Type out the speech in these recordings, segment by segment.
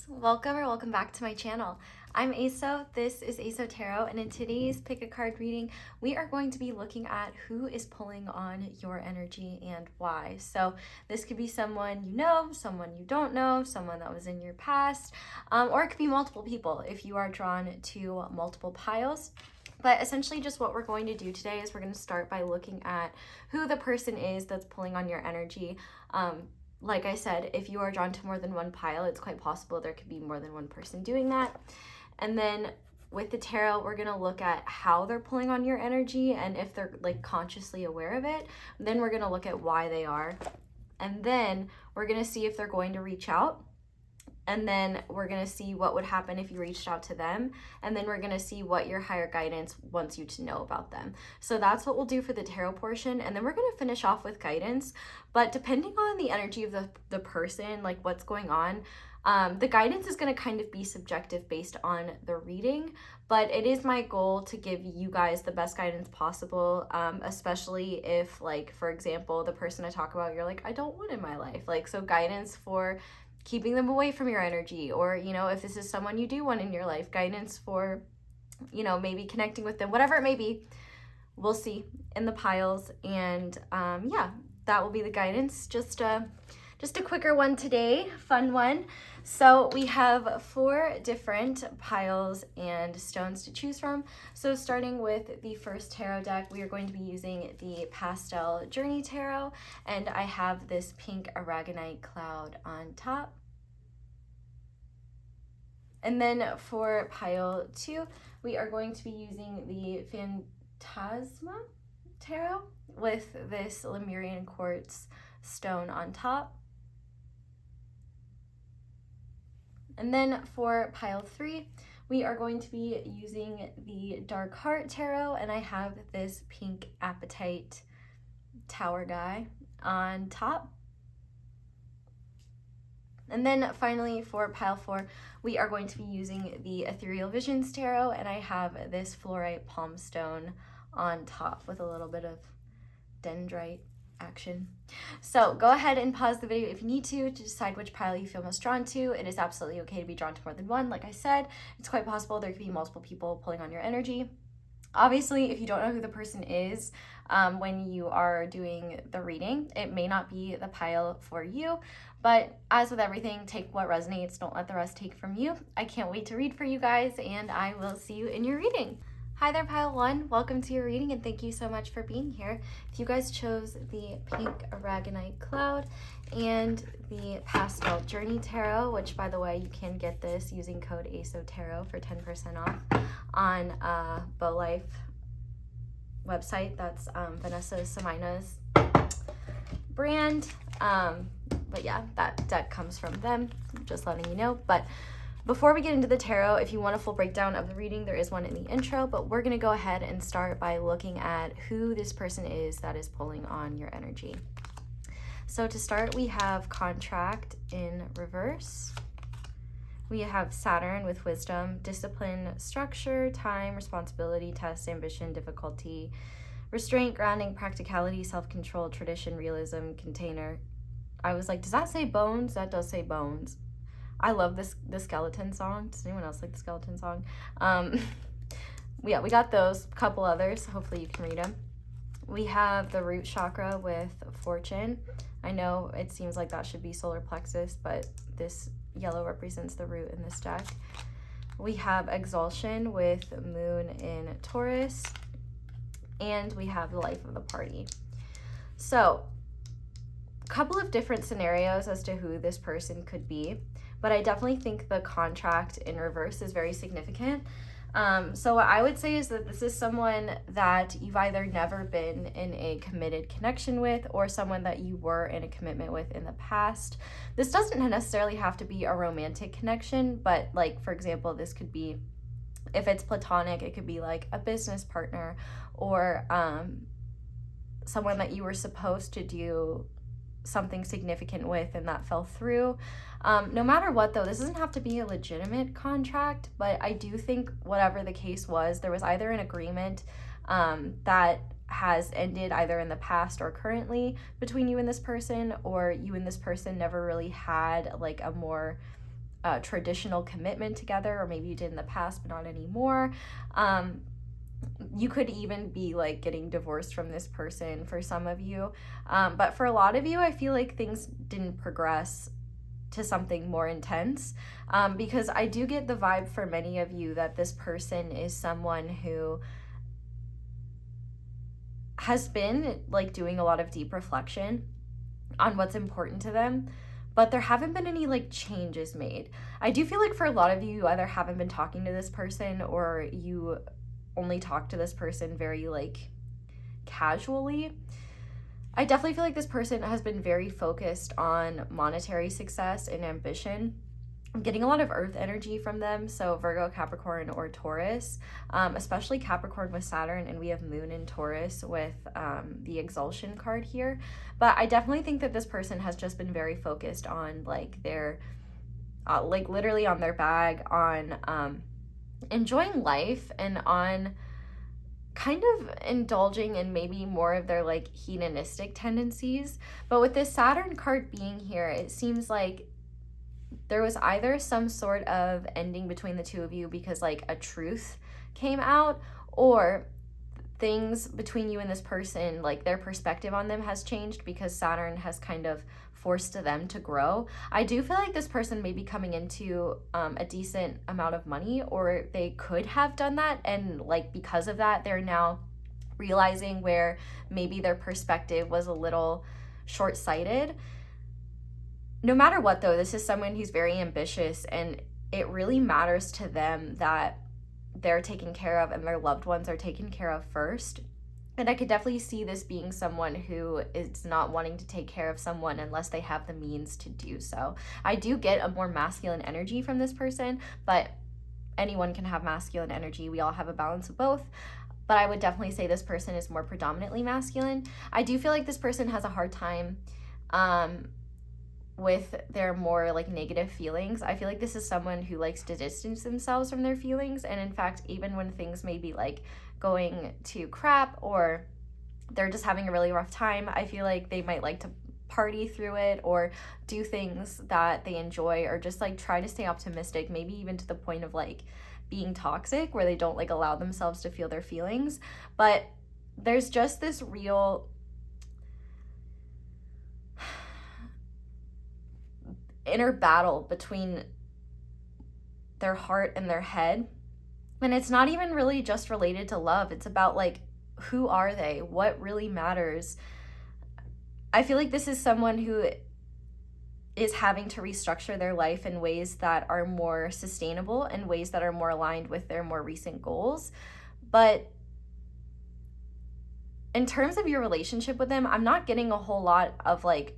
guys, welcome back to my channel. I'm Xoxo, this is Xoxo Tarot, and in today's pick a card reading, we are going to be looking at who is pulling on your energy and why. So this could be someone you know, someone you don't know, someone that was in your past, or it could be multiple people if you are drawn to multiple piles. But essentially just what we're going to do today is we're going to start by looking at who the person is that's pulling on your energy. Like I said, if you are drawn to more than one pile, it's quite possible there could be more than one person doing that. And then with the tarot, we're going to look at how they're pulling on your energy and if they're like consciously aware of it. Then we're going to look at why they are. And then we're going to see if they're going to reach out. And then we're going to see what would happen if you reached out to them. And then we're going to see what your higher guidance wants you to know about them. So that's what we'll do for the tarot portion. And then we're going to finish off with guidance. But depending on the energy of the person, like what's going on, the guidance is going to kind of be subjective based on the reading. But it is my goal to give you guys the best guidance possible, especially if, like, for example, the person I talk about, you're like, I don't want in my life. Like, so guidance for keeping them away from your energy, or, you know, if this is someone you do want in your life, guidance for, you know, maybe connecting with them, whatever it may be, we'll see in the piles. And yeah, that will be the guidance. Just a quicker one today, fun one. So we have 4 different piles and stones to choose from. So starting with the first tarot deck, we are going to be using the Pastel Journey Tarot, and I have this pink Aragonite cloud on top. And then for pile 2, we are going to be using the Phantasma Tarot with this Lemurian quartz stone on top. And then for pile 3, we are going to be using the Dark Heart Tarot, and I have this pink Apatite tower guy on top. And then finally for pile 4, we are going to be using the Ethereal Visions Tarot, and I have this Fluorite Palmstone on top with a little bit of dendrite action. So go ahead and pause the video if you need to decide which pile you feel most drawn to. It is absolutely okay to be drawn to more than one. Like I said, it's quite possible there could be multiple people pulling on your energy. Obviously, if you don't know who the person is when you are doing the reading, it may not be the pile for you. But as with everything, take what resonates. Don't let the rest take from you. I can't wait to read for you guys, and I will see you in your reading. Hi there, pile 1. Welcome to your reading, and thank you so much for being here. If you guys chose the pink Aragonite cloud and the Pastel Journey Tarot, which, by the way, you can get this using code ASOTAROT for 10% off on Bow Life website. That's Vanessa Samina's brand. But yeah, that deck comes from them, just letting you know. But before we get into the tarot, if you want a full breakdown of the reading, there is one in the intro, but we're going to go ahead and start by looking at who this person is that is pulling on your energy. So to start, we have Contract in reverse. We have Saturn with wisdom, discipline, structure, time, responsibility, test, ambition, difficulty, restraint, grounding, practicality, self-control, tradition, realism, container. I was like, does that say bones? That does say bones. I love the skeleton song. Does anyone else like the skeleton song? Yeah, we got those, a couple others. Hopefully you can read them. We have the root chakra with fortune. I know it seems like that should be solar plexus, but this yellow represents the root in this deck. We have exaltation with moon in Taurus, and we have the life of the party. So a couple of different scenarios as to who this person could be, but I definitely think the contract in reverse is very significant. So what I would say is that this is someone that you've either never been in a committed connection with, or someone that you were in a commitment with in the past. This doesn't necessarily have to be a romantic connection, but like, for example, this could be, if it's platonic, it could be like a business partner, or someone that you were supposed to do something significant with and that fell through. No matter what, though, this doesn't have to be a legitimate contract, but I do think whatever the case was, there was either an agreement that has ended either in the past or currently between you and this person, or you and this person never really had like a more traditional commitment together, or maybe you did in the past but not anymore. You could even be like getting divorced from this person for some of you, but for a lot of you I feel like things didn't progress to something more intense, because I do get the vibe for many of you that this person is someone who has been like doing a lot of deep reflection on what's important to them, but there haven't been any like changes made. I do feel like for a lot of you, you either haven't been talking to this person or you only talk to this person very like casually. I definitely feel like this person has been very focused on monetary success and ambition. I'm getting a lot of earth energy from them, so Virgo, Capricorn, or Taurus, especially Capricorn with Saturn, and we have Moon in Taurus with the Exaltation card here. But I definitely think that this person has just been very focused on like their, like literally on their bag, on enjoying life, and on kind of indulging in maybe more of their like hedonistic tendencies. But with this Saturn card being here, it seems like there was either some sort of ending between the two of you because like a truth came out, or things between you and this person, like their perspective on them has changed because Saturn has kind of forced them to grow. I do feel like this person may be coming into a decent amount of money, or they could have done that, and like because of that they're now realizing where maybe their perspective was a little short-sighted. No matter what though, this is someone who's very ambitious, and it really matters to them that they're taken care of and their loved ones are taken care of first. And I could definitely see this being someone who is not wanting to take care of someone unless they have the means to do so. I do get a more masculine energy from this person, but anyone can have masculine energy. We all have a balance of both. But I would definitely say this person is more predominantly masculine. I do feel like this person has a hard time with their more like negative feelings. I feel like this is someone who likes to distance themselves from their feelings, and in fact, even when things may be like going to crap or they're just having a really rough time, I feel like they might like to party through it or do things that they enjoy, or just like try to stay optimistic, maybe even to the point of like being toxic where they don't like allow themselves to feel their feelings. But there's just this real inner battle between their heart and their head, and it's not even really just related to love. It's about like, who are they, what really matters. I feel like this is someone who is having to restructure their life in ways that are more sustainable and ways that are more aligned with their more recent goals. But in terms of your relationship with them, I'm not getting a whole lot of like,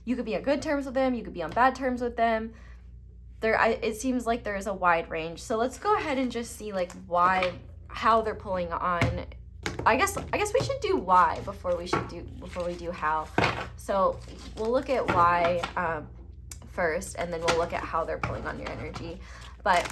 you could be on good terms with them, you could be on bad terms with them. It seems like there is a wide range. So let's go ahead and just see like how they're pulling on. I guess we should do why before we do how. So we'll look at why first, and then we'll look at how they're pulling on your energy. But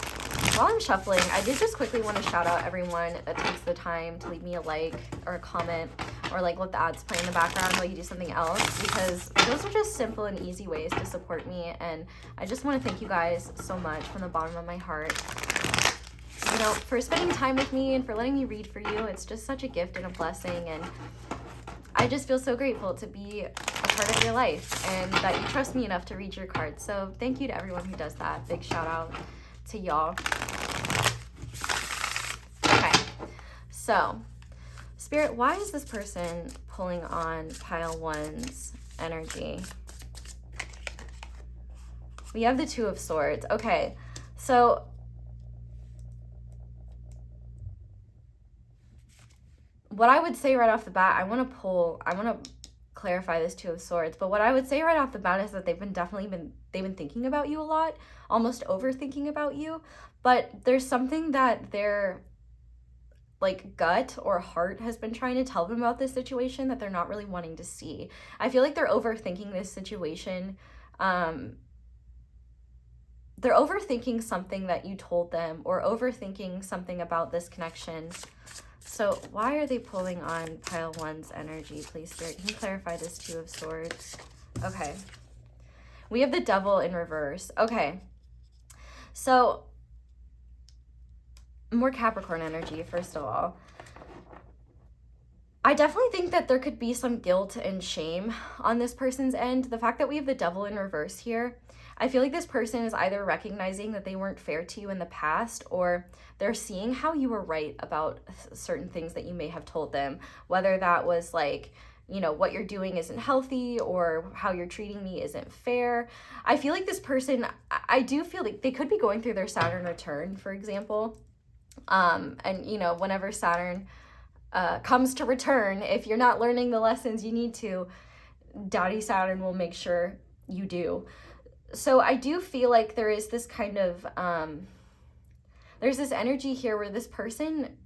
while I'm shuffling, I did just quickly want to shout out everyone that takes the time to leave me a like or a comment, or like let the ads play in the background while you do something else, because those are just simple and easy ways to support me. And I just want to thank you guys so much from the bottom of my heart, you know, for spending time with me and for letting me read for you. It's just such a gift and a blessing, and I just feel so grateful to be a part of your life and that you trust me enough to read your cards. So thank you to everyone who does that. Big shout out to y'all. Okay, so Spirit, why is this person pulling on pile one's energy? We have the Two of Swords. Okay, so what I would say right off the bat, I want to clarify this Two of Swords, but what I would say right off the bat is that they've been thinking about you a lot, almost overthinking about you, but there's something that their like gut or heart has been trying to tell them about this situation that they're not really wanting to see. I feel like they're overthinking this situation. They're overthinking something that you told them, or overthinking something about this connection. So why are they pulling on pile one's energy, please, Spirit? Can you clarify this Two of Swords? Okay. We have the Devil in reverse. Okay. So more Capricorn energy, first of all. I definitely think that there could be some guilt and shame on this person's end. The fact that we have the Devil in reverse here, I feel like this person is either recognizing that they weren't fair to you in the past, or they're seeing how you were right about certain things that you may have told them, whether that was like, you know, what you're doing isn't healthy or how you're treating me isn't fair. I feel like this person, I do feel like they could be going through their Saturn return, for example. And, you know, whenever Saturn comes to return, if you're not learning the lessons you need to, Daddy Saturn will make sure you do. So I do feel like there is this kind of, there's this energy here where this person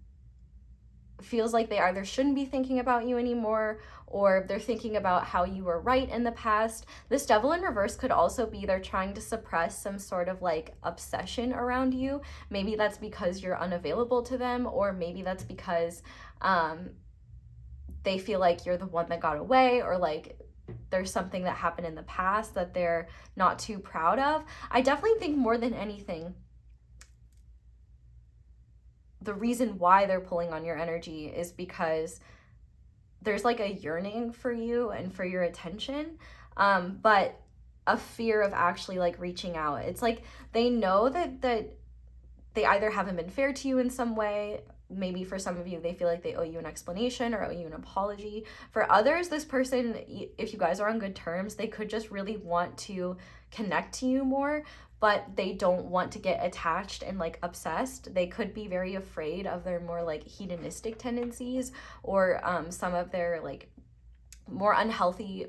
feels like they either shouldn't be thinking about you anymore, or they're thinking about how you were right in the past. This Devil in reverse could also be they're trying to suppress some sort of like obsession around you. Maybe that's because you're unavailable to them, or maybe that's because they feel like you're the one that got away, or like there's something that happened in the past that they're not too proud of. I definitely think more than anything, the reason why they're pulling on your energy is because there's like a yearning for you and for your attention, but a fear of actually like reaching out. It's like they know that they either haven't been fair to you in some way. Maybe for some of you, they feel like they owe you an explanation or owe you an apology. For others, this person, if you guys are on good terms, they could just really want to connect to you more, but they don't want to get attached and like obsessed. They could be very afraid of their more like hedonistic tendencies, or some of their like more unhealthy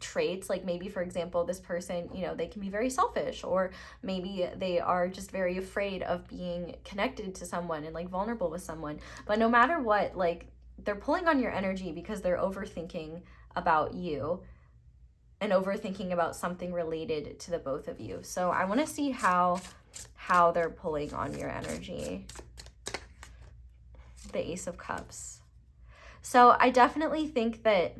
traits. Like maybe, for example, this person, you know, they can be very selfish, or maybe they are just very afraid of being connected to someone and like vulnerable with someone. But no matter what, like they're pulling on your energy because they're overthinking about you and overthinking about something related to the both of you. So I want to see how they're pulling on your energy. The Ace of Cups. So I definitely think that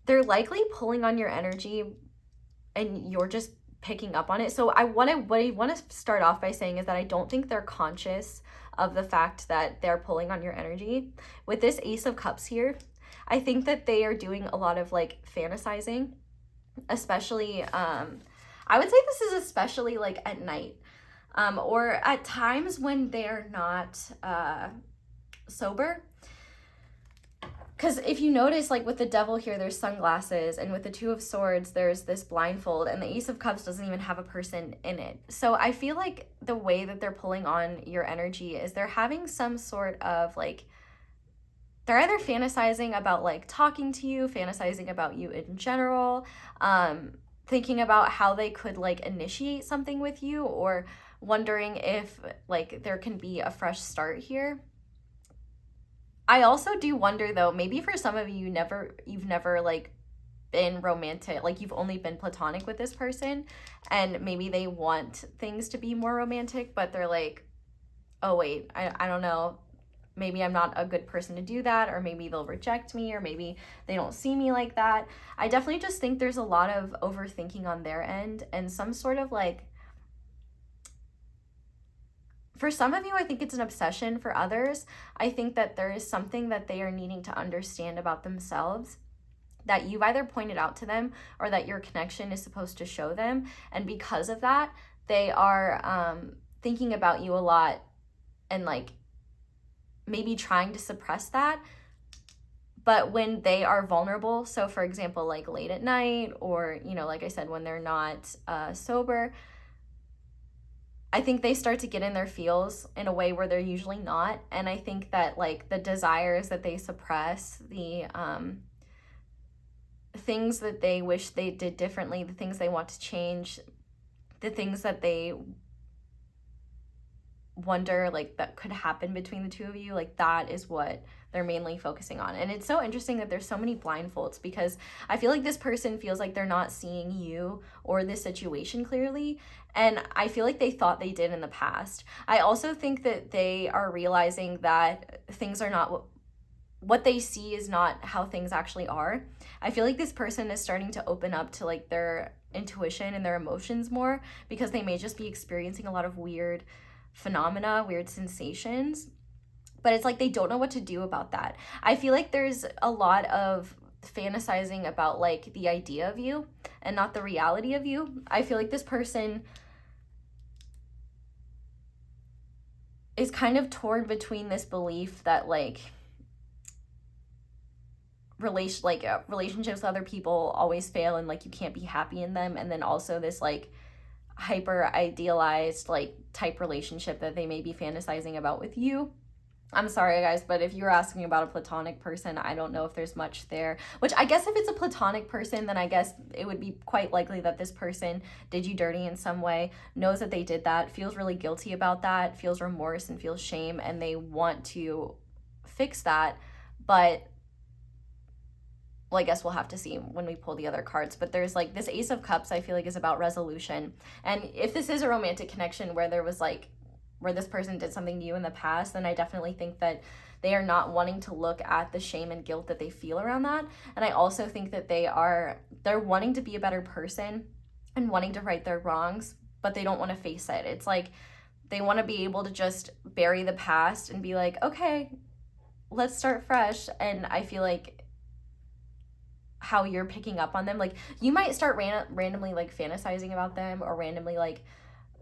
they're likely pulling on your energy and you're just picking up on it. So what I want to start off by saying is that I don't think they're conscious of the fact that they're pulling on your energy. With this Ace of Cups here, I think that they are doing a lot of like fantasizing, especially, I would say this is especially like at night, or at times when they're not sober. Because if you notice, like with the Devil here, there's sunglasses, and with the Two of Swords, there's this blindfold, and the Ace of Cups doesn't even have a person in it. So I feel like the way that they're pulling on your energy is they're having some sort of like, they're either fantasizing about like talking to you, fantasizing about you in general, thinking about how they could like initiate something with you, or wondering if like there can be a fresh start here. I also do wonder though, maybe for some of you, you've never like been romantic, like you've only been platonic with this person, and maybe they want things to be more romantic, but they're like, oh wait, I don't know, maybe I'm not a good person to do that, or maybe they'll reject me, or maybe they don't see me like that. I definitely just think there's a lot of overthinking on their end, and some sort of like, for some of you, I think it's an obsession. For others, I think that there is something that they are needing to understand about themselves that you've either pointed out to them or that your connection is supposed to show them. And because of that, they are thinking about you a lot and like maybe trying to suppress that. But when they are vulnerable, so for example, like late at night, or, you know, like I said, when they're not sober, I think they start to get in their feels in a way where they're usually not. And I think that like the desires that they suppress, the things that they wish they did differently, the things they want to change, the things that they wonder like that could happen between the two of you, like that is what they're mainly focusing on. And it's so interesting that there's so many blindfolds, because I feel like this person feels like they're not seeing you or this situation clearly, and I feel like they thought they did in the past. I also think that they are realizing that things are not what they see is not how things actually are. I feel like this person is starting to open up to like their intuition and their emotions more, because they may just be experiencing a lot of weird phenomena, weird sensations. But it's like they don't know what to do about that. I feel like there's a lot of fantasizing about like the idea of you and not the reality of you. I feel like this person is kind of torn between this belief that like relationships with other people always fail and like you can't be happy in them, and then also this like hyper idealized like type relationship that they may be fantasizing about with you. I'm sorry guys, but if you're asking about a platonic person, I don't know if there's much there. Which I guess if it's a platonic person, then I guess it would be quite likely that this person did you dirty in some way, knows that they did that, feels really guilty about that, feels remorse and feels shame, and they want to fix that. But well, I guess we'll have to see when we pull the other cards. But there's like this Ace of Cups, I feel like, is about resolution. And if this is a romantic connection where there was like, where this person did something to you in the past, then I definitely think that they are not wanting to look at the shame and guilt that they feel around that. And I also think that they're wanting to be a better person and wanting to right their wrongs, but they don't want to face it. It's like they want to be able to just bury the past and be like, okay, let's start fresh. And I feel like how you're picking up on them, like you might start randomly like fantasizing about them or randomly like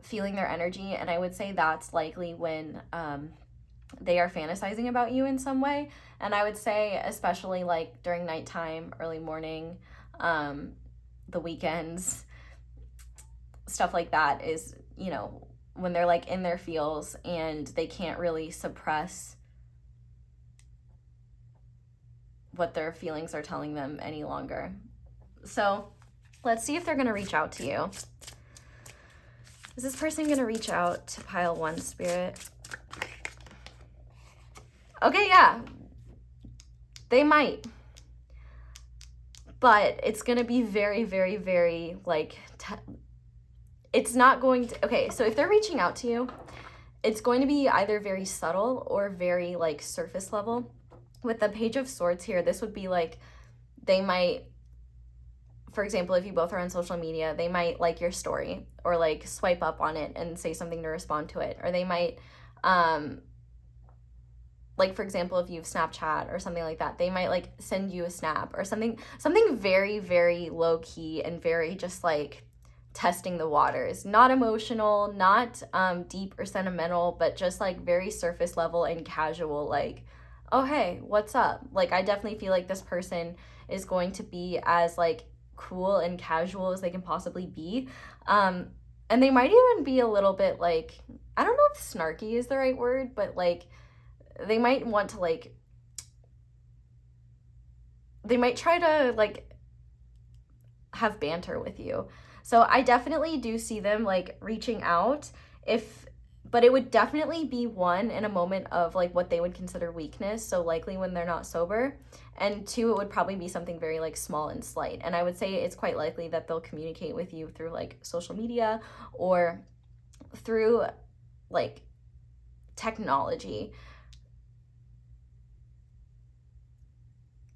feeling their energy, and I would say that's likely when they are fantasizing about you in some way. And I would say especially like during nighttime, early morning, the weekends, stuff like that is, you know, when they're like in their feels and they can't really suppress what their feelings are telling them any longer. So let's see if they're going to reach out to you. Is this person going to reach out to pile 1, Spirit? Okay, yeah. They might. But it's going to be very, very, very, like, it's not going to, okay, so if they're reaching out to you, it's going to be either very subtle or very, like, surface level. With the Page of Swords here, this would be, like, they might, for example, if you both are on social media, they might like your story or like swipe up on it and say something to respond to it. Or they might, like for example, if you have Snapchat or something like that, they might like send you a snap or something very, very low key and very just like testing the waters. Not emotional, not deep or sentimental, but just like very surface level and casual, like, oh, hey, what's up? Like, I definitely feel like this person is going to be as like cool and casual as they can possibly be, and they might even be a little bit like, I don't know if snarky is the right word, but like they might want to like, they might try to like have banter with you. So I definitely do see them like reaching out, but it would definitely be one in a moment of like what they would consider weakness, so likely when they're not sober, and 2, it would probably be something very like small and slight. And I would say it's quite likely that they'll communicate with you through like social media or through like technology,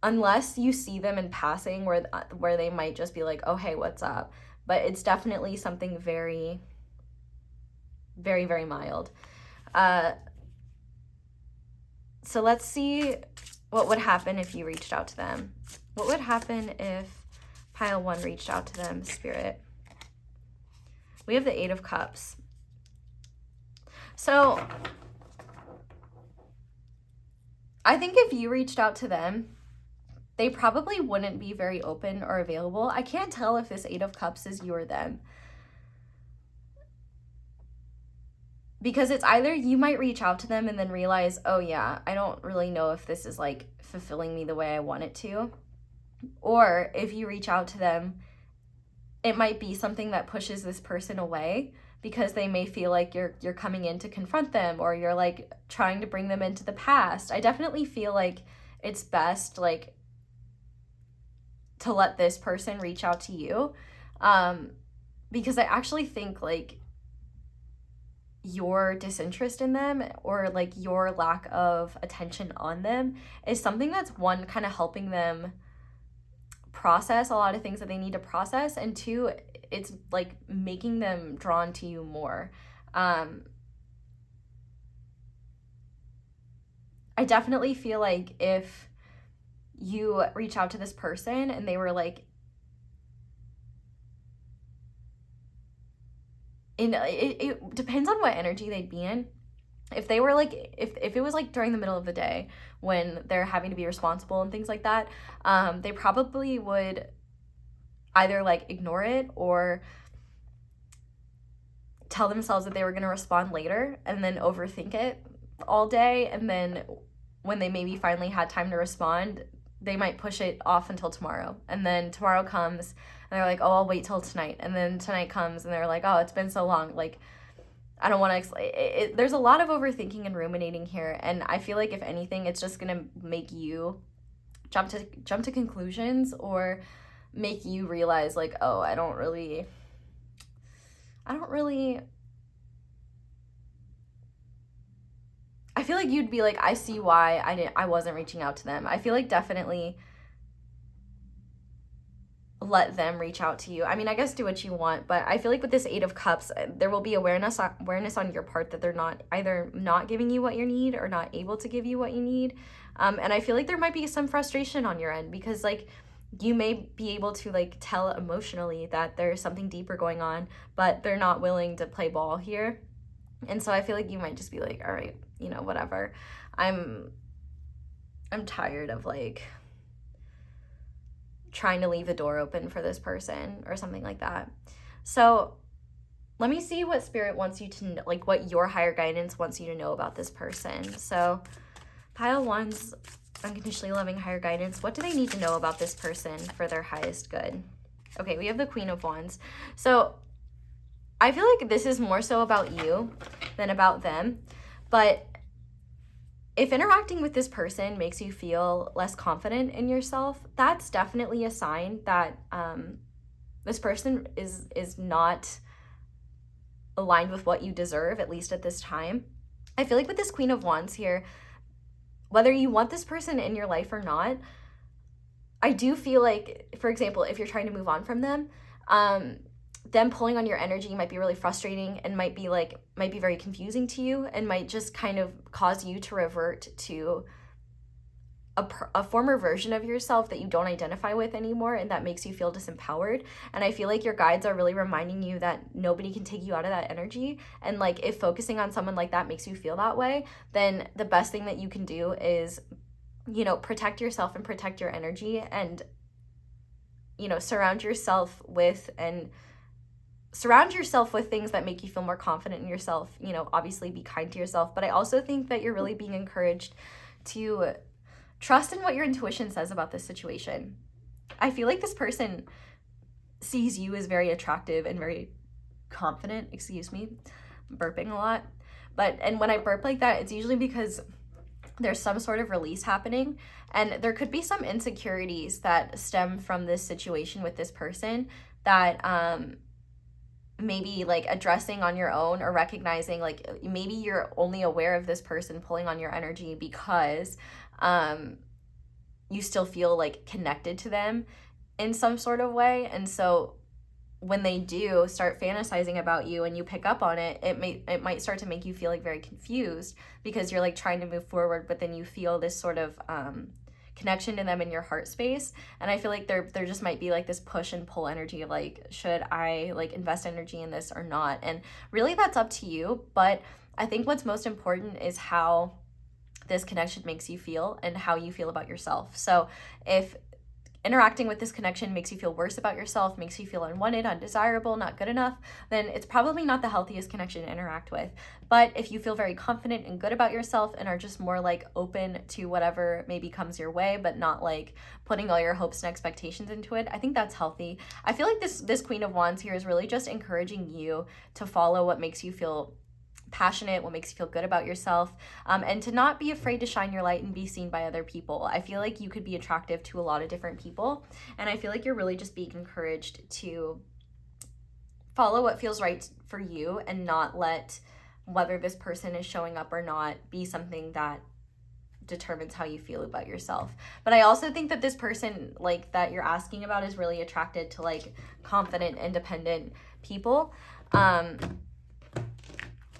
unless you see them in passing where they might just be like, oh hey, what's up. But it's definitely something very, very, very mild. So let's see what would happen if you reached out to them. What would happen if pile 1 reached out to them, Spirit? We have the 8 of Cups. So I think if you reached out to them, they probably wouldn't be very open or available. I can't tell if this 8 of Cups is you or them. Because it's either you might reach out to them and then realize, oh yeah, I don't really know if this is like fulfilling me the way I want it to. Or if you reach out to them, it might be something that pushes this person away because they may feel like you're coming in to confront them, or you're like trying to bring them into the past. I definitely feel like it's best like to let this person reach out to you, because I actually think like your disinterest in them or like your lack of attention on them is something that's, one, kind of helping them process a lot of things that they need to process, and 2, it's like making them drawn to you more. I definitely feel like if you reach out to this person and they were like, it depends on what energy they'd be in. If they were like, if it was like during the middle of the day when they're having to be responsible and things like that, they probably would either like ignore it or tell themselves that they were going to respond later and then overthink it all day. And then when they maybe finally had time to respond, they might push it off until tomorrow. And then tomorrow comes and they're like, oh, I'll wait till tonight. And then tonight comes and they're like, oh, it's been so long. Like, I don't want to explain. There's a lot of overthinking and ruminating here. And I feel like if anything, it's just going to make you jump to conclusions or make you realize like, oh, I don't really I feel like you'd be like, I see why I wasn't reaching out to them. I feel like definitely let them reach out to you. I mean, I guess do what you want, but I feel like with this 8 of Cups, there will be awareness on your part that they're not either not giving you what you need or not able to give you what you need. And I feel like there might be some frustration on your end because like you may be able to like tell emotionally that there's something deeper going on, but they're not willing to play ball here. And so I feel like you might just be like, all right, you know, whatever. I'm tired of like trying to leave the door open for this person or something like that. So let me see what Spirit wants you to know, like what your higher guidance wants you to know about this person. So pile 1's unconditionally loving higher guidance. What do they need to know about this person for their highest good? Okay, we have the Queen of Wands. So I feel like this is more so about you than about them. But if interacting with this person makes you feel less confident in yourself, that's definitely a sign that this person is not aligned with what you deserve, at least at this time. I feel like with this Queen of Wands here, whether you want this person in your life or not, I do feel like, for example, if you're trying to move on from them, them pulling on your energy might be really frustrating and might be very confusing to you and might just kind of cause you to revert to a former version of yourself that you don't identify with anymore, and that makes you feel disempowered. And I feel like your guides are really reminding you that nobody can take you out of that energy. And like if focusing on someone like that makes you feel that way, then the best thing that you can do is, you know, protect yourself and protect your energy and, you know, surround yourself with things that make you feel more confident in yourself. You know, obviously be kind to yourself, but I also think that you're really being encouraged to trust in what your intuition says about this situation. I feel like this person sees you as very attractive and very confident. Excuse me, I'm burping a lot. And when I burp like that, it's usually because there's some sort of release happening, and there could be some insecurities that stem from this situation with this person that maybe like addressing on your own, or recognizing like maybe you're only aware of this person pulling on your energy because you still feel like connected to them in some sort of way. And so when they do start fantasizing about you and you pick up on it, it might start to make you feel like very confused because you're like trying to move forward, but then you feel this sort of connection to them in your heart space. And I feel like there just might be like this push and pull energy of like, should I like invest energy in this or not? And really that's up to you. But I think what's most important is how this connection makes you feel and how you feel about yourself. So if interacting with this connection makes you feel worse about yourself, makes you feel unwanted, undesirable, not good enough, then it's probably not the healthiest connection to interact with. But if you feel very confident and good about yourself and are just more like open to whatever maybe comes your way, but not like putting all your hopes and expectations into it, I think that's healthy. I feel like this Queen of Wands here is really just encouraging you to follow what makes you feel passionate, what makes you feel good about yourself, and to not be afraid to shine your light and be seen by other people. I feel like you could be attractive to a lot of different people, and I feel like you're really just being encouraged to follow what feels right for you and not let whether this person is showing up or not be something that determines how you feel about yourself. But I also think that this person like that you're asking about is really attracted to like confident, independent people.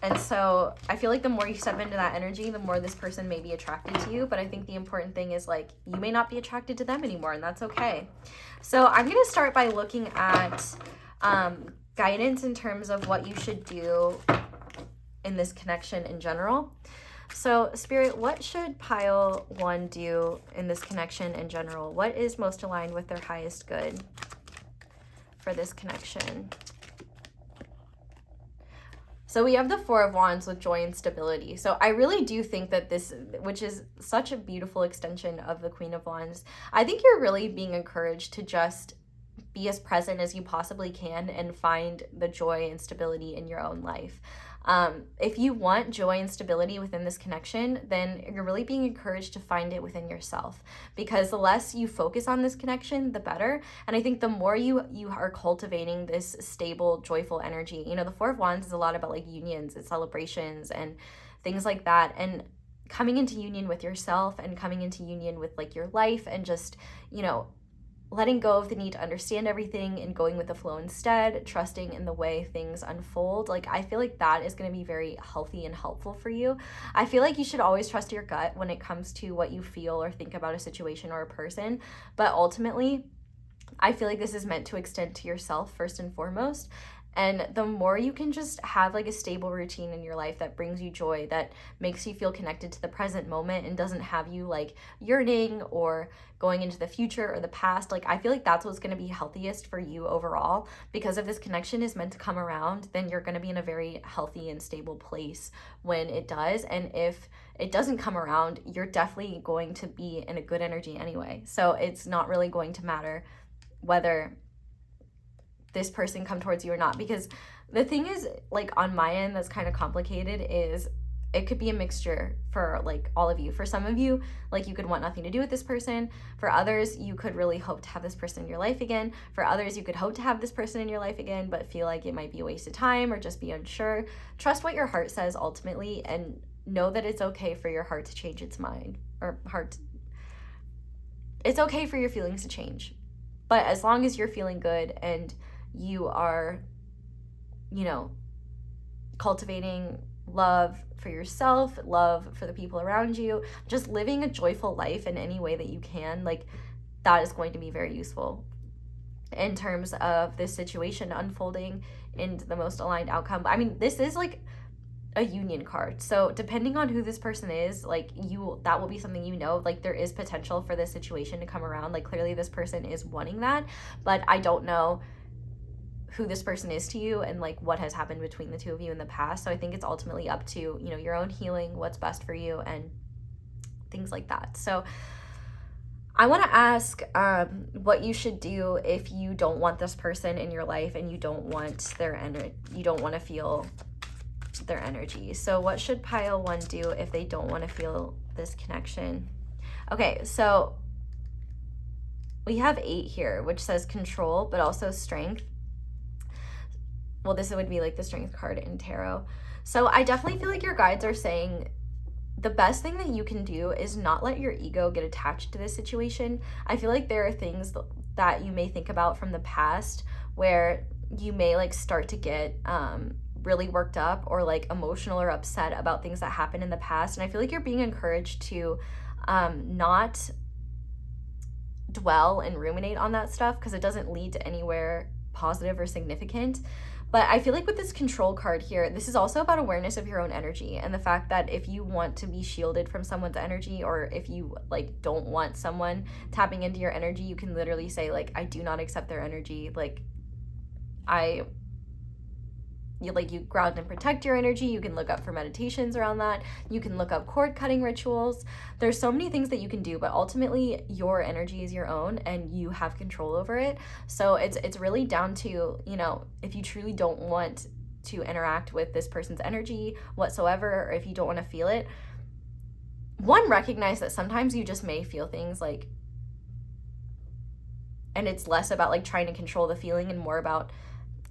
And so I feel like the more you step into that energy, the more this person may be attracted to you. But I think the important thing is like you may not be attracted to them anymore, and that's okay. So I'm going to start by looking at guidance in terms of what you should do in this connection in general. So Spirit, what should pile 1 do in this connection in general? What is most aligned with their highest good for this connection? So we have the 4 of Wands with joy and stability. So I really do think that this, which is such a beautiful extension of the Queen of Wands, I think you're really being encouraged to just be as present as you possibly can and find the joy and stability in your own life. If you want joy and stability within this connection, then you're really being encouraged to find it within yourself, because the less you focus on this connection, the better. And I think the more you are cultivating this stable, joyful energy, you know, the 4 of Wands is a lot about like unions and celebrations and things like that. And coming into union with yourself and coming into union with like your life and just, you know, letting go of the need to understand everything and going with the flow instead, trusting in the way things unfold. Like, I feel like that is going to be very healthy and helpful for you. I feel like you should always trust your gut when it comes to what you feel or think about a situation or a person. But ultimately, I feel like this is meant to extend to yourself first and foremost. And the more you can just have like a stable routine in your life that brings you joy, that makes you feel connected to the present moment and doesn't have you like yearning or going into the future or the past, like I feel like that's what's going to be healthiest for you overall. Because if this connection is meant to come around, then you're going to be in a very healthy and stable place when it does. And if it doesn't come around, you're definitely going to be in a good energy anyway. So it's not really going to matter whether this person come towards you or not, because the thing is, like on my end that's kind of complicated, is it could be a mixture for like all of you. For some of you, like you could want nothing to do with this person. For others, you could really hope to have this person in your life again. For others, you could hope to have this person in your life again but feel like it might be a waste of time or just be unsure. Trust what your heart says ultimately, and know that it's okay for your heart to change its mind, or it's okay for your feelings to change. But as long as you're feeling good and you are, you know, cultivating love for yourself, love for the people around you, just living a joyful life in any way that you can, like that is going to be very useful in terms of this situation unfolding into the most aligned outcome. I mean, this is like a union card. So depending on who this person is, like that will be something, you know, like there is potential for this situation to come around. Like clearly this person is wanting that, but I don't know who this person is to you and like what has happened between the two of you in the past. So I think it's ultimately up to, you know, your own healing, what's best for you and things like that. So I want to ask what you should do if you don't want this person in your life and you don't want their energy, you don't want to feel their energy. So what should pile 1 do if they don't want to feel this connection? Okay, so we have 8 here, which says control, but also strength. Well, this would be like the strength card in tarot. So I definitely feel like your guides are saying the best thing that you can do is not let your ego get attached to this situation. I feel like there are things that you may think about from the past where you may like start to get really worked up or like emotional or upset about things that happened in the past. And I feel like you're being encouraged to not dwell and ruminate on that stuff, because it doesn't lead to anywhere positive or significant. But I feel like with this control card here, this is also about awareness of your own energy and the fact that if you want to be shielded from someone's energy, or if you like don't want someone tapping into your energy, you can literally say like, I do not accept their energy. Like you ground and protect your energy. You can look up for meditations around that. You can look up cord cutting rituals. There's so many things that you can do, but ultimately your energy is your own and you have control over it. So it's really down to, you know, if you truly don't want to interact with this person's energy whatsoever, or if you don't want to feel it, one, recognize that sometimes you just may feel things like, and it's less about like trying to control the feeling and more about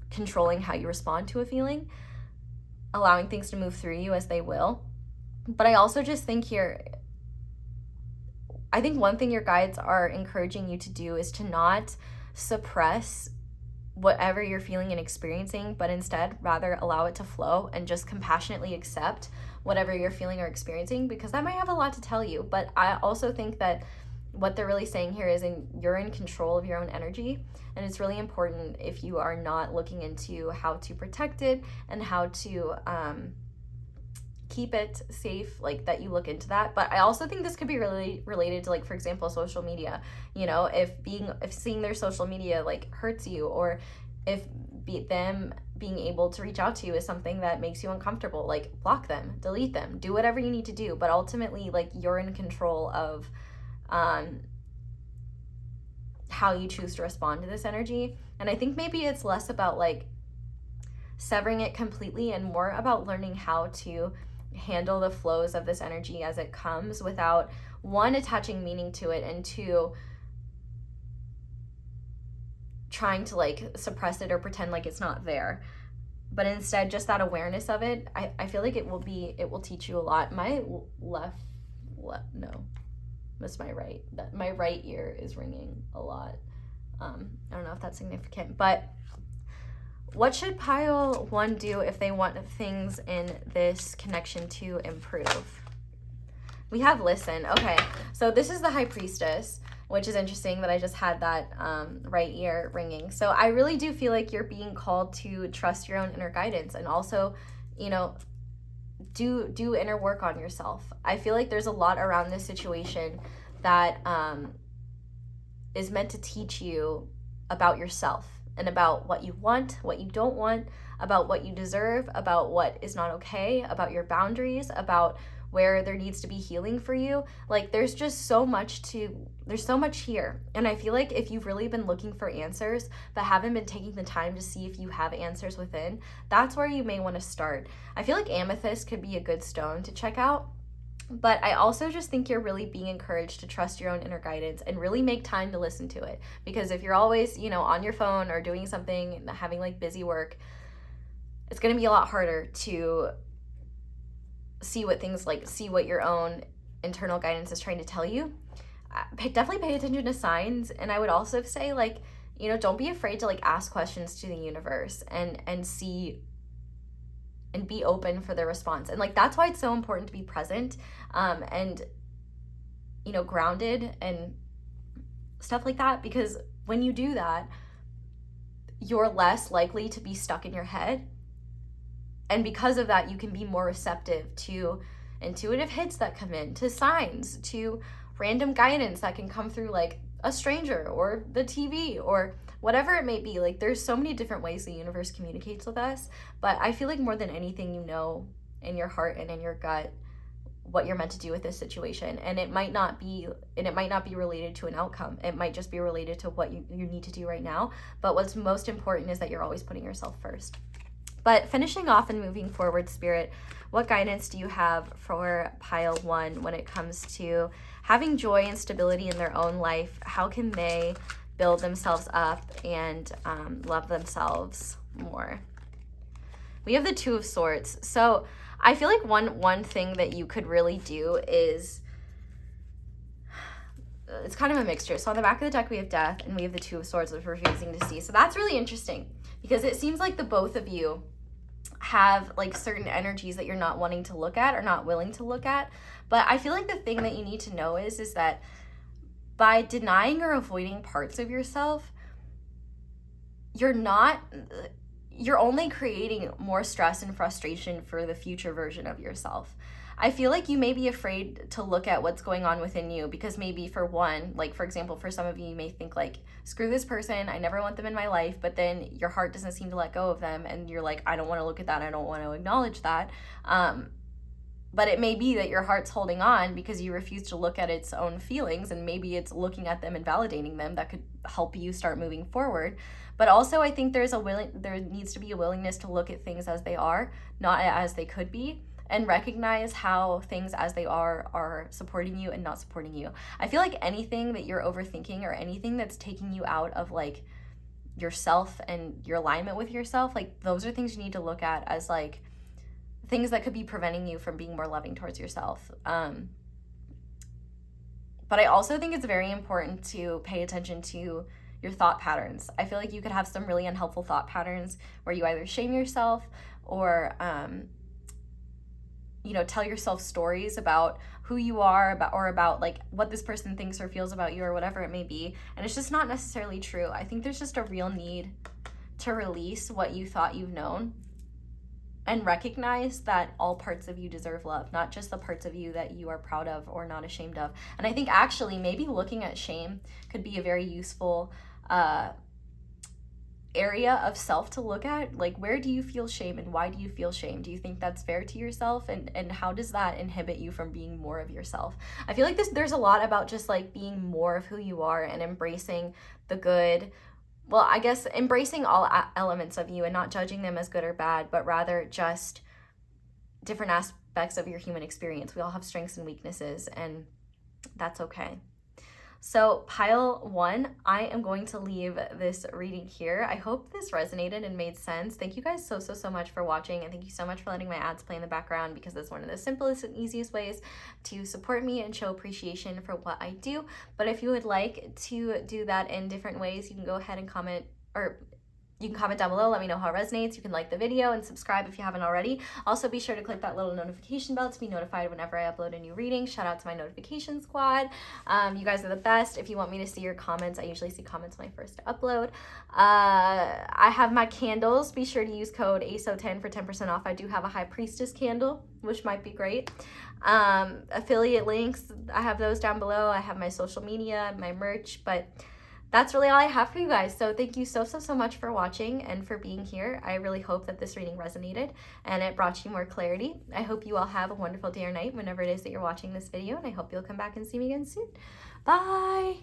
controlling how you respond to a feeling, allowing things to move through you as they will. But I also just think here, I think one thing your guides are encouraging you to do is to not suppress whatever you're feeling and experiencing, but instead rather allow it to flow and just compassionately accept whatever you're feeling or experiencing, because that might have a lot to tell you. But I also think that what they're really saying here is you're in control of your own energy, and it's really important, if you are not looking into how to protect it and how to keep it safe, like that you look into that. But I also think this could be really related to, like, for example, social media. You know, if seeing their social media like hurts you, or if them being able to reach out to you is something that makes you uncomfortable, like block them, delete them, do whatever you need to do. But ultimately, like, you're in control of how you choose to respond to this energy. And I think maybe it's less about like severing it completely and more about learning how to handle the flows of this energy as it comes, without, one, attaching meaning to it, and two, trying to like suppress it or pretend like it's not there. But instead, just that awareness of it, I feel like it will teach you a lot. My that's my right. My right ear is ringing a lot. I don't know if that's significant, but what should pile 1 do if they want things in this connection to improve? We have listen. Okay, so this is the High Priestess, which is interesting that I just had that right ear ringing. So I really do feel like you're being called to trust your own inner guidance, and also, you know, do inner work on yourself. I feel like there's a lot around this situation that is meant to teach you about yourself, and about what you want, what you don't want, about what you deserve, about what is not okay, about your boundaries, about where there needs to be healing for you. Like, there's so much here. And I feel like if you've really been looking for answers but haven't been taking the time to see if you have answers within, that's where you may want to start. I feel like amethyst could be a good stone to check out. But I also just think you're really being encouraged to trust your own inner guidance and really make time to listen to it. Because if you're always, you know, on your phone or doing something, having like busy work, it's going to be a lot harder to see what your own internal guidance is trying to tell you. Definitely pay attention to signs. And I would also say, like, you know, don't be afraid to like ask questions to the universe and see and be open for their response. And like, that's why it's so important to be present and, you know, grounded and stuff like that, because when you do that, you're less likely to be stuck in your head. And because of that, you can be more receptive to intuitive hits that come in, to signs, to random guidance that can come through like a stranger or the TV or whatever it may be. Like, there's so many different ways the universe communicates with us, but I feel like more than anything, you know in your heart and in your gut what you're meant to do with this situation. And it might not be related to an outcome. It might just be related to what you need to do right now. But what's most important is that you're always putting yourself first. But finishing off and moving forward, Spirit, what guidance do you have for pile 1 when it comes to having joy and stability in their own life? How can they build themselves up and love themselves more? We have the 2 of Swords. So I feel like one thing that you could really do is, it's kind of a mixture. So on the back of the deck, we have Death, and we have the 2 of Swords, which we're refusing to see. So that's really interesting, because it seems like the both of you have like certain energies that you're not wanting to look at or not willing to look at. But I feel like the thing that you need to know is that by denying or avoiding parts of yourself, you're only creating more stress and frustration for the future version of yourself. I feel like you may be afraid to look at what's going on within you, because maybe for one, like for example, for some of you, you may think like, screw this person, I never want them in my life, but then your heart doesn't seem to let go of them, and you're like, I don't want to look at that, I don't want to acknowledge that. But it may be that your heart's holding on because you refuse to look at its own feelings, and maybe it's looking at them and validating them that could help you start moving forward. But also, I think there needs to be a willingness to look at things as they are, not as they could be, and recognize how things as they are supporting you and not supporting you. I feel like anything that you're overthinking or anything that's taking you out of like yourself and your alignment with yourself, like those are things you need to look at as like things that could be preventing you from being more loving towards yourself. But I also think it's very important to pay attention to your thought patterns. I feel like you could have some really unhelpful thought patterns where you either shame yourself or, you know, tell yourself stories about who you are, about like what this person thinks or feels about you or whatever it may be. And it's just not necessarily true. I think there's just a real need to release what you thought you've known and recognize that all parts of you deserve love, not just the parts of you that you are proud of or not ashamed of. And I think actually maybe looking at shame could be a very useful area of self to look at. Like, where do you feel shame and why do you feel shame? Do you think that's fair to yourself? And how does that inhibit you from being more of yourself? I feel like there's a lot about just like being more of who you are and embracing the good. Well, I guess embracing all elements of you and not judging them as good or bad, but rather just different aspects of your human experience. We all have strengths and weaknesses, and that's okay. So pile 1, I am going to leave this reading here. I hope this resonated and made sense. Thank you guys so much for watching, and thank you so much for letting my ads play in the background, because that's one of the simplest and easiest ways to support me and show appreciation for what I do. But if you would like to do that in different ways, you can go ahead and comment, or you can comment down below, let me know how it resonates. You can like the video and subscribe if you haven't already. Also, be sure to click that little notification bell to be notified whenever I upload a new reading. Shout out to my notification squad. You guys are the best. If you want me to see your comments, I usually see comments when I first upload. I have my candles. Be sure to use code ASO10 for 10% off. I do have a High Priestess candle, which might be great. Affiliate links, I have those down below. I have my social media, my merch, but that's really all I have for you guys. So thank you so much for watching and for being here. I really hope that this reading resonated and it brought you more clarity. I hope you all have a wonderful day or night whenever it is that you're watching this video, and I hope you'll come back and see me again soon. Bye!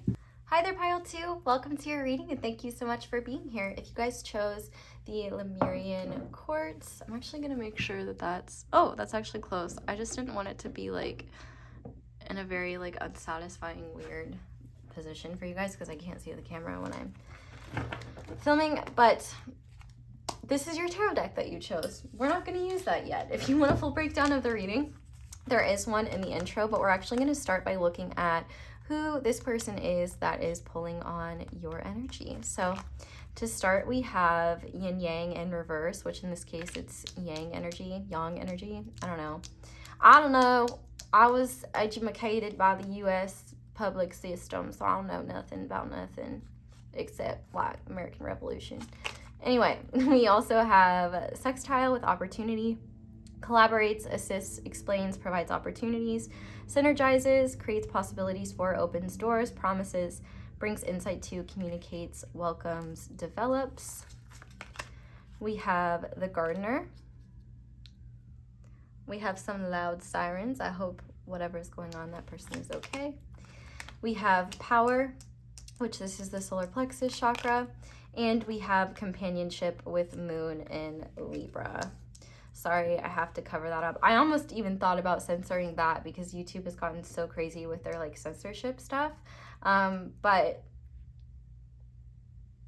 Hi there, Pile 2. Welcome to your reading, and thank you so much for being here. If you guys chose the Lemurian Quartz, I'm actually going to make sure that that's actually close. I just didn't want it to be like in a very like unsatisfying, weird position for you guys because I can't see the camera when I'm filming. But this is your tarot deck that you chose. We're not going to use that yet. If you want a full breakdown of the reading, there is one in the intro, but we're actually going to start by looking at who this person is that is pulling on your energy. So to start, we have yin yang in reverse, which in this case it's yang energy. I don't know. I was educated by the US public system, so I don't know nothing about nothing except like American Revolution. Anyway, we also have sextile with opportunity, collaborates, assists, explains, provides opportunities, synergizes, creates possibilities for, opens doors, promises, brings insight to, communicates, welcomes, develops. We have the gardener. We have some loud sirens. I hope whatever is going on, that person is okay. We have power, which this is the solar plexus chakra, and we have companionship with moon in Libra. Sorry, I have to cover that up. I almost even thought about censoring that because YouTube has gotten so crazy with their like censorship stuff, but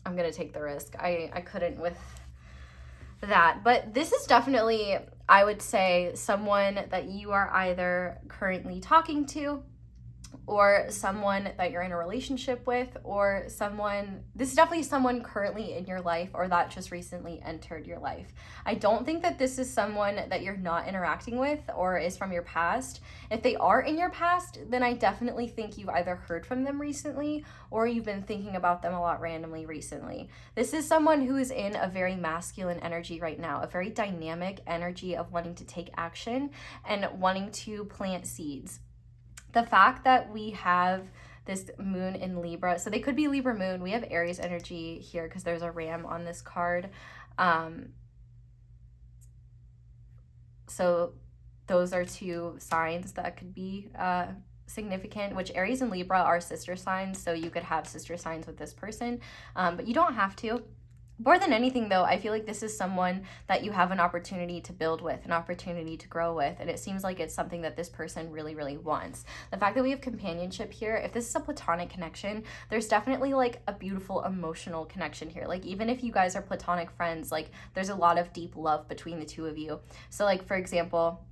I'm gonna take the risk. I couldn't with that. But this is definitely, I would say, someone that you are either currently talking to, or someone that you're in a relationship with, or this is definitely someone currently in your life or that just recently entered your life. I don't think that this is someone that you're not interacting with or is from your past. If they are in your past, then I definitely think you've either heard from them recently or you've been thinking about them a lot randomly recently. This is someone who is in a very masculine energy right now, a very dynamic energy of wanting to take action and wanting to plant seeds. The fact that we have this moon in Libra, so they could be Libra moon. We have Aries energy here because there's a ram on this card. So those are two signs that could be significant, which Aries and Libra are sister signs, so you could have sister signs with this person, but you don't have to. More than anything, though, I feel like this is someone that you have an opportunity to build with, an opportunity to grow with, and it seems like it's something that this person really wants. The fact that we have companionship here, if this is a platonic connection, there's definitely like a beautiful emotional connection here. Like, even if you guys are platonic friends, like there's a lot of deep love between the two of you. So like, for example,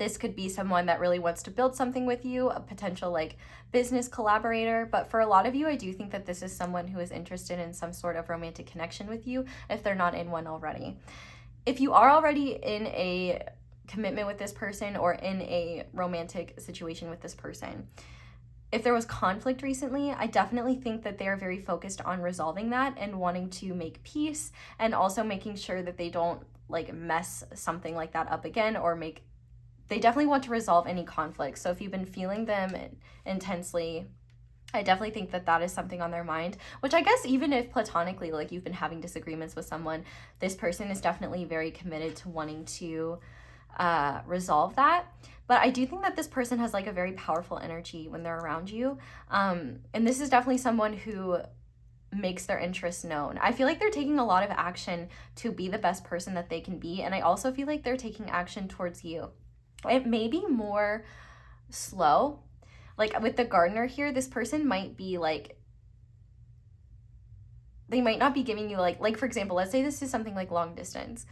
This could be someone that really wants to build something with you, a potential like business collaborator. But for a lot of you, I do think that this is someone who is interested in some sort of romantic connection with you if they're not in one already. If you are already in a commitment with this person or in a romantic situation with this person, if there was conflict recently, I definitely think that they are very focused on resolving that and wanting to make peace, and also making sure that they don't like mess something like that up again, or they definitely want to resolve any conflict. So if you've been feeling them intensely, I definitely think that that is something on their mind, which I guess even if platonically, like you've been having disagreements with someone, this person is definitely very committed to wanting to resolve that. But I do think that this person has like a very powerful energy when they're around you. And this is definitely someone who makes their interests known. I feel like they're taking a lot of action to be the best person that they can be. And I also feel like they're taking action towards you. It may be more slow. Like with the gardener here, this person might be like, they might not be giving you like for example, let's say this is something like long distance.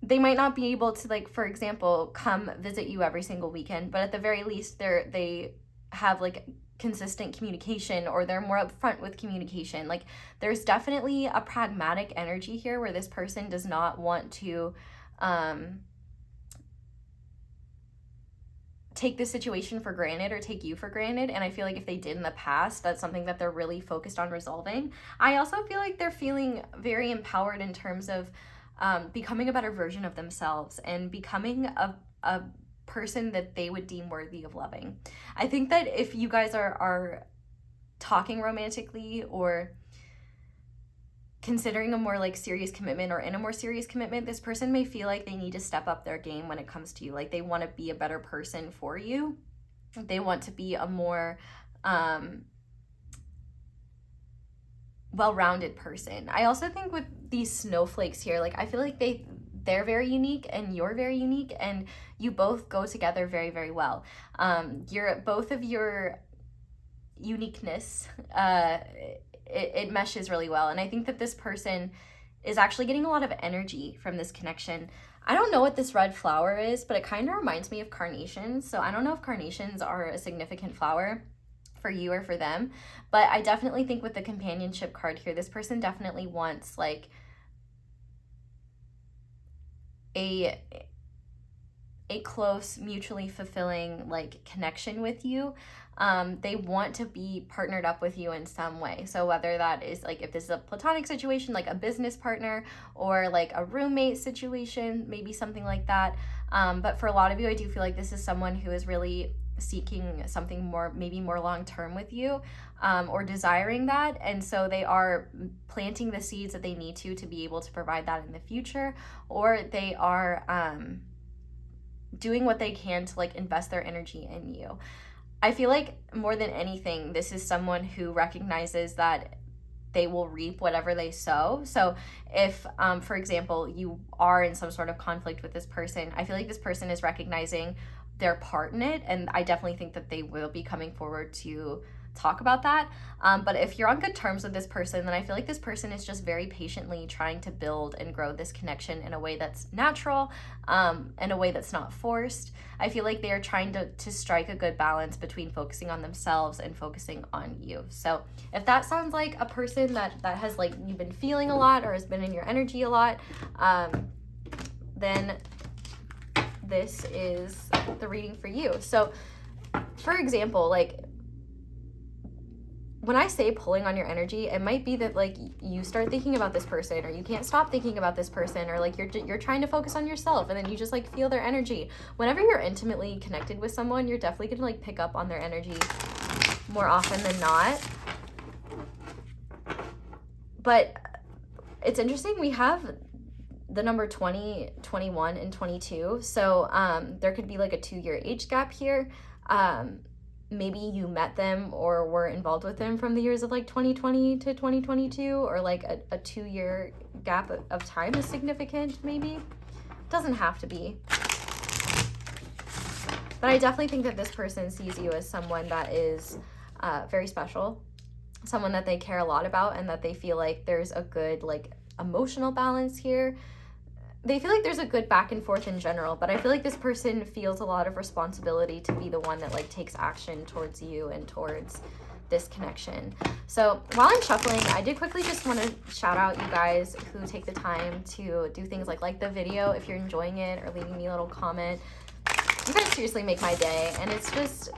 They might not be able to, like, for example, come visit you every single weekend, but at the very least they have like consistent communication, or they're more upfront with communication. Like there's definitely a pragmatic energy here where this person does not want to take the situation for granted or take you for granted. And I feel like if they did in the past, that's something that they're really focused on resolving. I also feel like they're feeling very empowered in terms of becoming a better version of themselves and becoming a person that they would deem worthy of loving. I think that if you guys are talking romantically or considering a more like serious commitment or in a more serious commitment, this person may feel like they need to step up their game when it comes to you. Like they want to be a better person for you. They want to be a more well-rounded person. I also think with these snowflakes here, like I feel like they're very unique and you're very unique, and you both go together very, very well. Both of your uniqueness, it meshes really well. And I think that this person is actually getting a lot of energy from this connection. I don't know what this red flower is, but it kind of reminds me of carnations. So I don't know if carnations are a significant flower for you or for them, but I definitely think with the companionship card here, this person definitely wants like a close, mutually fulfilling like connection with you. They want to be partnered up with you in some way. So whether that is like, if this is a platonic situation, like a business partner, or like a roommate situation, maybe something like that. But for a lot of you, I do feel like this is someone who is really seeking something more, maybe more long-term with you, or desiring that. And so they are planting the seeds that they need to be able to provide that in the future, or they are doing what they can to like invest their energy in you. I feel like more than anything, this is someone who recognizes that they will reap whatever they sow. So if, for example, you are in some sort of conflict with this person, I feel like this person is recognizing their part in it, and I definitely think that they will be coming forward to talk about that. But if you're on good terms with this person, then I feel like this person is just very patiently trying to build and grow this connection in a way that's natural, in a way that's not forced. I feel like they are trying to strike a good balance between focusing on themselves and focusing on you. So if that sounds like a person that has like you've been feeling a lot or has been in your energy a lot, then this is the reading for you. So for example, like when I say pulling on your energy, it might be that like you start thinking about this person, or you can't stop thinking about this person, or like you're trying to focus on yourself, and then you just like feel their energy. Whenever you're intimately connected with someone, you're definitely gonna like pick up on their energy more often than not. But it's interesting, we have the number 20, 21, and 22. So there could be like a 2-year age gap here. Maybe you met them or were involved with them from the years of like 2020 to 2022, or like a 2-year gap of time is significant, maybe. Doesn't have to be. But I definitely think that this person sees you as someone that is very special, someone that they care a lot about, and that they feel like there's a good like emotional balance here. they feel like there's a good back and forth in general, but I feel like this person feels a lot of responsibility to be the one that like takes action towards you and towards this connection. So while I'm shuffling, I did quickly just want to shout out you guys who take the time to do things like the video if you're enjoying it, or leaving me a little comment. You guys seriously make my day, and it's just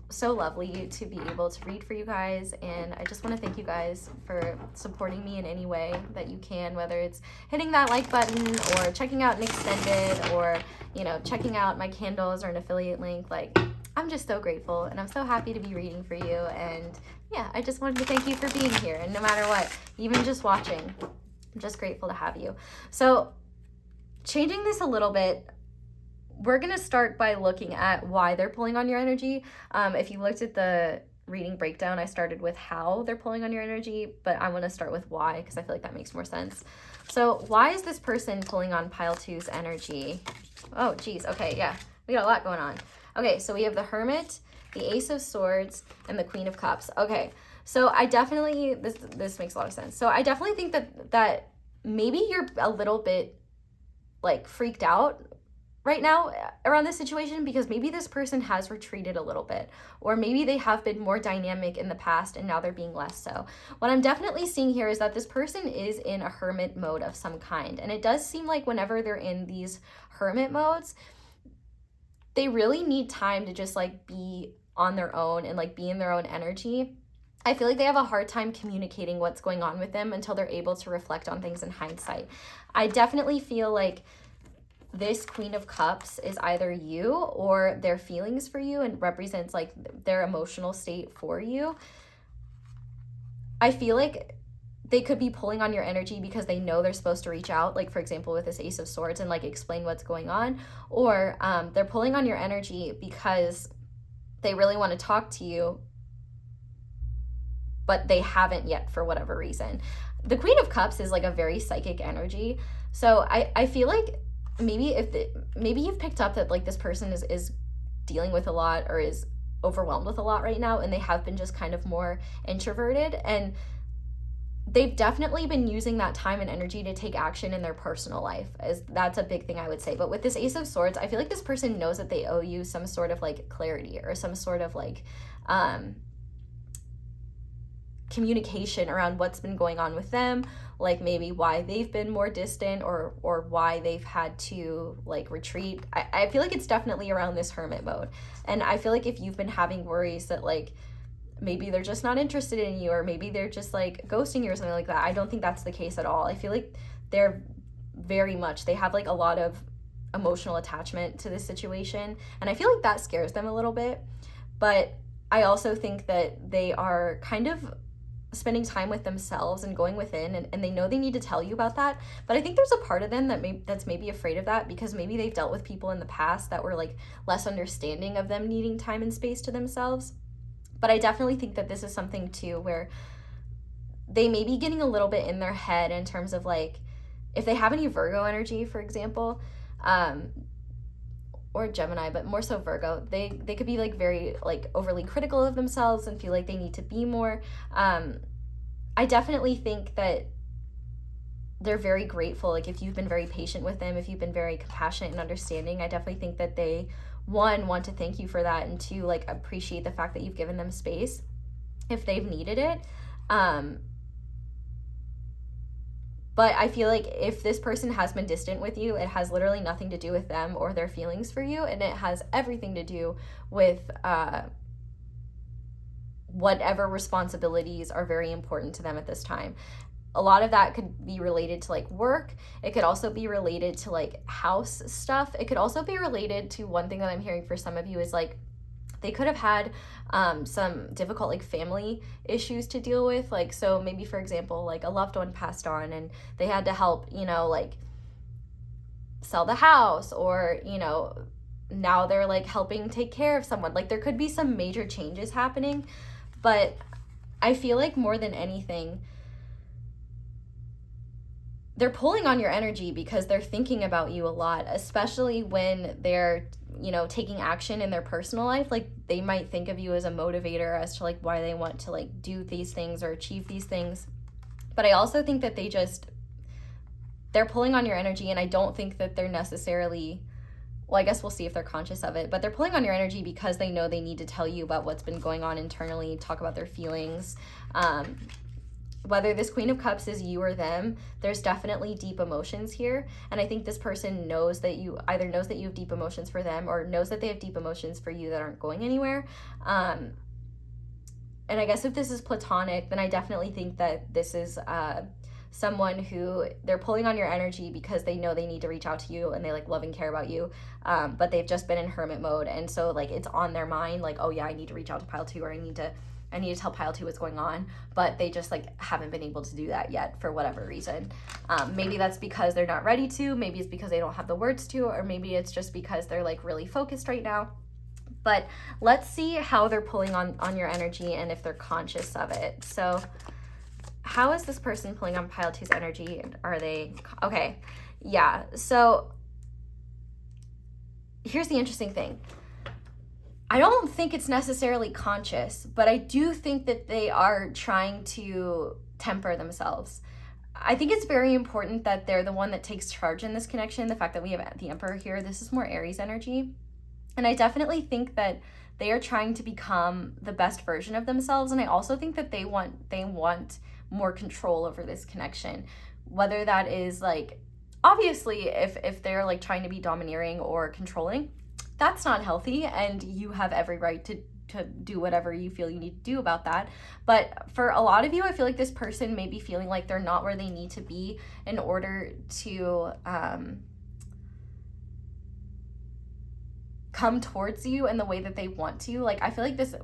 so lovely to be able to read for you guys. And I just want to thank you guys for supporting me in any way that you can, whether it's hitting that like button or checking out an extended, or, you know, checking out my candles or an affiliate link. Like, I'm just so grateful, and I'm so happy to be reading for you. And yeah, I just wanted to thank you for being here, and no matter what, even just watching, I'm just grateful to have you. So changing this a little bit, we're going to start by looking at why they're pulling on your energy. If you looked at the reading breakdown, I started with how they're pulling on your energy, but I want to start with why, because I feel like that makes more sense. So why is this person pulling on pile 2's energy? Oh, geez. Okay, yeah. We got a lot going on. Okay, so we have the Hermit, the Ace of Swords, and the Queen of Cups. Okay, so I definitely, this makes a lot of sense. So I definitely think that maybe you're a little bit like freaked out right now around this situation, because maybe this person has retreated a little bit, or maybe they have been more dynamic in the past and now they're being less so. What I'm definitely seeing here is that this person is in a hermit mode of some kind, and it does seem like whenever they're in these hermit modes, they really need time to just like be on their own and like be in their own energy. I feel like they have a hard time communicating what's going on with them until they're able to reflect on things in hindsight. I definitely feel like this Queen of Cups is either you or their feelings for you, and represents like their emotional state for you. I feel like they could be pulling on your energy because they know they're supposed to reach out, like for example with this Ace of Swords, and like explain what's going on, or they're pulling on your energy because they really want to talk to you, but they haven't yet for whatever reason. The Queen of Cups is like a very psychic energy, so I feel like maybe maybe you've picked up that like this person is dealing with a lot, or is overwhelmed with a lot right now, and they have been just kind of more introverted, and they've definitely been using that time and energy to take action in their personal life. That's a big thing I would say. But with this Ace of Swords, I feel like this person knows that they owe you some sort of like clarity, or some sort of like communication around what's been going on with them, like maybe why they've been more distant, or why they've had to like retreat. I feel like it's definitely around this hermit mode, and I feel like if you've been having worries that like maybe they're just not interested in you, or maybe they're just like ghosting you or something like that, I don't think that's the case at all. I feel like they're they have like a lot of emotional attachment to this situation, and I feel like that scares them a little bit. But I also think that they are kind of spending time with themselves and going within, and they know they need to tell you about that. But I think there's a part of them that's maybe afraid of that, because maybe they've dealt with people in the past that were like less understanding of them needing time and space to themselves. But I definitely think that this is something too where they may be getting a little bit in their head in terms of like, if they have any Virgo energy, for example, or Gemini, but more so Virgo, they could be like very like overly critical of themselves and feel like they need to be more. I definitely think that they're very grateful. Like if you've been very patient with them, if you've been very compassionate and understanding, I definitely think that they, one, want to thank you for that, and two, like appreciate the fact that you've given them space if they've needed it. But I feel like if this person has been distant with you, it has literally nothing to do with them or their feelings for you, and it has everything to do with whatever responsibilities are very important to them at this time. A lot of that could be related to like work. It could also be related to like house stuff. It could also be related to, one thing that I'm hearing for some of you is like they could have had some difficult like family issues to deal with. Like, so maybe for example, like a loved one passed on and they had to help, you know, like sell the house, or, you know, now they're like helping take care of someone. Like there could be some major changes happening, but I feel like more than anything, they're pulling on your energy because they're thinking about you a lot, especially when they're, you know, taking action in their personal life. Like they might think of you as a motivator as to like why they want to like do these things or achieve these things. But I also think that they they're pulling on your energy, and I don't think that they're necessarily, well, I guess we'll see if they're conscious of it, but they're pulling on your energy because they know they need to tell you about what's been going on internally, talk about their feelings. Whether this Queen of Cups is you or them, there's definitely deep emotions here. And I think this person knows that you either knows that you have deep emotions for them or knows that they have deep emotions for you that aren't going anywhere. And I guess if this is platonic, then I definitely think that this is someone who they're pulling on your energy because they know they need to reach out to you and they like love and care about you. But they've just been in hermit mode. And so like it's on their mind, like, oh yeah, I need to reach out to pile 2, or I need to tell pile 2 what's going on, but they just like haven't been able to do that yet for whatever reason. Maybe that's because they're not ready to, maybe it's because they don't have the words to, or maybe it's just because they're like really focused right now. But let's see how they're pulling on your energy and if they're conscious of it. So how is this person pulling on pile 2's energy? Are they, okay, yeah. So here's the interesting thing. I don't think it's necessarily conscious, but I do think that they are trying to temper themselves. I think it's very important that they're the one that takes charge in this connection. The fact that we have the Emperor here, this is more Aries energy. And I definitely think that they are trying to become the best version of themselves. And I also think that they want more control over this connection. Whether that is like, obviously, if they're like trying to be domineering or controlling, that's not healthy, and you have every right to do whatever you feel you need to do about that. But for a lot of you, I feel like this person may be feeling like they're not where they need to be in order to come towards you in the way that they want to. Like, I feel like this,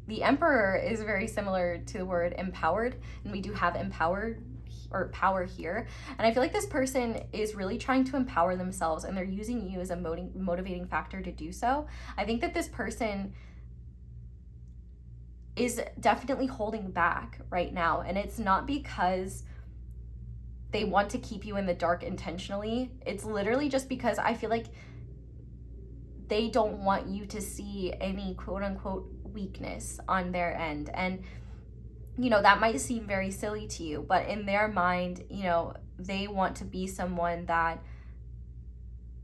the Emperor is very similar to the word empowered, and we do have empowered or power here. And I feel like this person is really trying to empower themselves, and they're using you as a motivating factor to do so. I think that this person is definitely holding back right now, and it's not because they want to keep you in the dark intentionally. It's literally just because I feel like they don't want you to see any quote unquote weakness on their end. And that might seem very silly to you, but in their mind, they want to be someone that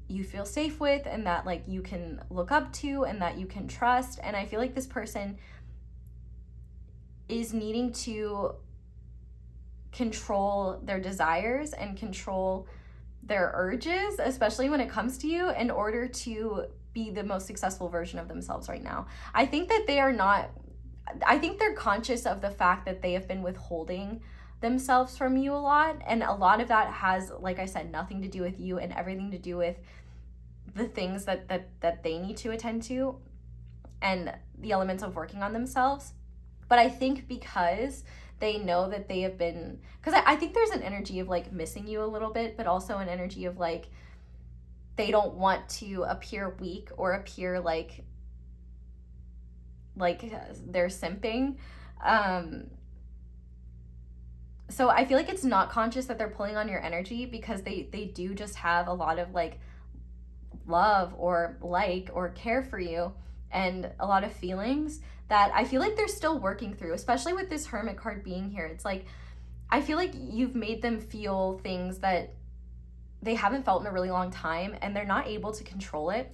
you feel safe with, and that like you can look up to, and that you can trust. And I feel like this person is needing to control their desires and control their urges, especially when it comes to you, in order to be the most successful version of themselves right now. I think that I think they're conscious of the fact that they have been withholding themselves from you a lot. And a lot of that has, like I said, nothing to do with you and everything to do with the things that they need to attend to and the elements of working on themselves. But I think because they know that they have been, because I think there's an energy of like missing you a little bit, but also an energy of like, they don't want to appear weak or appear like they're simping. So I feel like it's not conscious that they're pulling on your energy, because they do just have a lot of like love or like or care for you, and a lot of feelings that I feel like they're still working through, especially with this Hermit card being here. It's like, I feel like you've made them feel things that they haven't felt in a really long time, and they're not able to control it.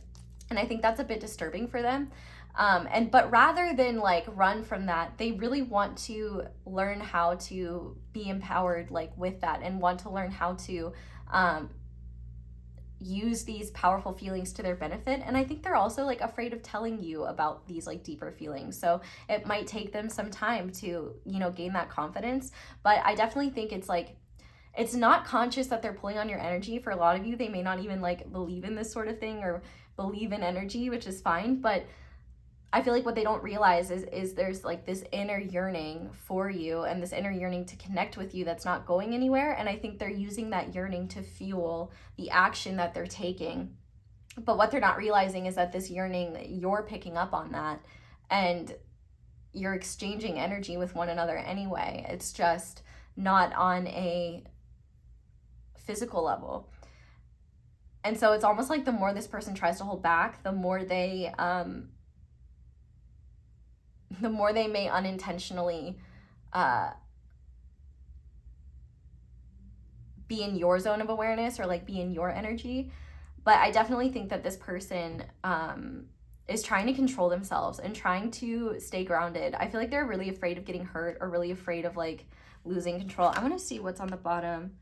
And I think that's a bit disturbing for them. But rather than like run from that, they really want to learn how to be empowered like with that, and want to learn how to use these powerful feelings to their benefit. And I think they're also like afraid of telling you about these like deeper feelings. So it might take them some time to, gain that confidence. But I definitely think it's like, it's not conscious that they're pulling on your energy. For a lot of you, they may not even like believe in this sort of thing or believe in energy, which is fine. But I feel like what they don't realize is there's like this inner yearning for you, and this inner yearning to connect with you that's not going anywhere. And I think they're using that yearning to fuel the action that they're taking. But what they're not realizing is that this yearning, you're picking up on that, and you're exchanging energy with one another anyway. It's just not on a physical level. And so it's almost like the more this person tries to hold back, the more they may unintentionally be in your zone of awareness or like be in your energy. But I definitely think that this person is trying to control themselves and trying to stay grounded. I feel like they're really afraid of getting hurt or really afraid of like losing control. I want to see what's on the bottom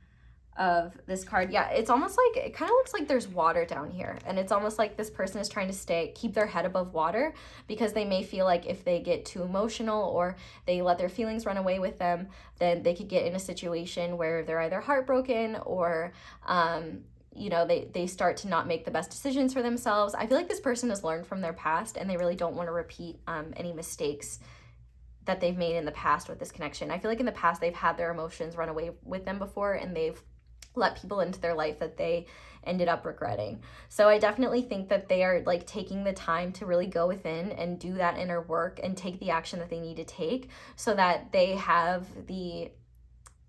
of this card. Yeah, it's almost like, it kind of looks like there's water down here, and it's almost like this person is trying to keep their head above water, because they may feel like if they get too emotional or they let their feelings run away with them, then they could get in a situation where they're either heartbroken or you know, they start to not make the best decisions for themselves. I feel like this person has learned from their past, and they really don't want to repeat any mistakes that they've made in the past with this connection. I feel like in the past they've had their emotions run away with them before, and they've let people into their life that they ended up regretting. So I definitely think that they are like taking the time to really go within and do that inner work and take the action that they need to take, so that they have the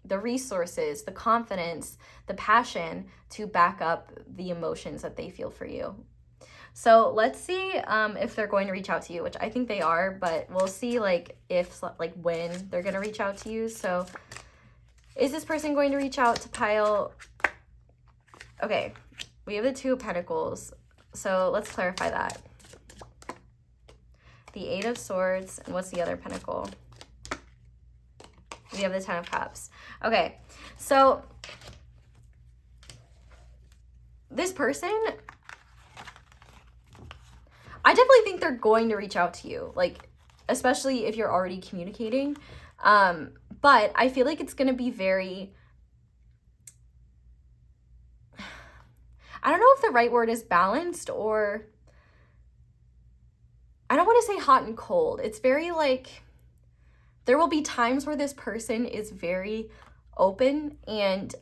resources, the confidence, the passion to back up the emotions that they feel for you. So let's see if they're going to reach out to you, which I think they are, but we'll see like if, like when they're going to reach out to you. So is this person going to reach out to pile? Okay, we have the Two of Pentacles. So let's clarify that. The Eight of Swords, and what's the other pentacle? We have the Ten of Cups. Okay, so this person, I definitely think they're going to reach out to you, like, especially if you're already communicating. But I feel like it's going to be very, I don't know if the right word is balanced, or I don't want to say hot and cold. It's very like, there will be times where this person is very open and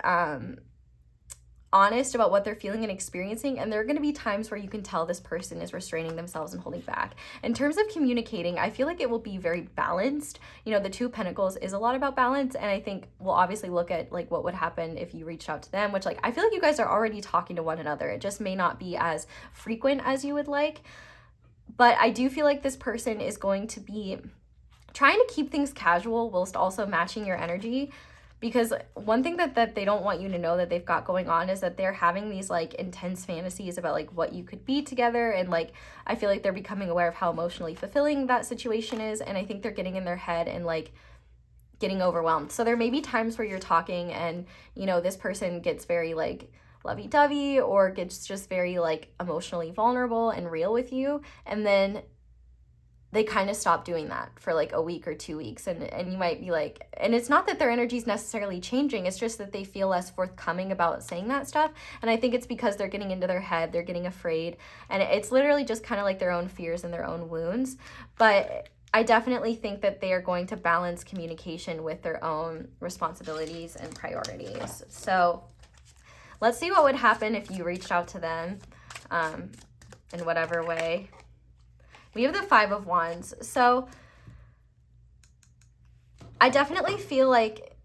honest about what they're feeling and experiencing, and there are going to be times where you can tell this person is restraining themselves and holding back. In terms of communicating, I feel like it will be very balanced. You know, the Two of Pentacles is a lot about balance, and I think we'll obviously look at like what would happen if you reached out to them, which like I feel like you guys are already talking to one another. It just may not be as frequent as you would like, but I do feel like this person is going to be trying to keep things casual whilst also matching your energy. Because one thing that they don't want you to know that they've got going on is that they're having these like intense fantasies about like what you could be together, and like I feel like they're becoming aware of how emotionally fulfilling that situation is, and I think they're getting in their head and like getting overwhelmed. So there may be times where you're talking and, you know, this person gets very like lovey-dovey or gets just very like emotionally vulnerable and real with you, and then they kind of stop doing that for like a week or 2 weeks, and you might be like, and it's not that their energy is necessarily changing, it's just that they feel less forthcoming about saying that stuff. And I think it's because they're getting into their head, they're getting afraid, and it's literally just kind of like their own fears and their own wounds. But I definitely think that they are going to balance communication with their own responsibilities and priorities. So let's see what would happen if you reached out to them in whatever way. We have the Five of Wands. So I definitely feel like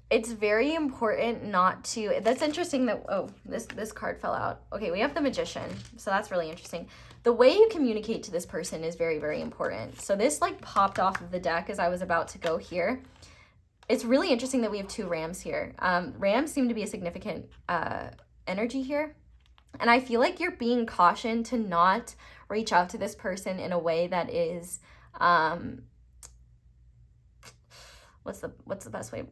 it's very important not to, that's interesting that, oh, this card fell out. Okay, we have the Magician. So that's really interesting. The way you communicate to this person is very, very important. So this like popped off of the deck as I was about to go here. It's really interesting that we have two Rams here. Rams seem to be a significant energy here. And I feel like you're being cautioned to not reach out to this person in a way that is, what's the best way?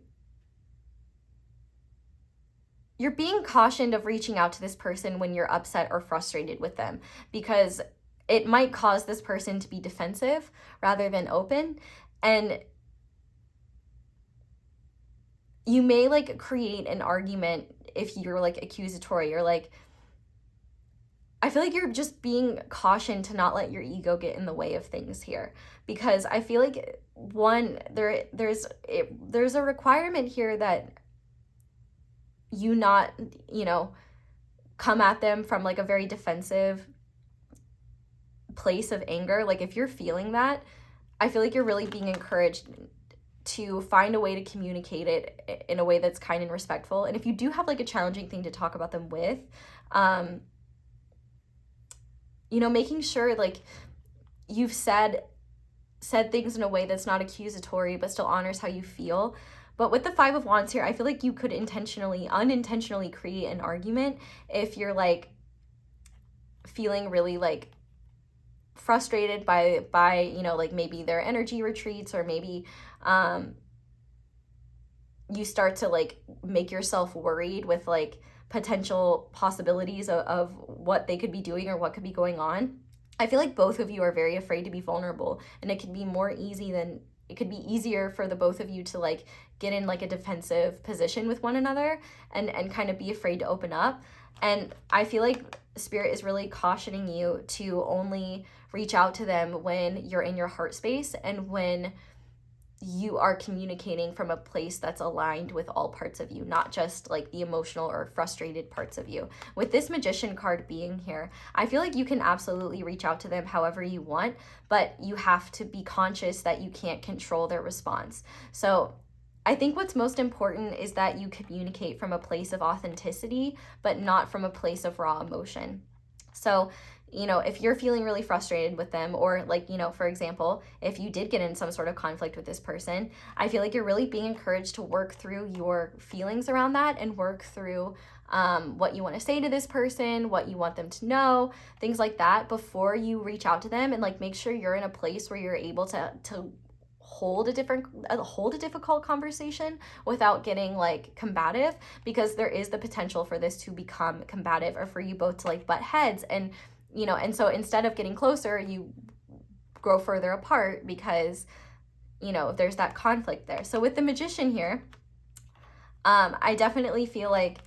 You're being cautioned of reaching out to this person when you're upset or frustrated with them, because it might cause this person to be defensive rather than open. And you may like create an argument if you're like accusatory or like, I feel like you're just being cautioned to not let your ego get in the way of things here, because I feel like one, there's a requirement here that you not, you know, come at them from like a very defensive place of anger. Like if you're feeling that, I feel like you're really being encouraged to find a way to communicate it in a way that's kind and respectful. And if you do have like a challenging thing to talk about them with, you know, making sure like you've said things in a way that's not accusatory but still honors how you feel. But with the Five of Wands here, I feel like you could unintentionally create an argument if you're like feeling really like frustrated by you know, like maybe their energy retreats, or maybe you start to like make yourself worried with like potential possibilities of what they could be doing or what could be going on. I feel like both of you are very afraid to be vulnerable, and it could be easier for the both of you to like get in like a defensive position with one another and kind of be afraid to open up. And I feel like Spirit is really cautioning you to only reach out to them when you're in your heart space and when you are communicating from a place that's aligned with all parts of you, not just like the emotional or frustrated parts of you. With this Magician card being here, I feel like you can absolutely reach out to them however you want, but you have to be conscious that you can't control their response. So I think what's most important is that you communicate from a place of authenticity, but not from a place of raw emotion. So, you know, if you're feeling really frustrated with them, or like, you know, for example, if you did get in some sort of conflict with this person, I feel like you're really being encouraged to work through your feelings around that and work through what you want to say to this person, what you want them to know, things like that before you reach out to them, and like make sure you're in a place where you're able to hold a difficult conversation without getting like combative, because there is the potential for this to become combative or for you both to like butt heads. And you know, and so instead of getting closer, you grow further apart because, you know, there's that conflict there. So with the Magician here, I definitely feel like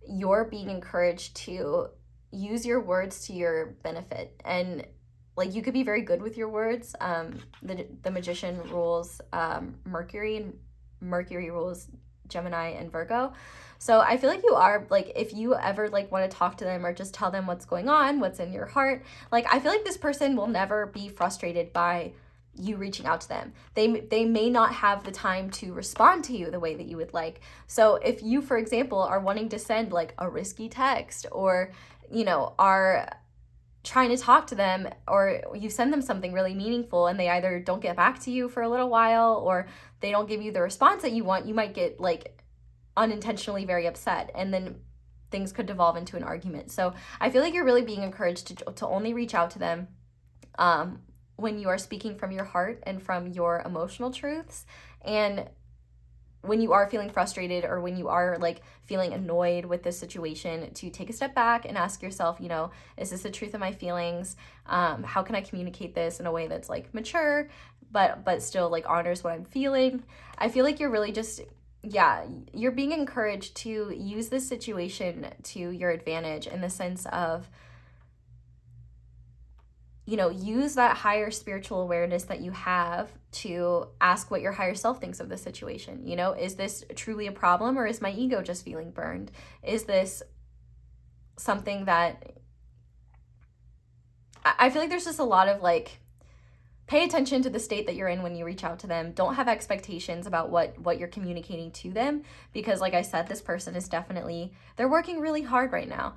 you're being encouraged to use your words to your benefit. And like, you could be very good with your words. The Magician rules Mercury, and Mercury rules Gemini and Virgo. So I feel like you are, like, if you ever like want to talk to them or just tell them what's going on, what's in your heart, like, I feel like this person will never be frustrated by you reaching out to them. They may not have the time to respond to you the way that you would like. So if you, for example, are wanting to send like a risky text, or, you know, are trying to talk to them, or you send them something really meaningful and they either don't get back to you for a little while, or they don't give you the response that you want, you might get like unintentionally very upset, and then things could devolve into an argument. So I feel like you're really being encouraged to only reach out to them when you are speaking from your heart and from your emotional truths. And when you are feeling frustrated, or when you are like feeling annoyed with this situation, to take a step back and ask yourself, you know, is this the truth of my feelings? How can I communicate this in a way that's like mature, but still like honors what I'm feeling? I feel like you're really just, yeah, you're being encouraged to use this situation to your advantage, in the sense of, you know, use that higher spiritual awareness that you have to ask what your higher self thinks of the situation. You know, is this truly a problem, or is my ego just feeling burned? Is this something that, I feel like there's just a lot of like, pay attention to the state that you're in when you reach out to them. Don't have expectations about what you're communicating to them, because like I said, this person is definitely, they're working really hard right now.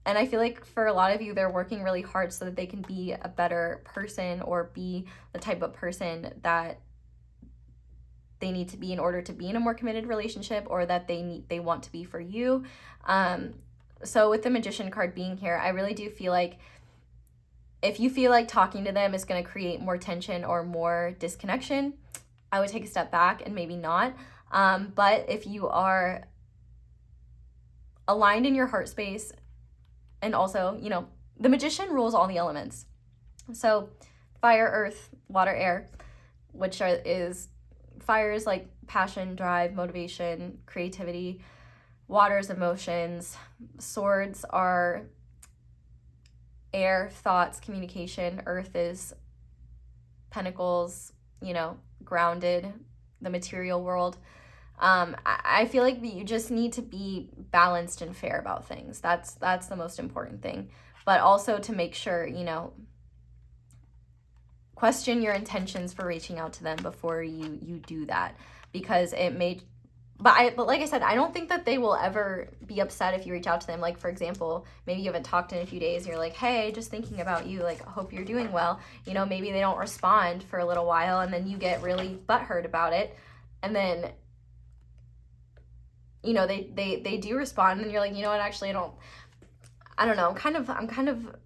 And I feel like for a lot of you, they're working really hard so that they can be a better person, or be the type of person that they need to be in order to be in a more committed relationship, or that they want to be for you. So with the Magician card being here, I really do feel like if you feel like talking to them is going to create more tension or more disconnection, I would take a step back and maybe not. But if you are aligned in your heart space, and also, you know, the Magician rules all the elements. So fire, earth, water, air, which is fire is like passion, drive, motivation, creativity. Water is emotions. Swords are air, thoughts, communication. Earth is pentacles, you know, grounded, the material world. I feel like you just need to be balanced and fair about things. That's the most important thing. But also to make sure, you know, question your intentions for reaching out to them before you do that, because it may. But like I said, I don't think that they will ever be upset if you reach out to them. Like, for example, maybe you haven't talked in a few days, and you're like, hey, just thinking about you, like, hope you're doing well. You know, maybe they don't respond for a little while, and then you get really butthurt about it. And then you know, they do respond, and you're like, you know what, actually, I don't know, I'm kind of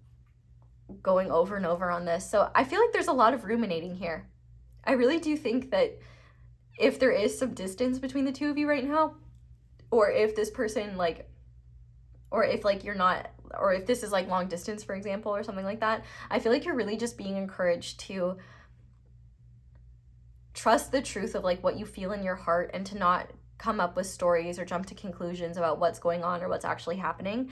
going over and over on this. So I feel like there's a lot of ruminating here. I really do think that if there is some distance between the two of you right now, or if this person, like, or if, like, you're not, or if this is, like, long distance, for example, or something like that, I feel like you're really just being encouraged to trust the truth of, like, what you feel in your heart, and to not come up with stories or jump to conclusions about what's going on or what's actually happening.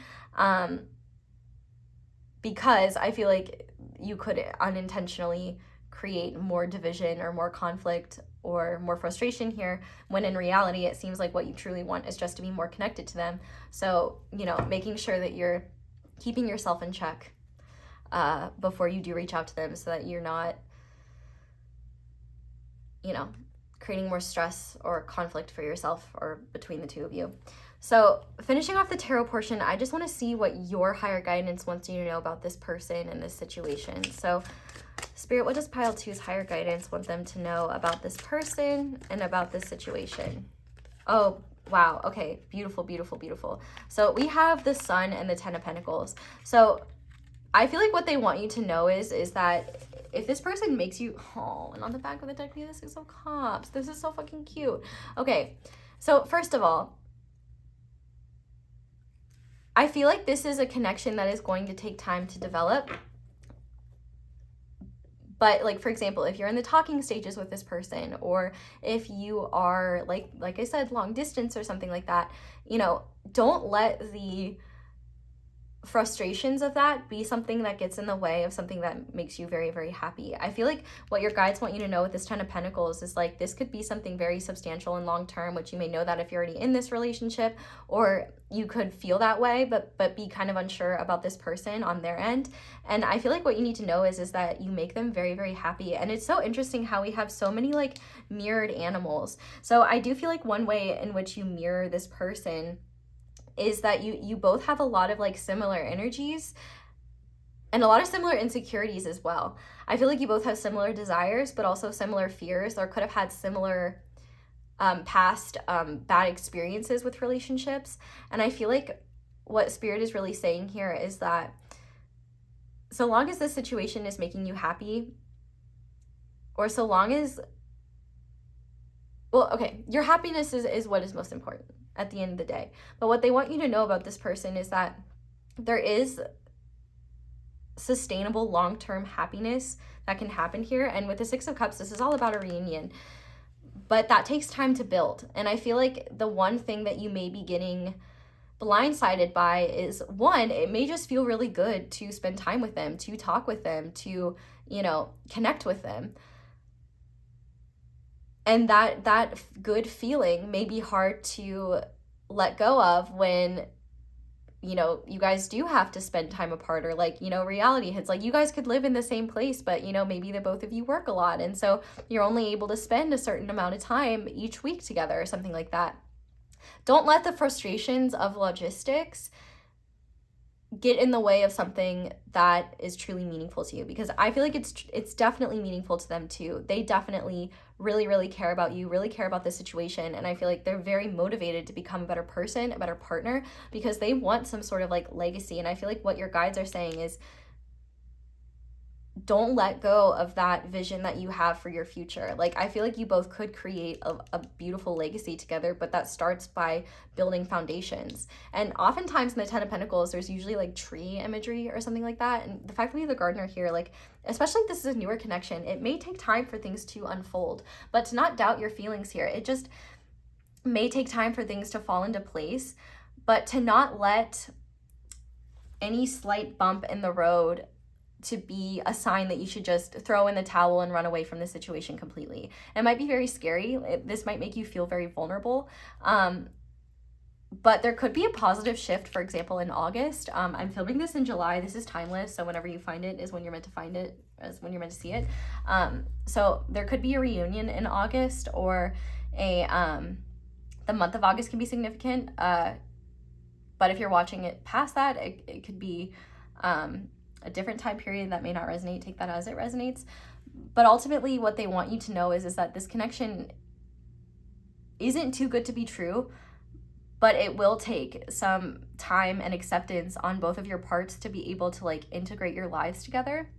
Because I feel like you could unintentionally create more division or more conflict or more frustration here, when in reality it seems like what you truly want is just to be more connected to them. So, you know, making sure that you're keeping yourself in check before you do reach out to them, so that you're not, you know, creating more stress or conflict for yourself or between the two of you. So finishing off the tarot portion, I just want to see what your higher guidance wants you to know about this person and this situation. So Spirit, what does pile 2's higher guidance want them to know about this person and about this situation? Oh, wow. Okay. Beautiful, beautiful, beautiful. So we have the Sun and the 10 of Pentacles. So I feel like what they want you to know is that if this person makes you, oh, and on the back of the deck, we have the 6 of Cups. This is so fucking cute. Okay. So first of all, I feel like this is a connection that is going to take time to develop. But, like, for example, if you're in the talking stages with this person, or if you are, like I said, long distance or something like that, you know, don't let the frustrations of that be something that gets in the way of something that makes you very, very happy. I feel like what your guides want you to know with this 10 of Pentacles is, like, this could be something very substantial and long term, which you may know that if you're already in this relationship, or you could feel that way, but be kind of unsure about this person on their end. And I feel like what you need to know is that you make them very, very happy. And it's so interesting how we have so many, like, mirrored animals. So I do feel like one way in which you mirror this person is that you both have a lot of, like, similar energies and a lot of similar insecurities as well. I feel like you both have similar desires, but also similar fears, or could have had similar past bad experiences with relationships. And I feel like what Spirit is really saying here is that so long as this situation is making you happy, or so long as, well, okay, your happiness is what is most important at the end of the day. But what they want you to know about this person is that there is sustainable long-term happiness that can happen here. And with the 6 of Cups, this is all about a reunion, but that takes time to build. And I feel like the one thing that you may be getting blindsided by is, one, it may just feel really good to spend time with them, to talk with them, to, you know, connect with them. And that good feeling may be hard to let go of when, you know, you guys do have to spend time apart, or, like, you know, reality hits. Like, you guys could live in the same place, but, you know, maybe the both of you work a lot, and so you're only able to spend a certain amount of time each week together or something like that. Don't let the frustrations of logistics get in the way of something that is truly meaningful to you, because I feel like it's definitely meaningful to them too. They definitely really, really care about you, really care about the situation, and I feel like they're very motivated to become a better person, a better partner, because they want some sort of, like, legacy. And I feel like what your guides are saying is, don't let go of that vision that you have for your future. Like, I feel like you both could create a beautiful legacy together, but that starts by building foundations. And oftentimes in the 10 of Pentacles, there's usually, like, tree imagery or something like that. And the fact that we have the gardener here, like, especially if this is a newer connection, it may take time for things to unfold, but to not doubt your feelings here. It just may take time for things to fall into place, but to not let any slight bump in the road to be a sign that you should just throw in the towel and run away from the situation completely. It might be very scary. This might make you feel very vulnerable. But there could be a positive shift, for example, in August. I'm filming this in July. This is timeless, so whenever you find it is when you're meant to find it, is when you're meant to see it. So there could be a reunion in August, or the month of August can be significant. But if you're watching it past that, it could be a different time period that may not resonate. Take that as it resonates. But ultimately what they want you to know is that this connection isn't too good to be true, but it will take some time and acceptance on both of your parts to be able to like integrate your lives together.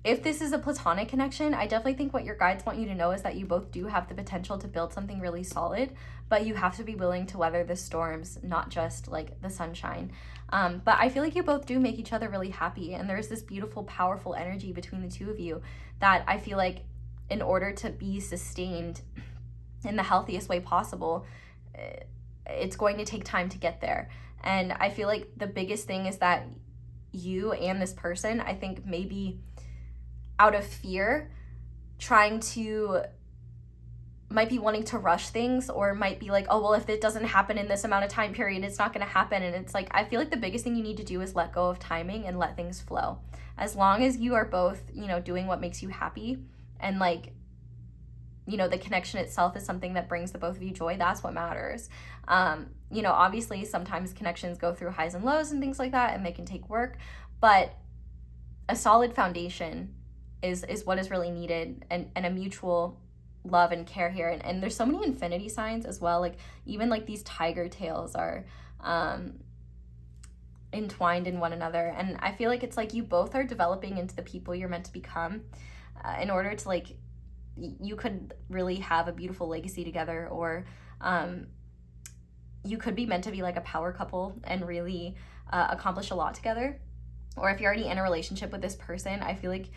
If this is a platonic connection, I definitely think what your guides want you to know is that you both do have the potential to build something really solid, but you have to be willing to weather the storms, not just like the sunshine. But I feel like you both do make each other really happy, and there's this beautiful, powerful energy between the two of you that I feel like in order to be sustained in the healthiest way possible, it's going to take time to get there. And I feel like the biggest thing is that you and this person, I think maybe out of fear, might be wanting to rush things, or might be like, oh, well, if it doesn't happen in this amount of time period, it's not going to happen. And it's like, I feel like the biggest thing you need to do is let go of timing and let things flow. As long as you are both, doing what makes you happy, and like, the connection itself is something that brings the both of you joy, that's what matters. Obviously sometimes connections go through highs and lows and things like that, and they can take work, but a solid foundation is what is really needed, and a mutual love and care here. And there's so many infinity signs as well, like even like these tiger tails are entwined in one another, and I feel like it's like you both are developing into the people you're meant to become, in order to like, you could really have a beautiful legacy together, or you could be meant to be like a power couple and really accomplish a lot together. Or if you're already in a relationship with this person, I feel like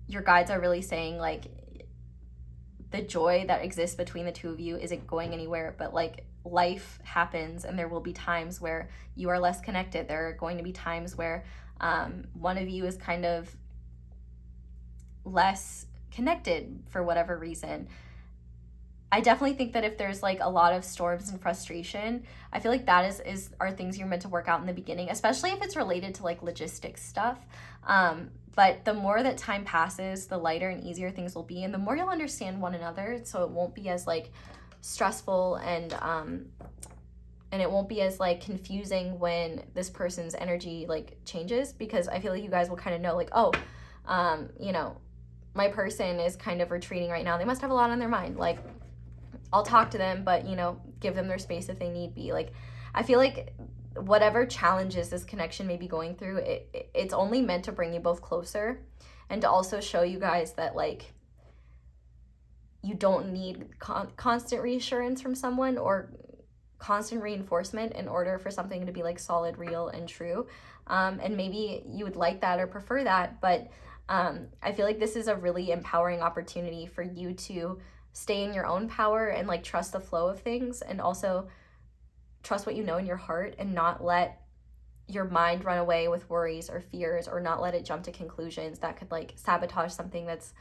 your guides are really saying like the joy that exists between the two of you isn't going anywhere, but like life happens, and there will be times where you are less connected. There are going to be times where one of you is kind of less connected for whatever reason. I definitely think that if there's like a lot of storms and frustration, I feel like that are things you're meant to work out in the beginning, especially if it's related to like logistics stuff. But the more that time passes, the lighter and easier things will be, and the more you'll understand one another, so it won't be as like stressful, and it won't be as like confusing when this person's energy like changes, because I feel like you guys will kind of know like, oh, my person is kind of retreating right now. They must have a lot on their mind. Like, I'll talk to them, but, give them their space if they need be. Like, I feel like whatever challenges this connection may be going through, it's only meant to bring you both closer, and to also show you guys that, like, you don't need constant reassurance from someone or constant reinforcement in order for something to be, like, solid, real, and true. And maybe you would like that or prefer that, but I feel like this is a really empowering opportunity for you to stay in your own power and like trust the flow of things, and also trust what you know in your heart, and not let your mind run away with worries or fears, or not let it jump to conclusions that could like sabotage something that's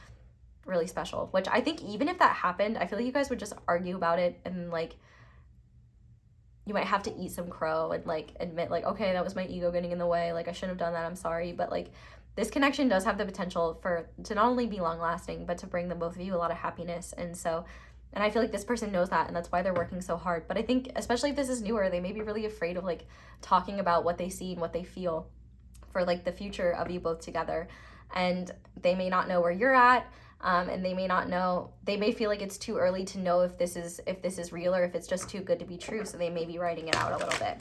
really special. Which I think even if that happened, I feel like you guys would just argue about it, and like you might have to eat some crow and like admit like, okay, that was my ego getting in the way, like I shouldn't have done that, I'm sorry. But like, this connection does have the potential to not only be long lasting, but to bring the both of you a lot of happiness. And I feel like this person knows that, and that's why they're working so hard. But I think especially if this is newer, they may be really afraid of like talking about what they see and what they feel for like the future of you both together. And they may not know where you're at, and they may feel like it's too early to know if this is real, or if it's just too good to be true. So they may be writing it out a little bit.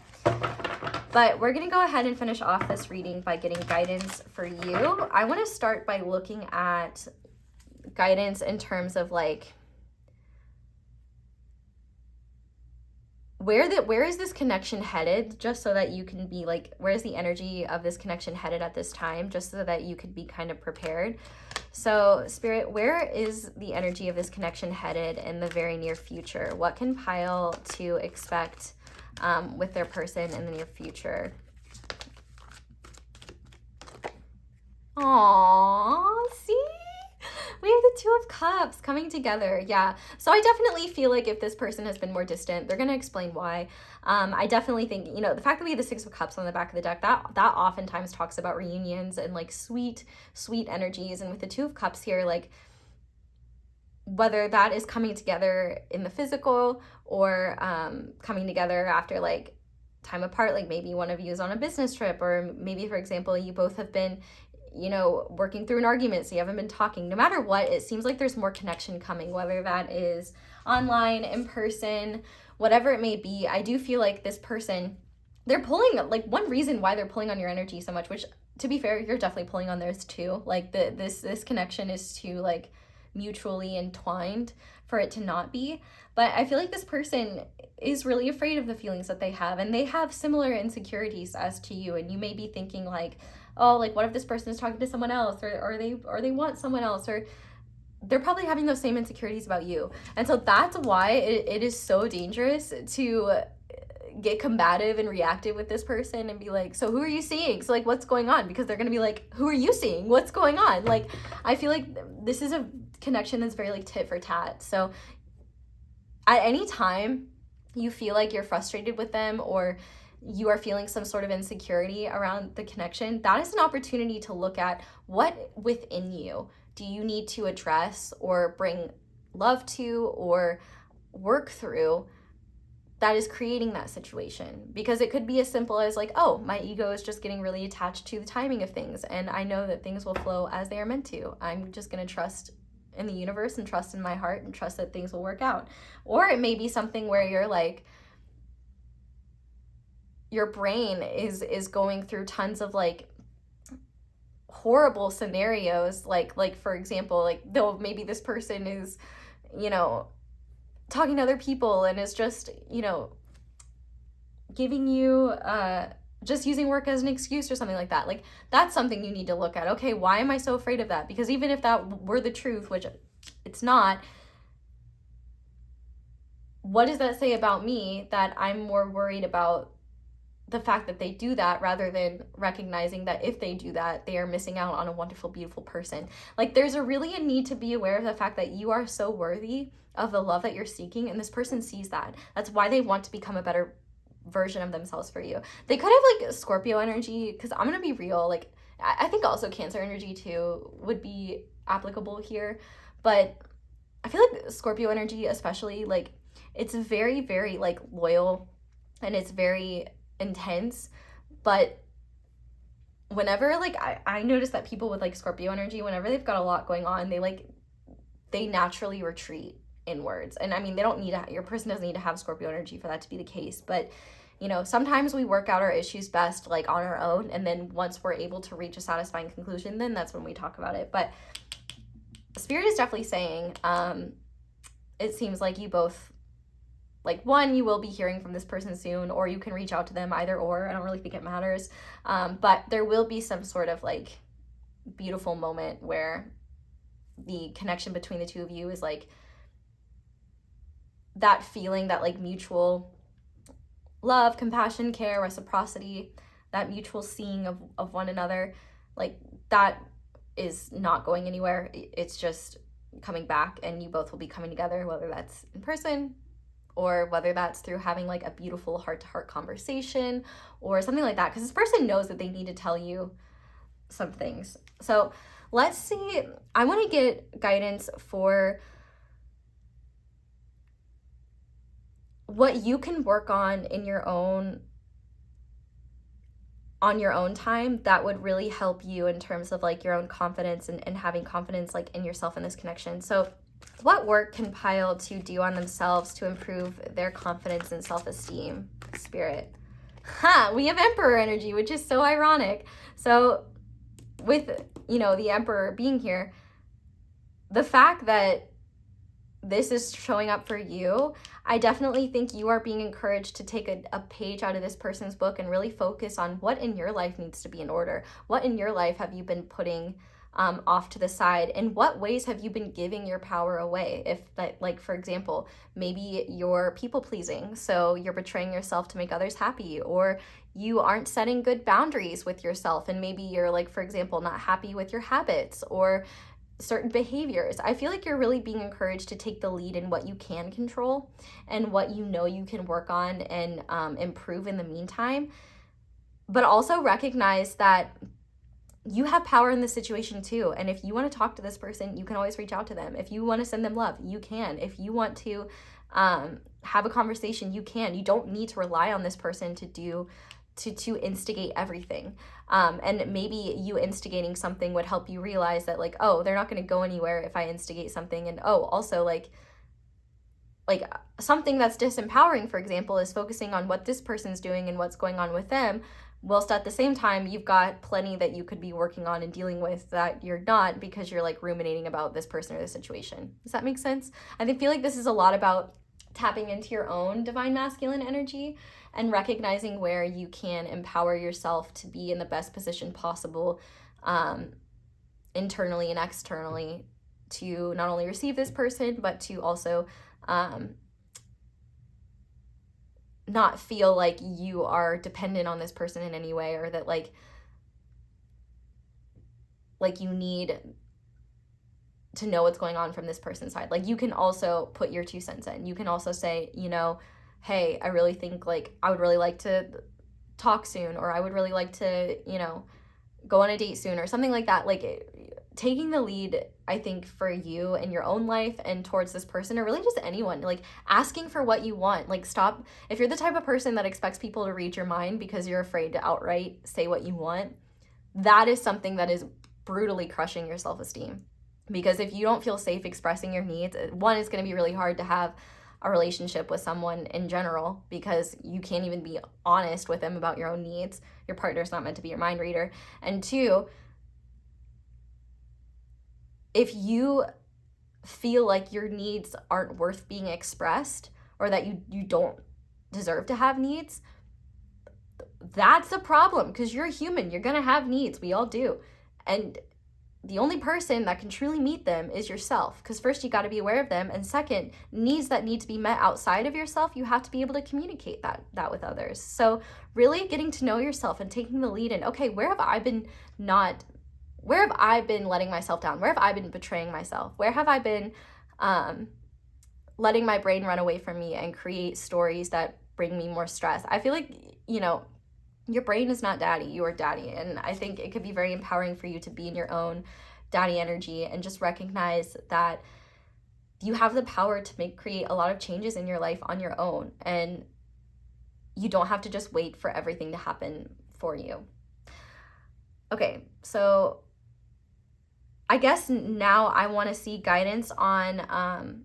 But we're going to go ahead and finish off this reading by getting guidance for you. I want to start by looking at guidance in terms of like, where is this connection headed, just so that you can be like, where is the energy of this connection headed at this time, just so that you could be kind of prepared. So Spirit, where is the energy of this connection headed in the very near future? What can pile to expect with their person in the near future? Aww, see? We have the Two of Cups coming together. Yeah. So I definitely feel like if this person has been more distant, they're going to explain why. I definitely think, the fact that we have the Six of Cups on the back of the deck, that oftentimes talks about reunions and like sweet, sweet energies. And with the Two of Cups here, like, whether that is coming together in the physical, or coming together after like time apart, like maybe one of you is on a business trip, or maybe, for example, you both have been you know, working through an argument, so you haven't been talking. No matter what, it seems like there's more connection coming, whether that is online, in person, whatever it may be. I do feel like this person, they're pulling, like, one reason why they're pulling on your energy so much, which, to be fair, you're definitely pulling on theirs too. Like, this connection is too, like, mutually entwined for it to not be. But I feel like this person is really afraid of the feelings that they have, and they have similar insecurities as to you. And you may be thinking like, oh, like, what if this person is talking to someone else, or they want someone else, or they're probably having those same insecurities about you. And so that's why it is so dangerous to get combative and reactive with this person and be like, so who are you seeing? So, like, what's going on? Because they're going to be like, who are you seeing? What's going on? Like, I feel like this is a connection that's very, like, tit for tat. So at any time you feel like you're frustrated with them, or you are feeling some sort of insecurity around the connection, that is an opportunity to look at what within you do you need to address or bring love to or work through that is creating that situation. Because it could be as simple as like, oh, my ego is just getting really attached to the timing of things, and I know that things will flow as they are meant to. I'm just going to trust in the universe and trust in my heart and trust that things will work out. Or it may be something where you're like, your brain is going through tons of like horrible scenarios, like for example, like, though maybe this person is, you know, talking to other people and is just, you know, giving you just using work as an excuse or something like that. Like, that's something you need to look at. Okay, why am I so afraid of that? Because even if that were the truth, which it's not, what does that say about me that I'm more worried about the fact that they do that, rather than recognizing that if they do that, they are missing out on a wonderful, beautiful person. Like, there's a need to be aware of the fact that you are so worthy of the love that you're seeking, and this person sees that. That's why they want to become a better version of themselves for you. They could have like Scorpio energy, because I'm gonna be real, like, I think also Cancer energy too would be applicable here, but I feel like Scorpio energy especially, like, it's very, very like loyal, and it's very intense. But whenever, like, I notice that people with like Scorpio energy, whenever they've got a lot going on, they naturally retreat inwards. And I mean, they don't need to, your person doesn't need to have Scorpio energy for that to be the case, but you know, sometimes we work out our issues best like on our own, and then once we're able to reach a satisfying conclusion, then that's when we talk about it. But Spirit is definitely saying, it seems like you both, like, one, you will be hearing from this person soon, or you can reach out to them, either or. I don't really think it matters. But there will be some sort of like beautiful moment where the connection between the two of you is like that feeling, that like mutual love, compassion, care, reciprocity, that mutual seeing of one another. Like, that is not going anywhere. It's just coming back, and you both will be coming together, whether that's in person or whether that's through having like a beautiful heart-to-heart conversation or something like that, because this person knows that they need to tell you some things. So let's see. I want to get guidance for what you can work on in your own time that would really help you in terms of like your own confidence and having confidence like in yourself in this connection. So what work can Pile to do on themselves to improve their confidence and self-esteem? Spirit. We have Emperor energy, which is so ironic. So with, you know, the Emperor being here, the fact that this is showing up for you, I definitely think you are being encouraged to take a page out of this person's book and really focus on what in your life needs to be in order. What in your life have you been putting off to the side? In what ways have you been giving your power away? If that, like, for example, maybe you're people pleasing, so you're betraying yourself to make others happy, or you aren't setting good boundaries with yourself, and maybe you're like, for example, not happy with your habits or certain behaviors. I feel like you're really being encouraged to take the lead in what you can control and what you know you can work on and improve in the meantime, but also recognize that you have power in this situation too. And if you want to talk to this person, you can always reach out to them. If you want to send them love, you can. If you want to have a conversation, you can. You don't need to rely on this person to to instigate everything. And maybe you instigating something would help you realize that, like, oh, they're not going to go anywhere if I instigate something. And oh, also like something that's disempowering, for example, is focusing on what this person's doing and what's going on with them, whilst at the same time you've got plenty that you could be working on and dealing with that you're not, because you're like ruminating about this person or this situation. Does that make sense? Feel like this is a lot about tapping into your own divine masculine energy and recognizing where you can empower yourself to be in the best position possible, internally and externally, to not only receive this person, but to also not feel like you are dependent on this person in any way, or that like you need to know what's going on from this person's side. Like, you can also put your 2 cents in. You can also say, you know, hey, I really think like I would really like to talk soon, or I would really like to, you know, go on a date soon, or something like that. Like, taking the lead, I think, for you in your own life and towards this person, or really just anyone, like asking for what you want. Like, stop. If you're the type of person that expects people to read your mind because you're afraid to outright say what you want, that is something that is brutally crushing your self-esteem. Because if you don't feel safe expressing your needs, one, it's going to be really hard to have a relationship with someone in general, because you can't even be honest with them about your own needs. Your partner's not meant to be your mind reader. And two, if you feel like your needs aren't worth being expressed, or that you don't deserve to have needs, that's a problem, because you're a human. You're going to have needs. We all do. And the only person that can truly meet them is yourself, because first, you got to be aware of them, and second, needs that need to be met outside of yourself, you have to be able to communicate that with others. So really getting to know yourself and taking the lead in, okay, where have I been letting myself down? Where have I been betraying myself? Where have I been letting my brain run away from me and create stories that bring me more stress? I feel like, you know, your brain is not daddy, you are daddy. And I think it could be very empowering for you to be in your own daddy energy and just recognize that you have the power to create a lot of changes in your life on your own. And you don't have to just wait for everything to happen for you. Okay, so I guess now I want to see guidance on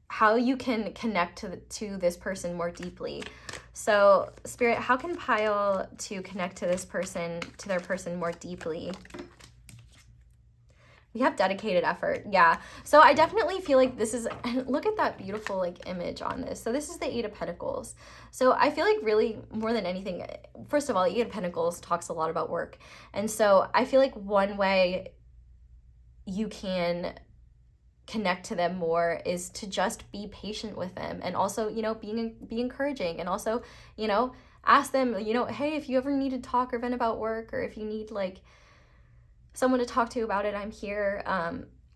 how you can connect to this person more deeply. So, Spirit, how can Pile to connect to this person, to their person more deeply? We have dedicated effort. Yeah. So I definitely feel like this is, look at that beautiful like image on this. So this is the 8 of Pentacles. So I feel like really more than anything, first of all, 8 of Pentacles talks a lot about work. And so I feel like one way you can connect to them more is to just be patient with them, and also, you know, be encouraging, and also, you know, ask them, you know, hey, if you ever need to talk or vent about work, or if you need like someone to talk to about it, I'm here.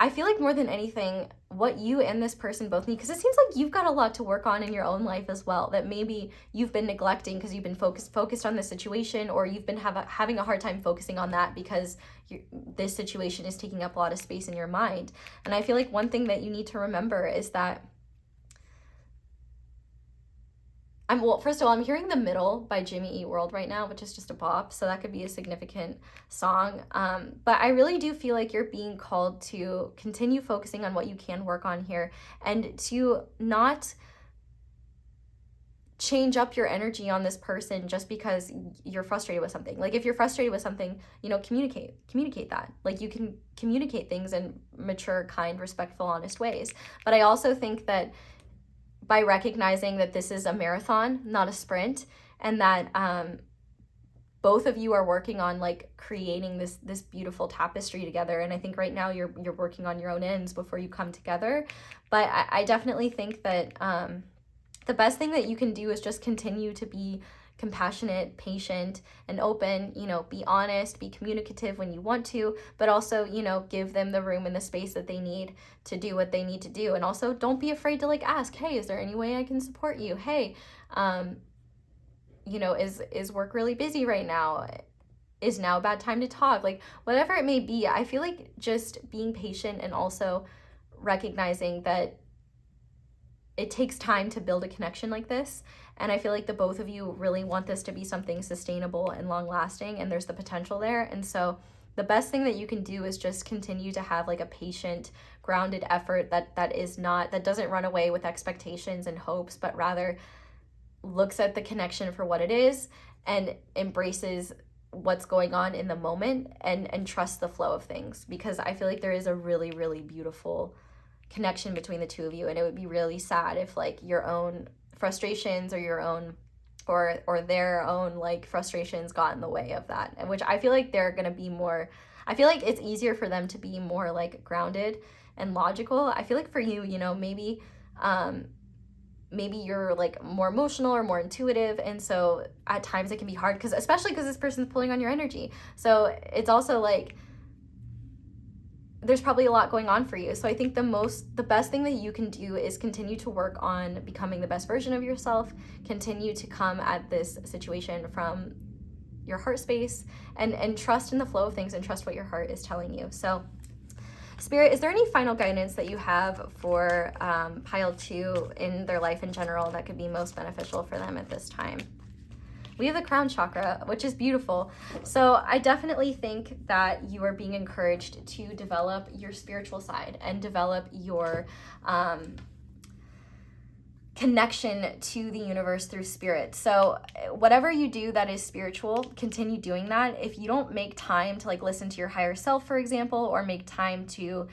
I feel like more than anything, what you and this person both need, because it seems like you've got a lot to work on in your own life as well, that maybe you've been neglecting because you've been focused on the situation, or you've been having a hard time focusing on that because this situation is taking up a lot of space in your mind. And I feel like one thing that you need to remember is that first of all, I'm hearing The Middle by Jimmy Eat World right now, which is just a bop, so that could be a significant song. But I really do feel like you're being called to continue focusing on what you can work on here, and to not change up your energy on this person just because you're frustrated with something. Like, if you're frustrated with something, you know, communicate that. Like, you can communicate things in mature, kind, respectful, honest ways. But I also think that by recognizing that this is a marathon, not a sprint, and that both of you are working on like creating this beautiful tapestry together. And I think right now you're working on your own ends before you come together. But I definitely think that the best thing that you can do is just continue to be compassionate, patient, and open. You know, be honest, be communicative when you want to, but also, you know, give them the room and the space that they need to do what they need to do. And also, don't be afraid to like ask, hey, is there any way I can support you? Hey, you know, is work really busy right now? Is now a bad time to talk? Like, whatever it may be, I feel like just being patient and also recognizing that it takes time to build a connection like this, And I feel like the both of you really want this to be something sustainable and long lasting, and there's the potential there. And so the best thing that you can do is just continue to have like a patient, grounded effort that doesn't run away with expectations and hopes, but rather looks at the connection for what it is and embraces what's going on in the moment and trusts the flow of things. Because I feel like there is a really, really beautiful connection between the two of you, and it would be really sad if like your own frustrations or your own or their own like frustrations got in the way of that. And which I feel like they're gonna be more, I feel like it's easier for them to be more like grounded and logical. I feel like for you, you know, maybe you're like more emotional or more intuitive, and so at times it can be hard because especially because this person's pulling on your energy. So it's also like there's probably a lot going on for you. So I think the best thing that you can do is continue to work on becoming the best version of yourself, continue to come at this situation from your heart space, and trust in the flow of things and trust what your heart is telling you. So Spirit, is there any final guidance that you have for pile 2 in their life in general that could be most beneficial for them at this time? We have the crown chakra, which is beautiful. So I definitely think that you are being encouraged to develop your spiritual side and develop your connection to the universe through spirit. So whatever you do that is spiritual, continue doing that. If you don't make time to like listen to your higher self, for example, or make time to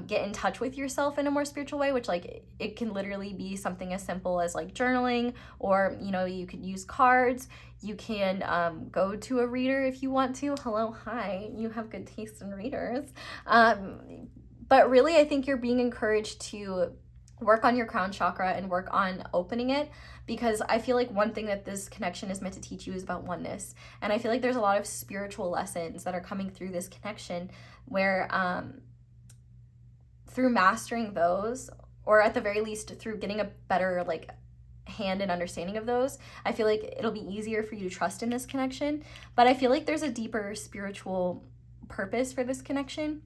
get in touch with yourself in a more spiritual way, which like it can literally be something as simple as like journaling, or you know, you could use cards. You can go to a reader if you want to. Hello, hi, you have good taste in readers. But really, I think you're being encouraged to work on your crown chakra and work on opening it, because I feel like one thing that this connection is meant to teach you is about oneness. And I feel like there's a lot of spiritual lessons that are coming through this connection where through mastering those, or at the very least through getting a better like hand and understanding of those, I feel like it'll be easier for you to trust in this connection. But I feel like there's a deeper spiritual purpose for this connection.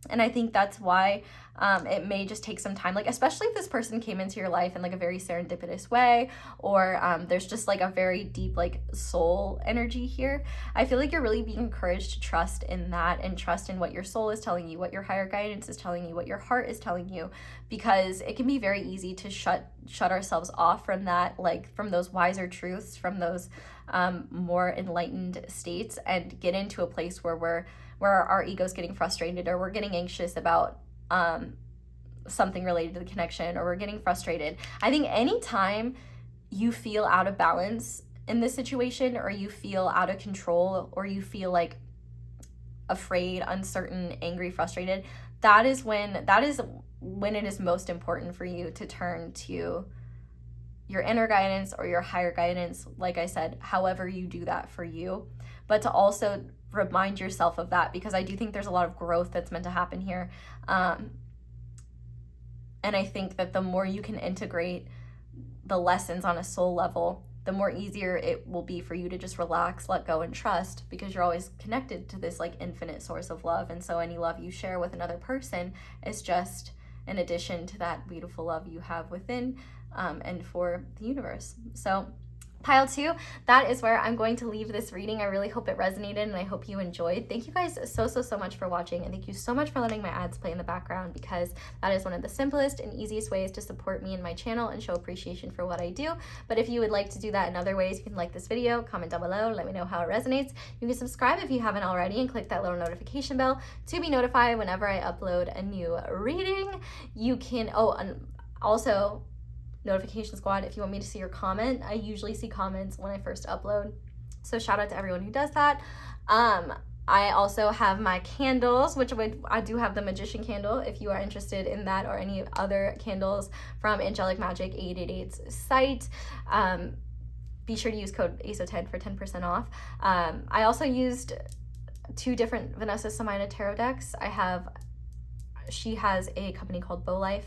And I think that's why it may just take some time, like especially if this person came into your life in like a very serendipitous way, or there's just like a very deep like soul energy here. I feel like you're really being encouraged to trust in that and trust in what your soul is telling you, what your higher guidance is telling you, what your heart is telling you, because it can be very easy to shut ourselves off from that, like from those wiser truths, from those more enlightened states, and get into a place where our ego's getting frustrated, or we're getting anxious about something related to the connection, or we're getting frustrated. I think anytime you feel out of balance in this situation, or you feel out of control, or you feel like afraid, uncertain, angry, frustrated, that is when it is most important for you to turn to your inner guidance or your higher guidance, like I said, however you do that for you, but to also remind yourself of that, because I do think there's a lot of growth that's meant to happen here. And I think that the more you can integrate the lessons on a soul level, the more easier it will be for you to just relax, let go, and trust, because you're always connected to this like infinite source of love. And so any love you share with another person is just an addition to that beautiful love you have within and for the universe. So pile 2, that is where I'm going to leave this reading. I really hope it resonated, and I hope you enjoyed. Thank you guys so much for watching, and thank you so much for letting my ads play in the background, because that is one of the simplest and easiest ways to support me and my channel and show appreciation for what I do. But if you would like to do that in other ways, you can like this video, comment down below, let me know how it resonates. You can subscribe if you haven't already, and click that little notification bell to be notified whenever I upload a new reading. You can, and also notification squad, if you want me to see your comment. I usually see comments when I first upload, so shout out to everyone who does that. I also have my candles, which I do have the magician candle if you are interested in that, or any other candles from Angelic Magic 888's site. Be sure to use code ASO10 for 10% off. I also used 2 different Vanessa Samina tarot decks. She has a company called Bow Life.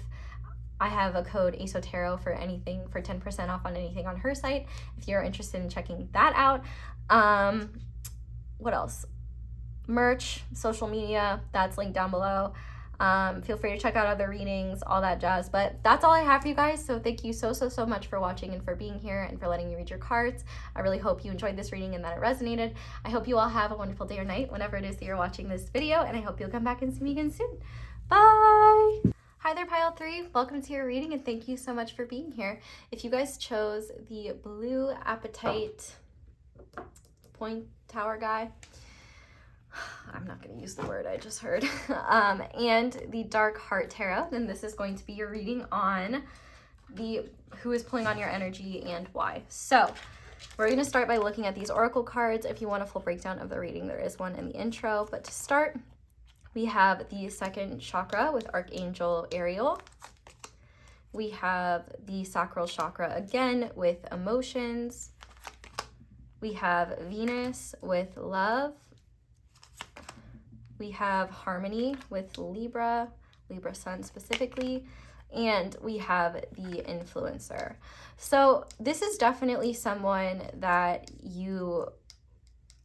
I have a code ASO Tarot for anything, for 10% off on anything on her site, if you're interested in checking that out. What else? Merch, social media, that's linked down below. Feel free to check out other readings, all that jazz. But that's all I have for you guys. So thank you so much for watching and for being here and for letting me read your cards. I really hope you enjoyed this reading and that it resonated. I hope you all have a wonderful day or night whenever it is that you're watching this video, and I hope you'll come back and see me again soon. Bye! Hi there, Pile 3. Welcome to your reading, and thank you so much for being here. If you guys chose the blue Apatite point tower guy, I'm not going to use the word I just heard, and the Dark Heart Tarot, then this is going to be your reading on who is pulling on your energy and why. So we're going to start by looking at these oracle cards. If you want a full breakdown of the reading, there is one in the intro, but to start, we have the second chakra with Archangel Ariel. We have the sacral chakra again with emotions. We have Venus with love. We have harmony with Libra Sun specifically, and we have the influencer. So this is definitely someone that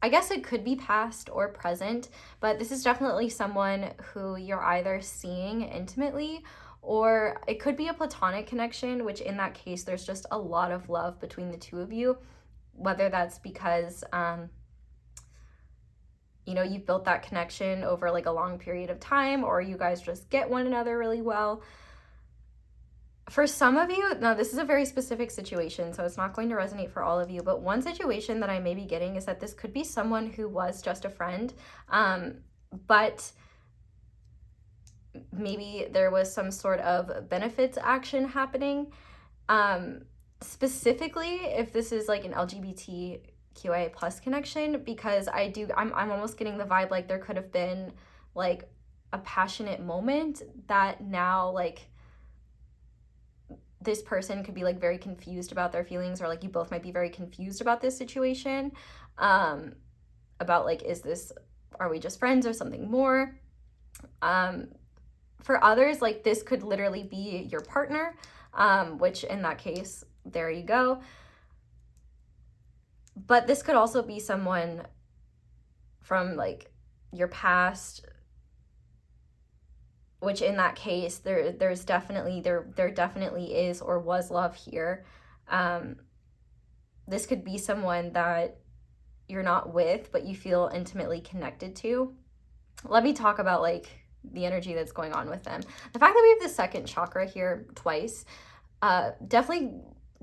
I guess it could be past or present, but this is definitely someone who you're either seeing intimately, or it could be a platonic connection, which in that case, there's just a lot of love between the two of you, whether that's because, you've built that connection over like a long period of time, or you guys just get one another really well. For some of you, now this is a very specific situation, so it's not going to resonate for all of you, but one situation that I may be getting is that this could be someone who was just a friend, but maybe there was some sort of benefits action happening. Specifically, if this is like an LGBTQIA plus connection, because I'm almost getting the vibe like there could have been like a passionate moment that now like this person could be like very confused about their feelings, or like you both might be very confused about this situation, about like, are we just friends or something more? For others, like this could literally be your partner, which in that case, there you go. But this could also be someone from like your past, which in that case, there definitely is or was love here. This could be someone that you're not with, but you feel intimately connected to. Let me talk about like the energy that's going on with them. The fact that we have the second chakra here twice definitely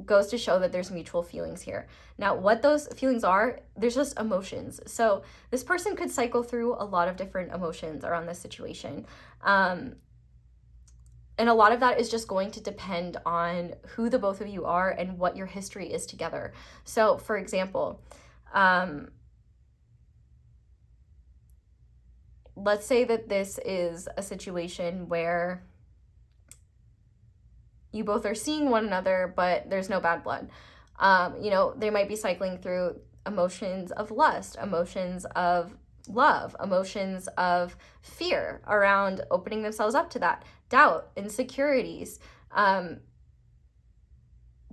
goes to show that there's mutual feelings here. Now, what those feelings are, there's just emotions. So this person could cycle through a lot of different emotions around this situation. And a lot of that is just going to depend on who the both of you are and what your history is together. So for example, let's say that this is a situation where you both are seeing one another, but there's no bad blood. They might be cycling through emotions of lust, emotions of love, emotions of fear around opening themselves up to that, doubt, insecurities.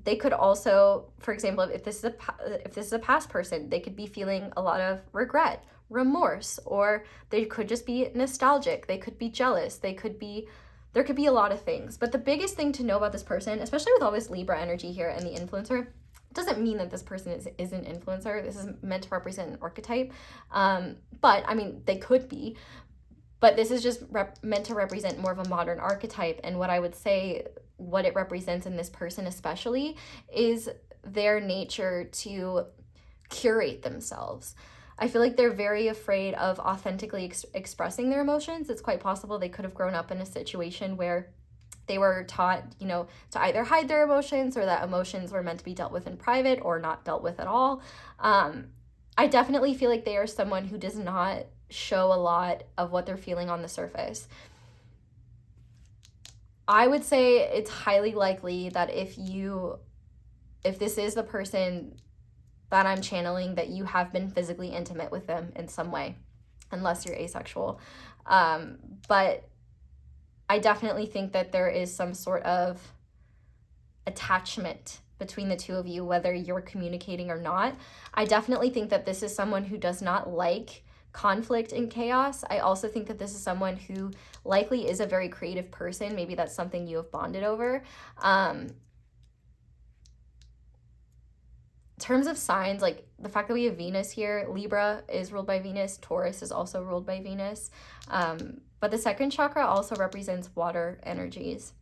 They could also, for example, if this is a past person, they could be feeling a lot of regret, remorse, or they could just be nostalgic. They could be jealous. There could be a lot of things. But the biggest thing to know about this person, especially with all this Libra energy here and the influencer, doesn't mean that this person is an influencer. This is meant to represent an archetype. But I mean, they could be. But this is just meant to represent more of a modern archetype. And what I would say, what it represents in this person especially, is their nature to curate themselves. I feel like they're very afraid of authentically expressing their emotions. It's quite possible they could have grown up in a situation where they were taught, to either hide their emotions, or that emotions were meant to be dealt with in private or not dealt with at all. I definitely feel like they are someone who does not show a lot of what they're feeling on the surface. I would say it's highly likely that if this is the person that I'm channeling, that you have been physically intimate with them in some way, unless you're asexual. But I definitely think that there is some sort of attachment between the two of you, whether you're communicating or not. I definitely think that this is someone who does not like conflict and chaos. I also think that this is someone who likely is a very creative person. Maybe that's something you have bonded over. In terms of signs, like the fact that we have Venus here, Libra is ruled by Venus, Taurus is also ruled by Venus. But the second chakra also represents water energies,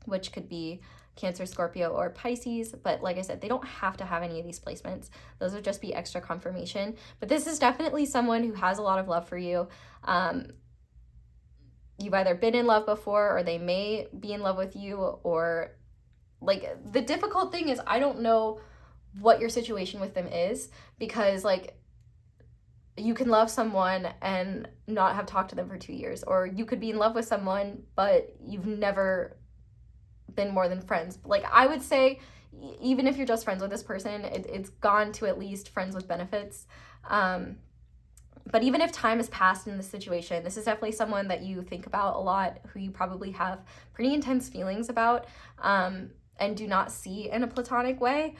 which could be Cancer, Scorpio, or Pisces. But like I said, they don't have to have any of these placements. Those would just be extra confirmation. But this is definitely someone who has a lot of love for you. You've either been in love before, or they may be in love with you, or like the difficult thing is I don't know what your situation with them is, because like you can love someone and not have talked to them for 2 years, or you could be in love with someone but you've never been more than friends. Like I would say, even if you're just friends with this person, it's gone to at least friends with benefits. But even if time has passed in this situation, this is definitely someone that you think about a lot, who you probably have pretty intense feelings about, and do not see in a platonic way,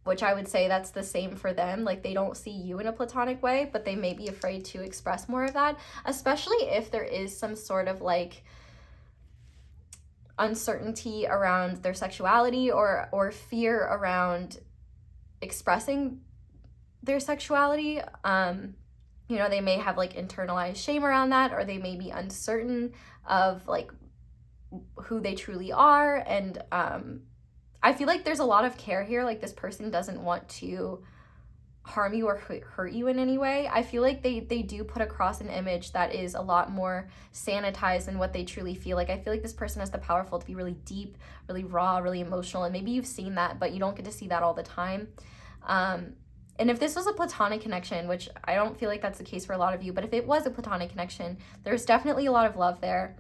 which I would say that's the same for them. Like they don't see you in a platonic way, but they may be afraid to express more of that, especially if there is some sort of like uncertainty around their sexuality, or fear around expressing their sexuality. You know, they may have like internalized shame around that, or they may be uncertain of like who they truly are. And I feel like there's a lot of care here. Like this person doesn't want to harm you or hurt you in any way. I feel like they do put across an image that is a lot more sanitized than what they truly feel. Like I feel like this person has the powerful to be really deep, really raw, really emotional, and maybe you've seen that, but you don't get to see that all the time. And if this was a platonic connection, which I don't feel like that's the case for a lot of you, but if it was a platonic connection, there's definitely a lot of love there.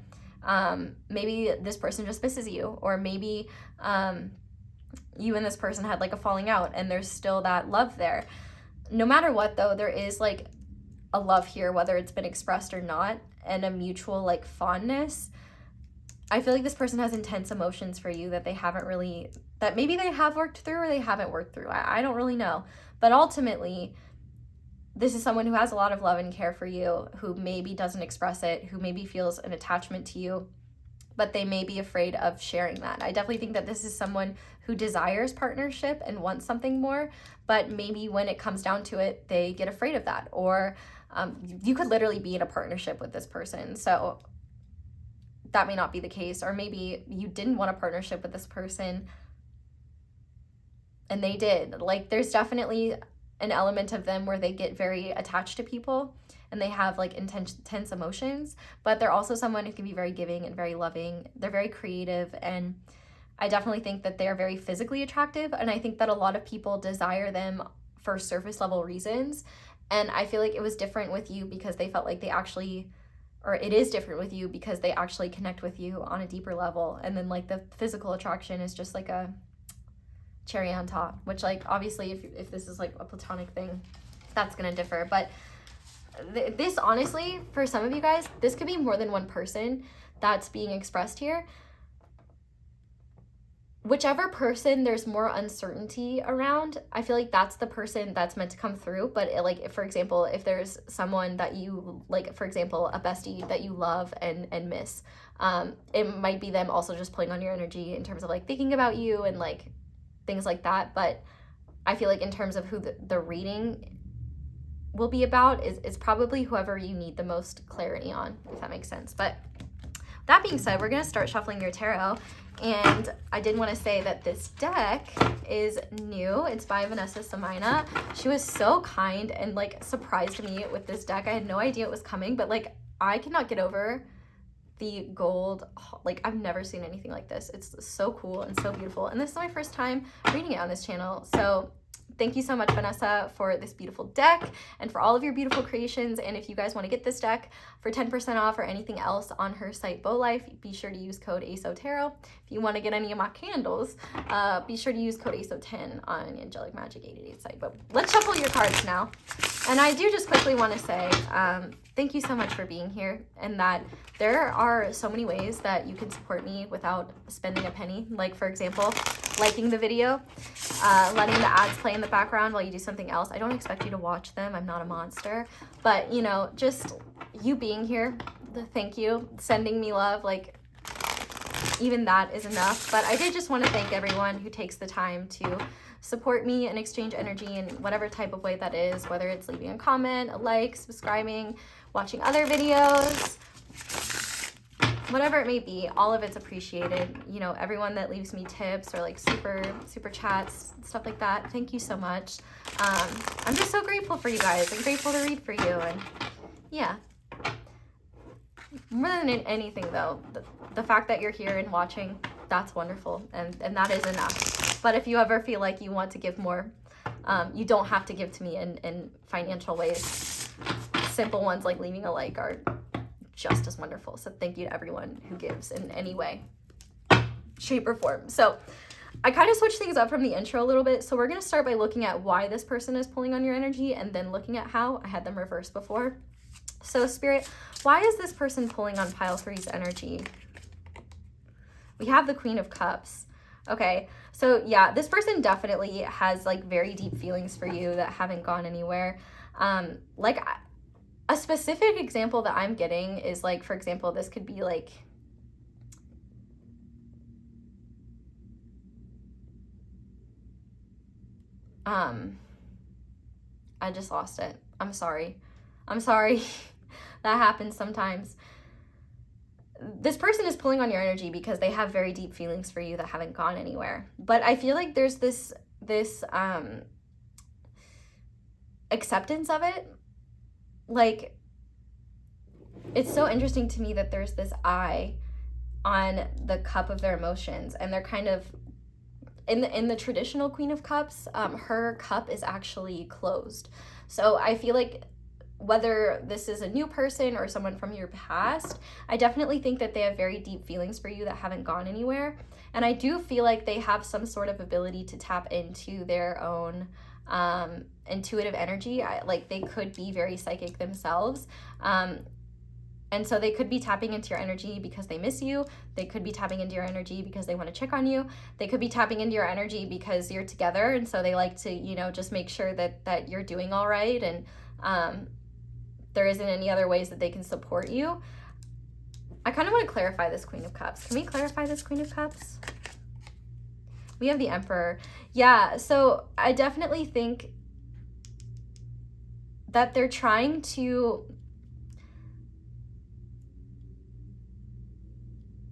Maybe this person just misses you, or maybe you and this person had like a falling out and there's still that love there. No matter what though, there is like a love here, whether it's been expressed or not, and a mutual like fondness. I feel like this person has intense emotions for you that they haven't really, that maybe they have worked through or they haven't worked through. I don't really know. But ultimately, this is someone who has a lot of love and care for you, who maybe doesn't express it, who maybe feels an attachment to you, but they may be afraid of sharing that. I definitely think that this is someone who desires partnership and wants something more, but maybe when it comes down to it, they get afraid of that. Or you could literally be in a partnership with this person, so that may not be the case. Or maybe you didn't want a partnership with this person and they did. Like there's definitely an element of them where they get very attached to people and they have like intense emotions, but they're also someone who can be very giving and very loving. They're very creative, and I definitely think that they're very physically attractive, and I think that a lot of people desire them for surface level reasons. And I feel like it was different with you because they felt like they actually, or it is different with you because they actually connect with you on a deeper level. And then like the physical attraction is just like a cherry on top, which like obviously if this is like a platonic thing, that's gonna differ. But this honestly, for some of you guys, this could be more than one person that's being expressed here. Whichever person there's more uncertainty around, I feel like that's the person that's meant to come through. But like, if, for example, if there's someone that you like, for example, a bestie that you love and miss, it might be them also just pulling on your energy in terms of like thinking about you and like things like that. But I feel like in terms of who the reading will be about is probably whoever you need the most clarity on, if that makes sense. But that being said, we're gonna start shuffling your tarot. And I did want to say that this deck is new. It's by Vanessa Samina. She was so kind and like surprised me with this deck. I had no idea it was coming, but like I cannot get over the gold. Like I've never seen anything like this. It's so cool and so beautiful. And this is my first time reading it on this channel. So thank you so much, Vanessa, for this beautiful deck and for all of your beautiful creations. And if you guys want to get this deck for 10% off or anything else on her site, Bow Life, be sure to use code ASOTarot. If you want to get any of my candles, be sure to use code ASO10 on Angelic Magic 888 site. But let's shuffle your cards now. And I do just quickly want to say, thank you so much for being here, and that there are so many ways that you can support me without spending a penny. Like, for example, liking the video, letting the ads play in the background while you do something else. I don't expect you to watch them. I'm not a monster. But, you know, just you being here, thank you. Sending me love, like, even that is enough. But I did just want to thank everyone who takes the time to support me and exchange energy in whatever type of way that is, whether it's leaving a comment, a like, subscribing, watching other videos, whatever it may be. All of it's appreciated. You know, everyone that leaves me tips or like super chats, stuff like that, thank you so much. I'm just so grateful for you guys. I'm grateful to read for you. And yeah, more than anything though, the fact that you're here and watching, that's wonderful, and that is enough. But if you ever feel like you want to give more, you don't have to give to me in financial ways. Simple ones like leaving a like are just as wonderful. So thank you to everyone who gives in any way, shape, or form. So I kind of switched things up from the intro a little bit. So we're going to start by looking at why this person is pulling on your energy, and then looking at how. I had them reversed before. So Spirit, why is this person pulling on pile 3's energy? We have the Queen of Cups. Okay, so yeah, this person definitely has like very deep feelings for you that haven't gone anywhere. Like a specific example that I'm getting is like, for example, this could be like, I just lost it. I'm sorry. That happens sometimes. This person is pulling on your energy because they have very deep feelings for you that haven't gone anywhere. But I feel like there's this acceptance of it. Like, it's so interesting to me that there's this eye on the cup of their emotions, and they're kind of in the traditional Queen of Cups, her cup is actually closed. So I feel like whether this is a new person or someone from your past, I definitely think that they have very deep feelings for you that haven't gone anywhere. And I do feel like they have some sort of ability to tap into their own intuitive energy. Like they could be very psychic themselves. And so they could be tapping into your energy because they miss you. They could be tapping into your energy because they want to check on you. They could be tapping into your energy because you're together. And so they like to, you know, just make sure that you're doing all right. And there isn't any other ways that they can support you. I kind of want to clarify this Queen of Cups. Can we clarify this Queen of Cups? We have the Emperor. Yeah, so I definitely think that they're trying to...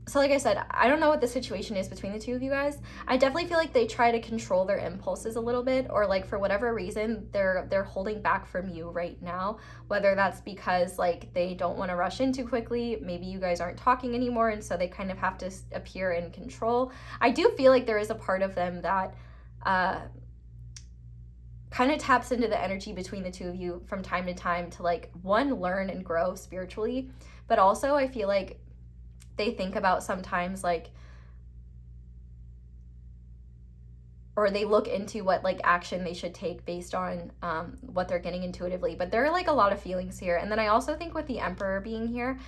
So like I said, I don't know what the situation is between the two of you guys. I definitely feel like they try to control their impulses a little bit, or like for whatever reason, they're holding back from you right now. Whether that's because like they don't want to rush in too quickly, maybe you guys aren't talking anymore, and so they kind of have to appear in control. I do feel like there is a part of them that kind of taps into the energy between the two of you from time to time to like, one, learn and grow spiritually, but also I feel like they think about sometimes like, or they look into what like action they should take based on what they're getting intuitively. But there are like a lot of feelings here. And then I also think with the Emperor being here,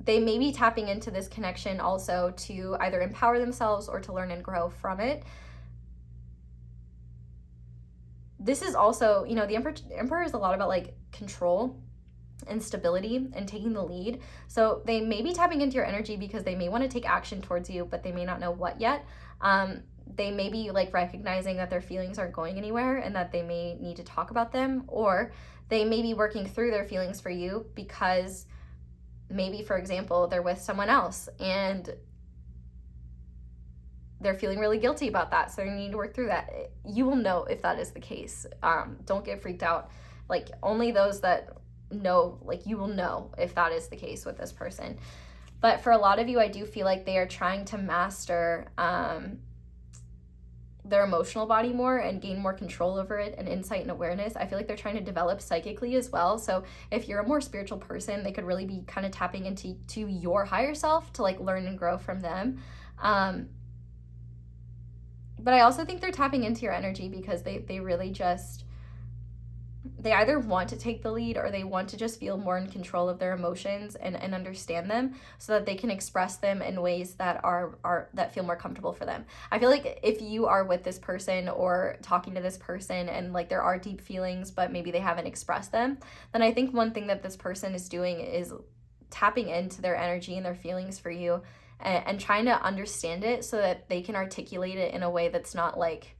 they may be tapping into this connection also to either empower themselves or to learn and grow from it. This is also, you know, the Emperor is a lot about like control and stability and taking the lead. So they may be tapping into your energy because they may want to take action towards you, but they may not know what yet. They may be like recognizing that their feelings aren't going anywhere and that they may need to talk about them, or they may be working through their feelings for you because maybe, for example, they're with someone else and they're feeling really guilty about that. So they need to work through that. You will know if that is the case. Don't get freaked out. Like, only those that know, like, you will know if that is the case with this person. But for a lot of you, I do feel like they are trying to master their emotional body more and gain more control over it and insight and awareness. I feel like they're trying to develop psychically as well. So if you're a more spiritual person, they could really be kind of tapping into your higher self to like learn and grow from them. But I also think they're tapping into your energy because they really just they either want to take the lead or they want to just feel more in control of their emotions and understand them so that they can express them in ways that are that feel more comfortable for them. I feel like if you are with this person or talking to this person and like there are deep feelings, but maybe they haven't expressed them, then I think one thing that this person is doing is tapping into their energy and their feelings for you and trying to understand it so that they can articulate it in a way that's not like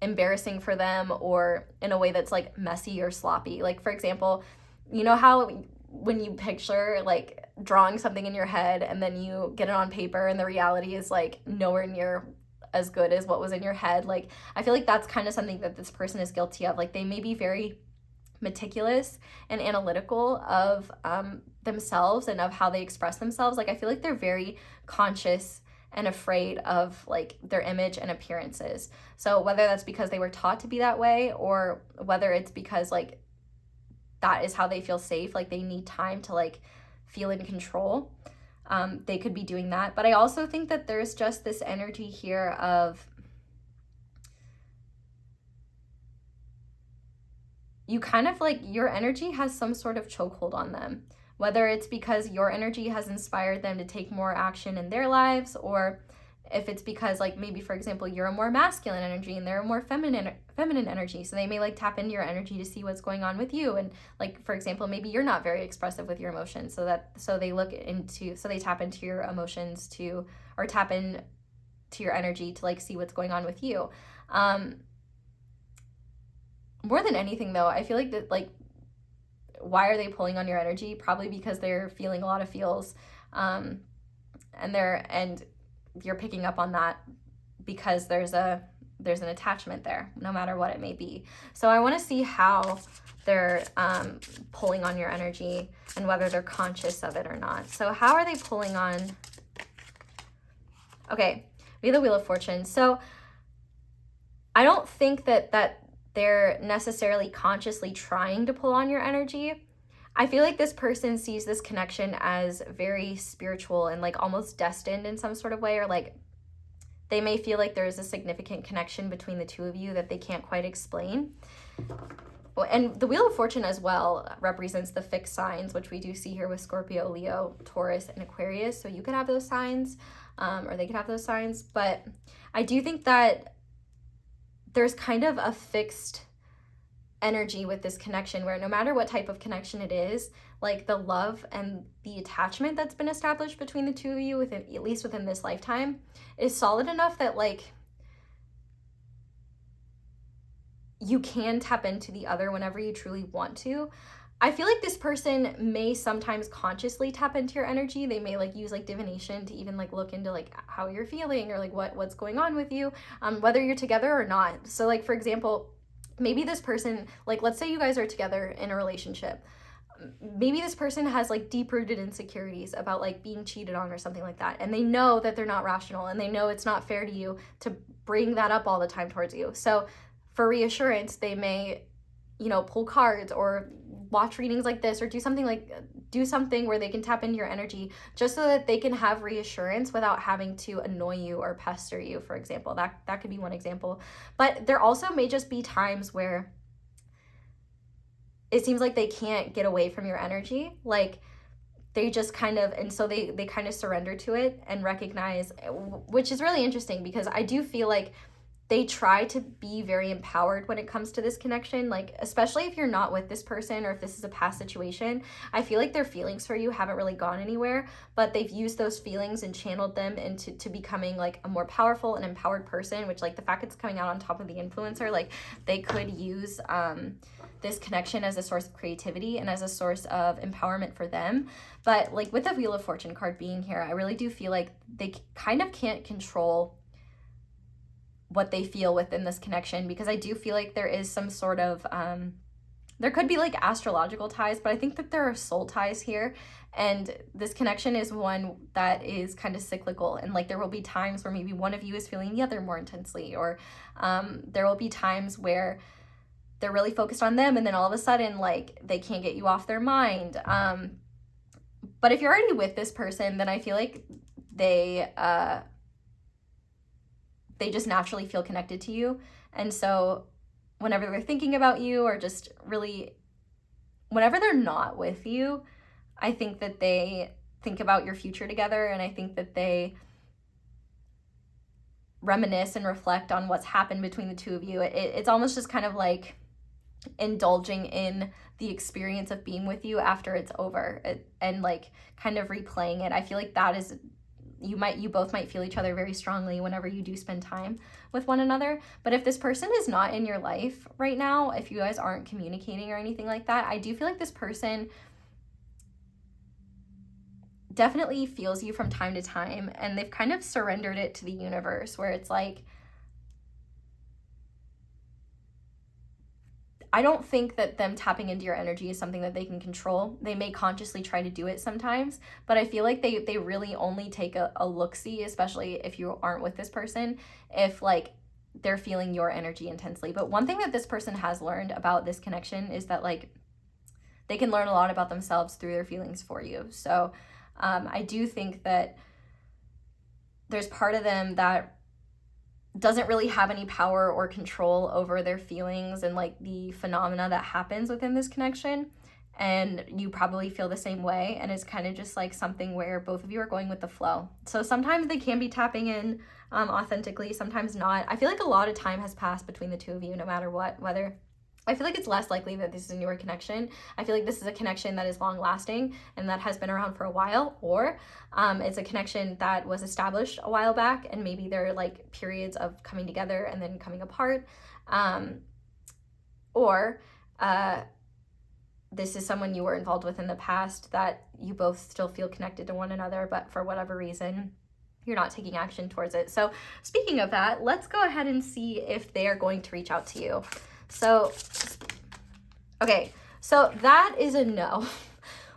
embarrassing for them or in a way that's like messy or sloppy. Like, for example, you know how when you picture like drawing something in your head and then you get it on paper and the reality is like nowhere near as good as what was in your head? Like, I feel like that's kind of something that this person is guilty of. Like, they may be very meticulous and analytical of themselves and of how they express themselves. Like, I feel like they're very conscious and afraid of like their image and appearances. So whether that's because they were taught to be that way or whether it's because like that is how they feel safe, like they need time to like feel in control, they could be doing that. But I also think that there's just this energy here of you kind of like your energy has some sort of chokehold on them. Whether it's because your energy has inspired them to take more action in their lives, or if it's because like maybe, for example, you're a more masculine energy and they're a more feminine energy. So they may like tap into your energy to see what's going on with you. And like, for example, maybe you're not very expressive with your emotions. So they tap into your emotions or tap into your energy to like see what's going on with you. More than anything though, I feel like that like, why are they pulling on your energy? Probably because they're feeling a lot of feels, and you're picking up on that because there's an attachment there, no matter what it may be. So I want to see how they're pulling on your energy and whether they're conscious of it or not. So how are they pulling on? Okay, we have the Wheel of Fortune. So I don't think that they're necessarily consciously trying to pull on your energy. I feel like this person sees this connection as very spiritual and like almost destined in some sort of way, or like they may feel like there's a significant connection between the two of you that they can't quite explain. And the Wheel of Fortune as well represents the fixed signs, which we do see here with Scorpio, Leo, Taurus, and Aquarius. So you could have those signs, or they could have those signs. But I do think that there's kind of a fixed energy with this connection where no matter what type of connection it is, like the love and the attachment that's been established between the two of you, at least within this lifetime, is solid enough that like you can tap into the other whenever you truly want to. I feel like this person may sometimes consciously tap into your energy. They may like use like divination to even like look into like how you're feeling or like what's going on with you, whether you're together or not. So like, for example, maybe this person, like let's say you guys are together in a relationship. Maybe this person has like deep-rooted insecurities about like being cheated on or something like that. And they know that they're not rational and they know it's not fair to you to bring that up all the time towards you. So for reassurance, they may, pull cards or watch readings like this or do something where they can tap into your energy just so that they can have reassurance without having to annoy you or pester you, for example. That could be one example. But there also may just be times where it seems like they can't get away from your energy. Like they just kind of, and so they kind of surrender to it and recognize, which is really interesting because I do feel like they try to be very empowered when it comes to this connection, like especially if you're not with this person or if this is a past situation. I feel like their feelings for you haven't really gone anywhere, but they've used those feelings and channeled them into becoming like a more powerful and empowered person, which like the fact it's coming out on top of the influencer, like they could use this connection as a source of creativity and as a source of empowerment for them. But like with the Wheel of Fortune card being here, I really do feel like they kind of can't control what they feel within this connection, because I do feel like there is some sort of there could be like astrological ties, but I think that there are soul ties here, and this connection is one that is kind of cyclical, and like there will be times where maybe one of you is feeling the other more intensely, or there will be times where they're really focused on them and then all of a sudden like they can't get you off their mind. But if you're already with this person, then I feel like they just naturally feel connected to you. And so whenever they're thinking about you, or just really whenever they're not with you, I think that they think about your future together, and I think that they reminisce and reflect on what's happened between the two of you. It's almost just kind of like indulging in the experience of being with you after it's over, and like kind of replaying it. I feel like that is, you both might feel each other very strongly whenever you do spend time with one another. But if this person is not in your life right now, if you guys aren't communicating or anything like that, I do feel like this person definitely feels you from time to time, and they've kind of surrendered it to the universe, where it's like, I don't think that them tapping into your energy is something that they can control. They may consciously try to do it sometimes, but I feel like they really only take a look-see, especially if you aren't with this person, if like they're feeling your energy intensely. But one thing that this person has learned about this connection is that like they can learn a lot about themselves through their feelings for you. So I do think that there's part of them that doesn't really have any power or control over their feelings and like the phenomena that happens within this connection. And you probably feel the same way. And it's kind of just like something where both of you are going with the flow. So sometimes they can be tapping in authentically, sometimes not. I feel like a lot of time has passed between the two of you, no matter what, whether I feel like it's less likely that this is a newer connection. I feel like this is a connection that is long lasting and that has been around for a while, or it's a connection that was established a while back, and maybe there are like periods of coming together and then coming apart. Or this is someone you were involved with in the past that you both still feel connected to one another, but for whatever reason, you're not taking action towards it. So speaking of that, let's go ahead and see if they are going to reach out to you. So, okay, so that is a no.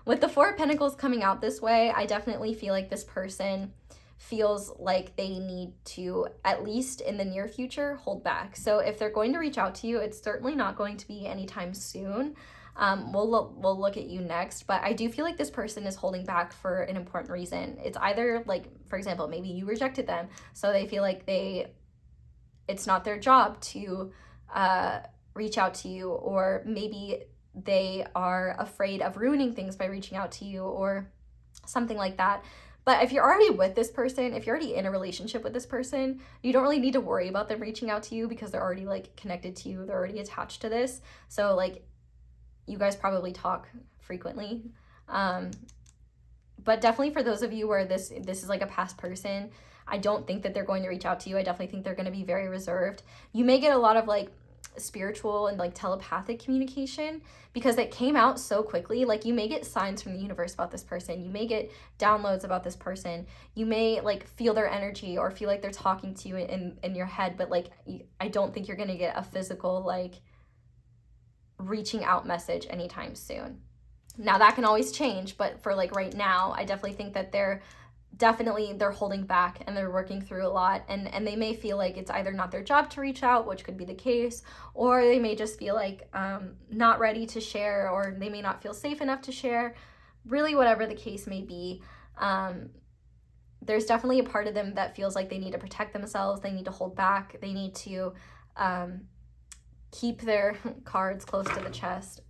With the Four of Pentacles coming out this way, I definitely feel like this person feels like they need to, at least in the near future, hold back. So if they're going to reach out to you, it's certainly not going to be anytime soon. We'll look at you next, but I do feel like this person is holding back for an important reason. It's either like, for example, maybe you rejected them, so they feel like it's not their job to reach out to you, or maybe they are afraid of ruining things by reaching out to you or something like that. But if you're already with this person, if you're already in a relationship with this person, you don't really need to worry about them reaching out to you, because they're already like connected to you. They're already attached to this. So like you guys probably talk frequently. But definitely for those of you where this is like a past person, I don't think that they're going to reach out to you. I definitely think they're going to be very reserved. You may get a lot of like spiritual and like telepathic communication, because it came out so quickly. Like you may get signs from the universe about this person. You may get downloads about this person. You may like feel their energy or feel like they're talking to you in your head, but like I don't think you're going to get a physical like reaching out message anytime soon. Now that can always change, but for like right now, I definitely think that they're holding back and they're working through a lot, and they may feel like it's either not their job to reach out, which could be the case, or they may just feel like not ready to share, or they may not feel safe enough to share. Really, whatever the case may be, there's definitely a part of them that feels like they need to protect themselves, they need to hold back, they need to keep their cards close to the chest.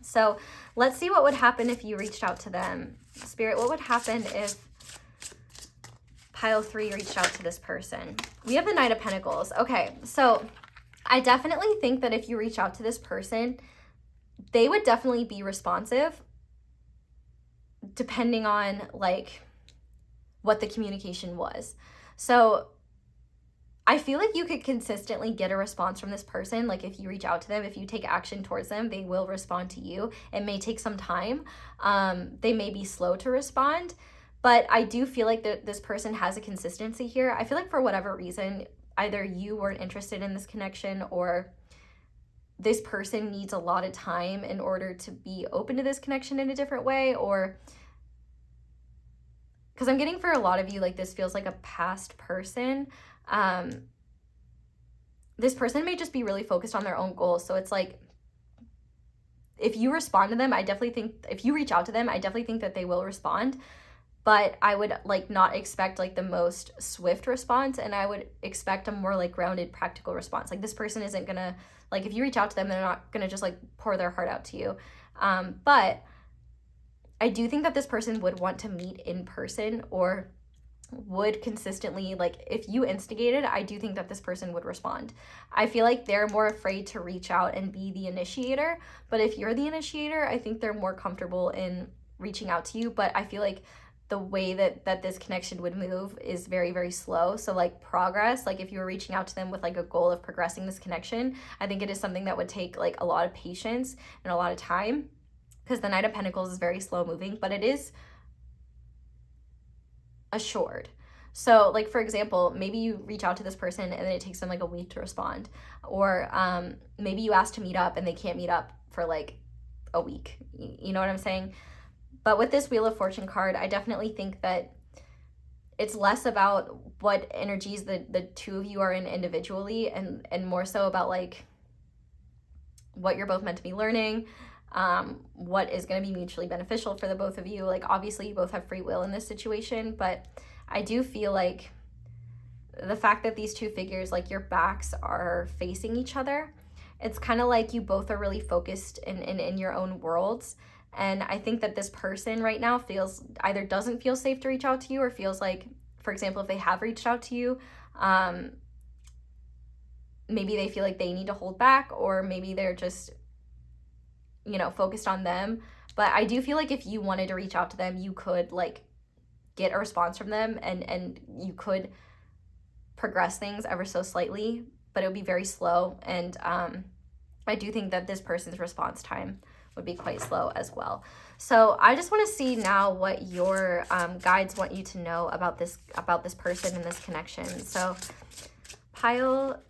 So let's see what would happen if you reached out to them. Spirit, what would happen if pile 3 reached out to this person? We have the Knight of Pentacles. Okay, so I definitely think that if you reach out to this person, they would definitely be responsive, depending on like what the communication was. So I feel like you could consistently get a response from this person. Like if you reach out to them, if you take action towards them, they will respond to you. It may take some time. They may be slow to respond, but I do feel like that this person has a consistency here. I feel like for whatever reason, either you weren't interested in this connection, or this person needs a lot of time in order to be open to this connection in a different way, or because I'm getting for a lot of you, like this feels like a past person. This person may just be really focused on their own goals. So it's like, if you respond to them, I definitely think, if you reach out to them, I definitely think that they will respond. But I would like not expect like the most swift response, and I would expect a more like grounded, practical response. Like this person isn't gonna Like if you reach out to them, they're not going to just like pour their heart out to you. But I do think that this person would want to meet in person, or would consistently, like if you instigated, I do think that this person would respond. I feel like they're more afraid to reach out and be the initiator, but if you're the initiator, I think they're more comfortable in reaching out to you. But I feel like the way that this connection would move is very, very slow. So like progress, like if you were reaching out to them with like a goal of progressing this connection, I think it is something that would take like a lot of patience and a lot of time, because the Knight of Pentacles is very slow moving, but it is assured. So like, for example, maybe you reach out to this person and then it takes them like a week to respond, or maybe you ask to meet up and they can't meet up for like a week. You know what I'm saying? But with this Wheel of Fortune card, I definitely think that it's less about what energies the two of you are in individually, and more so about like what you're both meant to be learning, what is going to be mutually beneficial for the both of you. Like obviously you both have free will in this situation, but I do feel like the fact that these two figures, like your backs are facing each other, it's kind of like you both are really focused in your own worlds. And I think that this person right now feels either doesn't feel safe to reach out to you, or feels like, for example, if they have reached out to you, maybe they feel like they need to hold back, or maybe they're just, you know, focused on them. But I do feel like if you wanted to reach out to them, you could like get a response from them, and you could progress things ever so slightly, but it would be very slow. And I do think that this person's response time would be quite slow as well. So I just want to see now what your guides want you to know about this person and this connection. So pile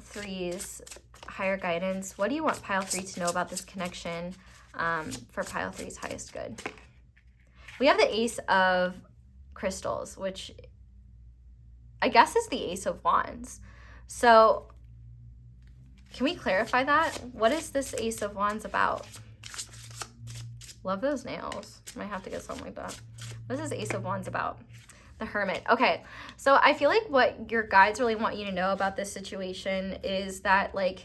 3's higher guidance. What do you want pile 3 to know about this connection for pile 3's highest good? We have the Ace of Crystals, which I guess is the Ace of Wands. So can we clarify that? What is this Ace of Wands about? Love those nails. Might have to get something like that. What is this Ace of Wands about? The Hermit. Okay, so I feel like what your guides really want you to know about this situation is that like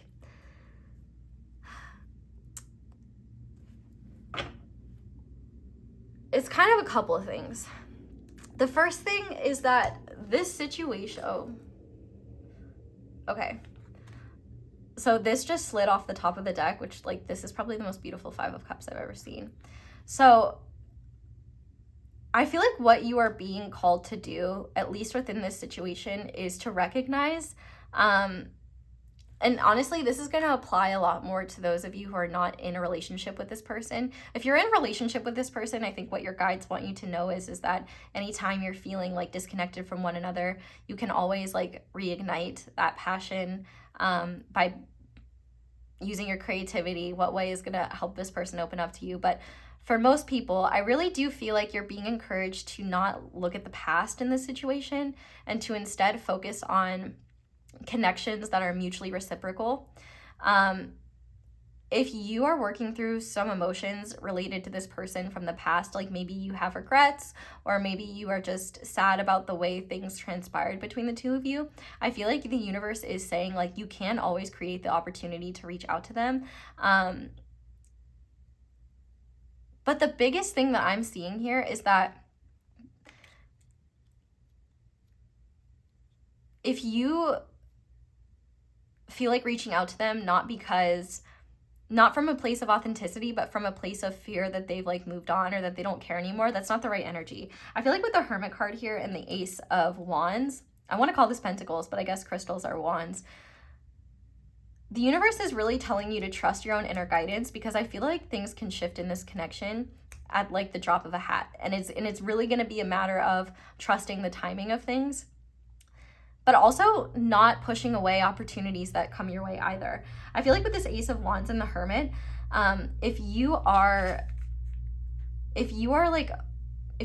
it's kind of a couple of things. The first thing is that this situation, okay. So this just slid off the top of the deck, which like, this is probably the most beautiful 5 of Cups I've ever seen. So I feel like what you are being called to do, at least within this situation, is to recognize, and honestly, this is going to apply a lot more to those of you who are not in a relationship with this person. If you're in a relationship with this person, I think what your guides want you to know is that anytime you're feeling like disconnected from one another, you can always like reignite that passion by using your creativity. What way is going to help this person open up to you? But for most people, I really do feel like you're being encouraged to not look at the past in this situation, and to instead focus on connections that are mutually reciprocal. If you are working through some emotions related to this person from the past, like maybe you have regrets, or maybe you are just sad about the way things transpired between the two of you, I feel like the universe is saying like you can always create the opportunity to reach out to them. But the biggest thing that I'm seeing here is that if you feel like reaching out to them, not from a place of authenticity, but from a place of fear that they've like moved on, or that they don't care anymore, that's not the right energy. I feel like with the Hermit card here and the Ace of Wands, I want to call this Pentacles, but I guess crystals are wands. The universe is really telling you to trust your own inner guidance, because I feel like things can shift in this connection at like the drop of a hat. And it's really going to be a matter of trusting the timing of things, but also not pushing away opportunities that come your way either. I feel like with this Ace of Wands and the Hermit, if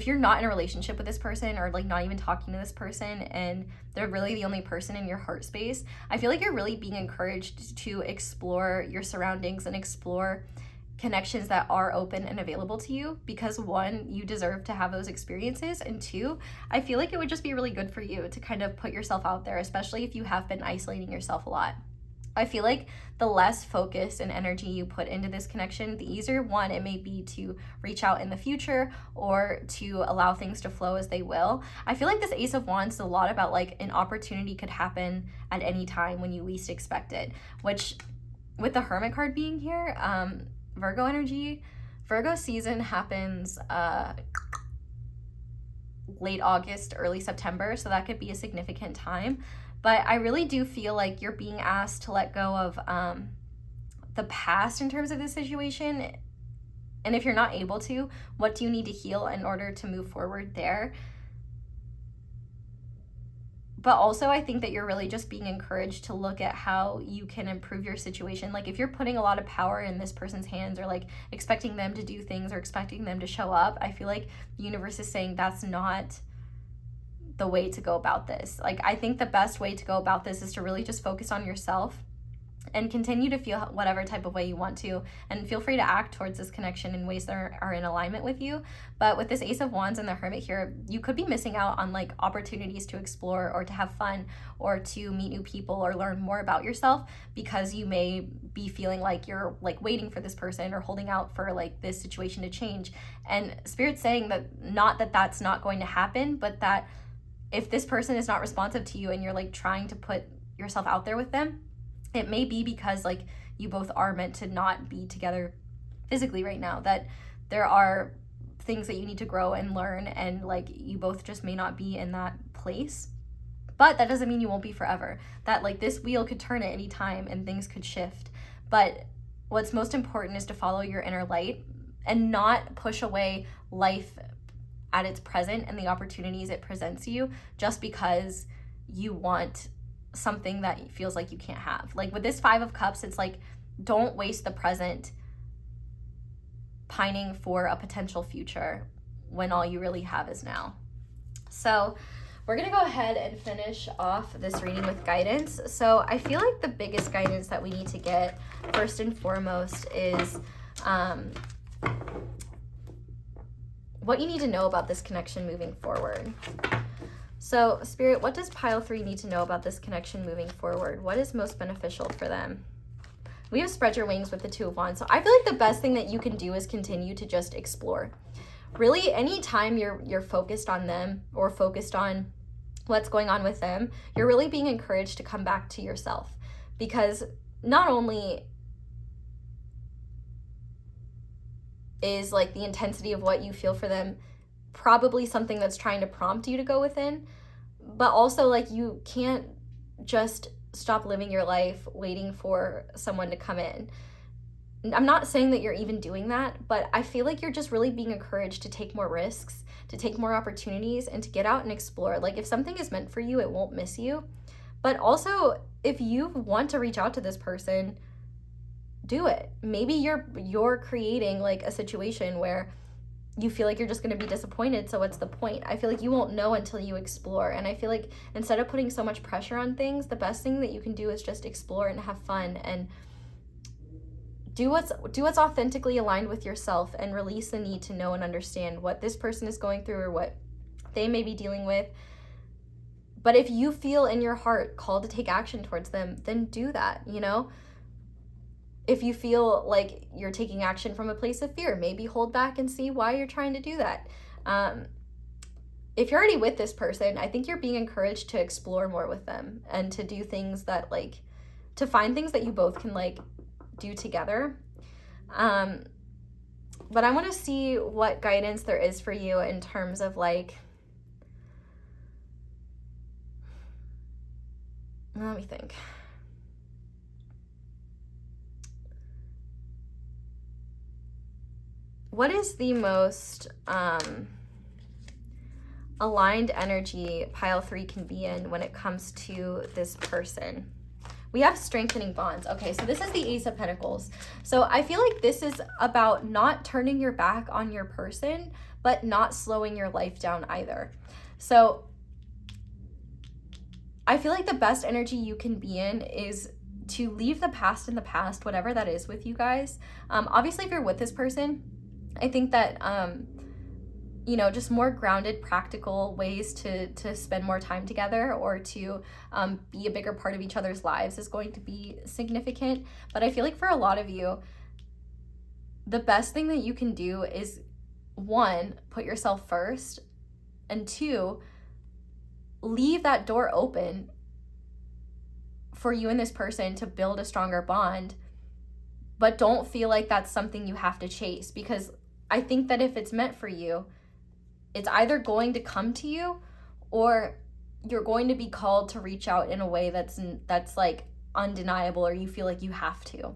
you're not in a relationship with this person, or like not even talking to this person, and they're really the only person in your heart space, I feel like you're really being encouraged to explore your surroundings and explore connections that are open and available to you, because 1, you deserve to have those experiences, and 2, I feel like it would just be really good for you to kind of put yourself out there, especially if you have been isolating yourself a lot. I feel like the less focus and energy you put into this connection, the easier, one, it may be to reach out in the future or to allow things to flow as they will. I feel like this Ace of Wands is a lot about like an opportunity could happen at any time when you least expect it, which with the Hermit card being here, Virgo energy, Virgo season happens late August, early September, so that could be a significant time. But I really do feel like you're being asked to let go of the past in terms of this situation. And if you're not able to, what do you need to heal in order to move forward there? But also, I think that you're really just being encouraged to look at how you can improve your situation. Like if you're putting a lot of power in this person's hands or like expecting them to do things or expecting them to show up, I feel like the universe is saying that's not the way to go about this. Like I think the best way to go about this is to really just focus on yourself and continue to feel whatever type of way you want to, and feel free to act towards this connection in ways that are in alignment with you. But with this Ace of Wands and the Hermit here, you could be missing out on like opportunities to explore or to have fun or to meet new people or learn more about yourself, because you may be feeling like you're like waiting for this person or holding out for like this situation to change. And Spirit's saying that not that that's not going to happen, but that if this person is not responsive to you and you're like trying to put yourself out there with them, it may be because like you both are meant to not be together physically right now, that there are things that you need to grow and learn, and like you both just may not be in that place. But that doesn't mean you won't be forever. That like this wheel could turn at any time and things could shift. But what's most important is to follow your inner light and not push away life at its present and the opportunities it presents you just because you want something that feels like you can't have. Like with this Five of Cups, it's like, don't waste the present pining for a potential future when all you really have is now. So we're gonna go ahead and finish off this reading with guidance. So I feel like the biggest guidance that we need to get first and foremost is what you need to know about this connection moving forward. So Spirit, what does pile 3 need to know about this connection moving forward? What is most beneficial for them? We have spread your wings with the Two of Wands. So I feel like the best thing that you can do is continue to just explore. Really, anytime you're focused on them or focused on what's going on with them, you're really being encouraged to come back to yourself. Because not only is like the intensity of what you feel for them probably something that's trying to prompt you to go within, but also like you can't just stop living your life waiting for someone to come in. I'm not saying that you're even doing that, but I feel like you're just really being encouraged to take more risks, to take more opportunities, and to get out and explore. Like if something is meant for you, it won't miss you. But also, if you want to reach out to this person, do it. Maybe you're creating like a situation where you feel like you're just going to be disappointed, so what's the point? I feel like you won't know until you explore. And I feel like instead of putting so much pressure on things, the best thing that you can do is just explore and have fun and do what's authentically aligned with yourself, and release the need to know and understand what this person is going through or what they may be dealing with. But if you feel in your heart called to take action towards them, then do that, you know? If you feel like you're taking action from a place of fear, maybe hold back and see why you're trying to do that. If you're already with this person, I think you're being encouraged to explore more with them and to do things that like, to find things that you both can like do together. But I want to see what guidance there is for you in terms of like, let me think. What is the most aligned energy pile 3 can be in when it comes to this person? We have strengthening bonds. Okay, so this is the Ace of Pentacles. So I feel like this is about not turning your back on your person, but not slowing your life down either. So I feel like the best energy you can be in is to leave the past in the past, whatever that is with you guys. Obviously, if you're with this person, I think that you know, just more grounded, practical ways to spend more time together, or to be a bigger part of each other's lives is going to be significant. But I feel like for a lot of you, the best thing that you can do is, one, put yourself first, and two, leave that door open for you and this person to build a stronger bond, but don't feel like that's something you have to chase. Because I think that if it's meant for you, it's either going to come to you, or you're going to be called to reach out in a way that's like undeniable, or you feel like you have to.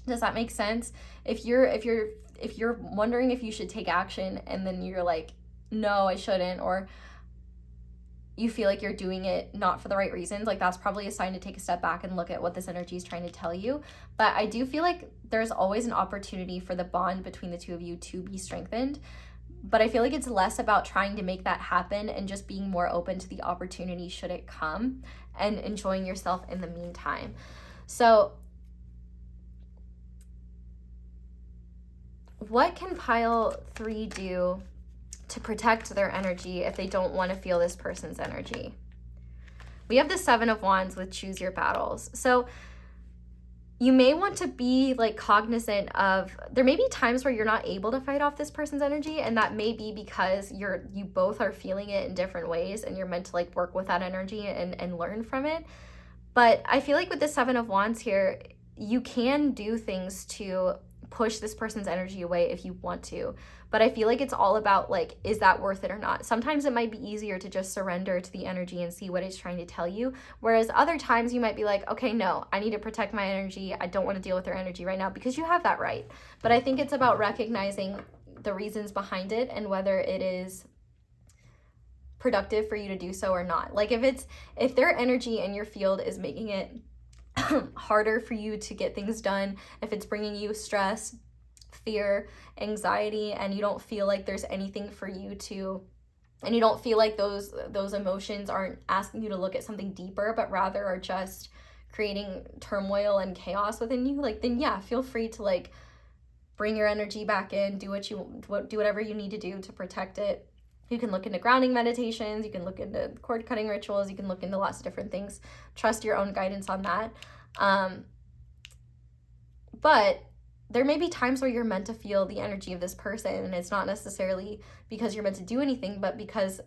Does that make sense? If you're wondering if you should take action, and then you're like, no, I shouldn't, or you feel like you're doing it not for the right reasons, like that's probably a sign to take a step back and look at what this energy is trying to tell you. But I do feel like there's always an opportunity for the bond between the two of you to be strengthened. But I feel like it's less about trying to make that happen and just being more open to the opportunity should it come, and enjoying yourself in the meantime. So what can pile 3 do to protect their energy if they don't want to feel this person's energy? We have the 7 of Wands with choose your battles. So you may want to be like cognizant of, there may be times where you're not able to fight off this person's energy, and that may be because you both are feeling it in different ways, and you're meant to like work with that energy and learn from it. But I feel like with the 7 of Wands here, you can do things to push this person's energy away if you want to. But I feel like it's all about like, is that worth it or not? Sometimes it might be easier to just surrender to the energy and see what it's trying to tell you. Whereas other times you might be like, okay, no, I need to protect my energy. I don't want to deal with their energy right now, because you have that right. But I think it's about recognizing the reasons behind it and whether it is productive for you to do so or not. Like if their energy in your field is making it harder for you to get things done, if it's bringing you stress, fear, anxiety, and you don't feel like there's anything for you to, and you don't feel like those emotions aren't asking you to look at something deeper, but rather are just creating turmoil and chaos within you, like, then yeah, feel free to like bring your energy back in, do whatever you need to do to protect it. You can look into grounding meditations, you can look into cord cutting rituals, you can look into lots of different things. Trust your own guidance on that. But there may be times where you're meant to feel the energy of this person, and it's not necessarily because you're meant to do anything, but because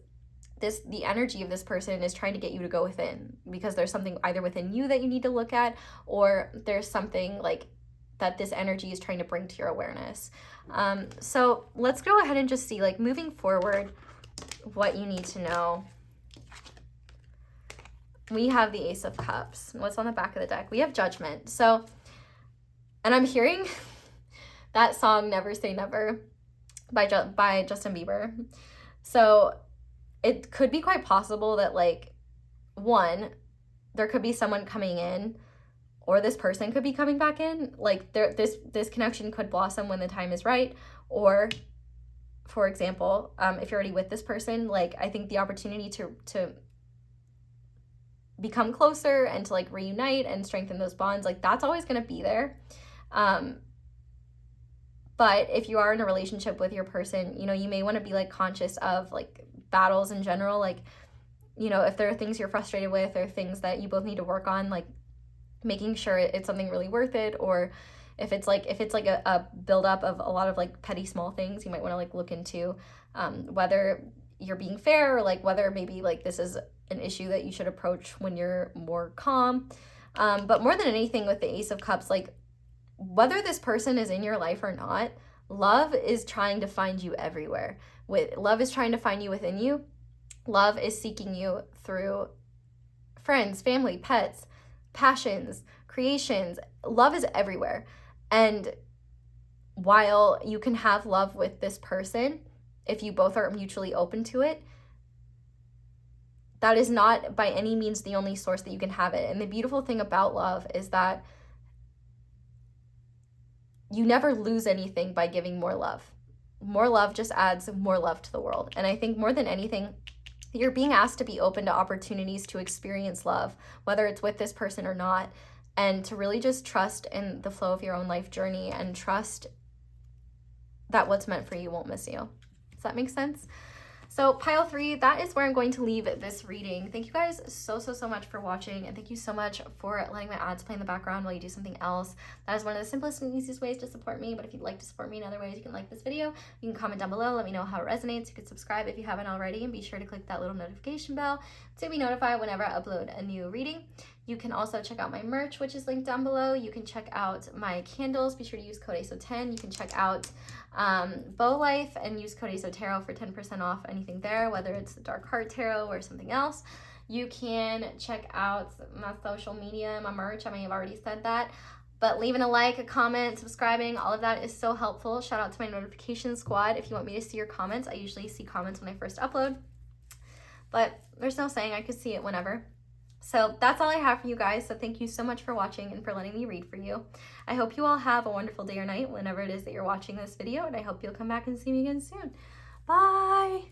the energy of this person is trying to get you to go within, because there's something either within you that you need to look at, or there's something like that this energy is trying to bring to your awareness. So let's go ahead and just see, like, moving forward, what you need to know. We have the Ace of Cups. What's on the back of the deck? We have Judgment. So, and I'm hearing that song Never Say Never by Justin Bieber. So it could be quite possible that, like, one, there could be someone coming in, or this person could be coming back in. Like, this connection could blossom when the time is right. Or, for example, if you're already with this person, like, I think the opportunity to become closer and to like reunite and strengthen those bonds, like, that's always going to be there. But if you are in a relationship with your person, you know, you may want to be like conscious of like battles in general. Like, you know, if there are things you're frustrated with or things that you both need to work on, like making sure it's something really worth it. Or if it's like a buildup of a lot of like petty small things, you might want to like look into whether you're being fair, or like whether maybe like this is an issue that you should approach when you're more calm. But more than anything, with the Ace of Cups, like, whether this person is in your life or not, love is trying to find you everywhere. Love is trying to find you within you. Love is seeking you through friends, family, pets, passions, creations. Love is everywhere. And while you can have love with this person, if you both are mutually open to it, that is not by any means the only source that you can have it. And the beautiful thing about love is that you never lose anything by giving more love. More love just adds more love to the world. And I think more than anything, you're being asked to be open to opportunities to experience love, whether it's with this person or not, and to really just trust in the flow of your own life journey and trust that what's meant for you won't miss you. Does that make sense? So pile 3, that is where I'm going to leave this reading. Thank you guys so much for watching, and thank you so much for letting my ads play in the background while you do something else. That is one of the simplest and easiest ways to support me, but if you'd like to support me in other ways, you can like this video, you can comment down below, let me know how it resonates. You can subscribe if you haven't already, and be sure to click that little notification bell to be notified whenever I upload a new reading. You can also check out my merch, which is linked down below. You can check out my candles. Be sure to use code ASO10. You can check out Bow Life and use code ASO Tarot for 10% off anything there, whether it's the Dark Heart Tarot or something else. You can check out my social media, my merch. I may have already said that, but leaving a like, a comment, subscribing, all of that is so helpful. Shout out to my notification squad. If you want me to see your comments, I usually see comments when I first upload, but there's no saying I could see it whenever. So that's all I have for you guys. So thank you so much for watching and for letting me read for you. I hope you all have a wonderful day or night whenever it is that you're watching this video, and I hope you'll come back and see me again soon. Bye!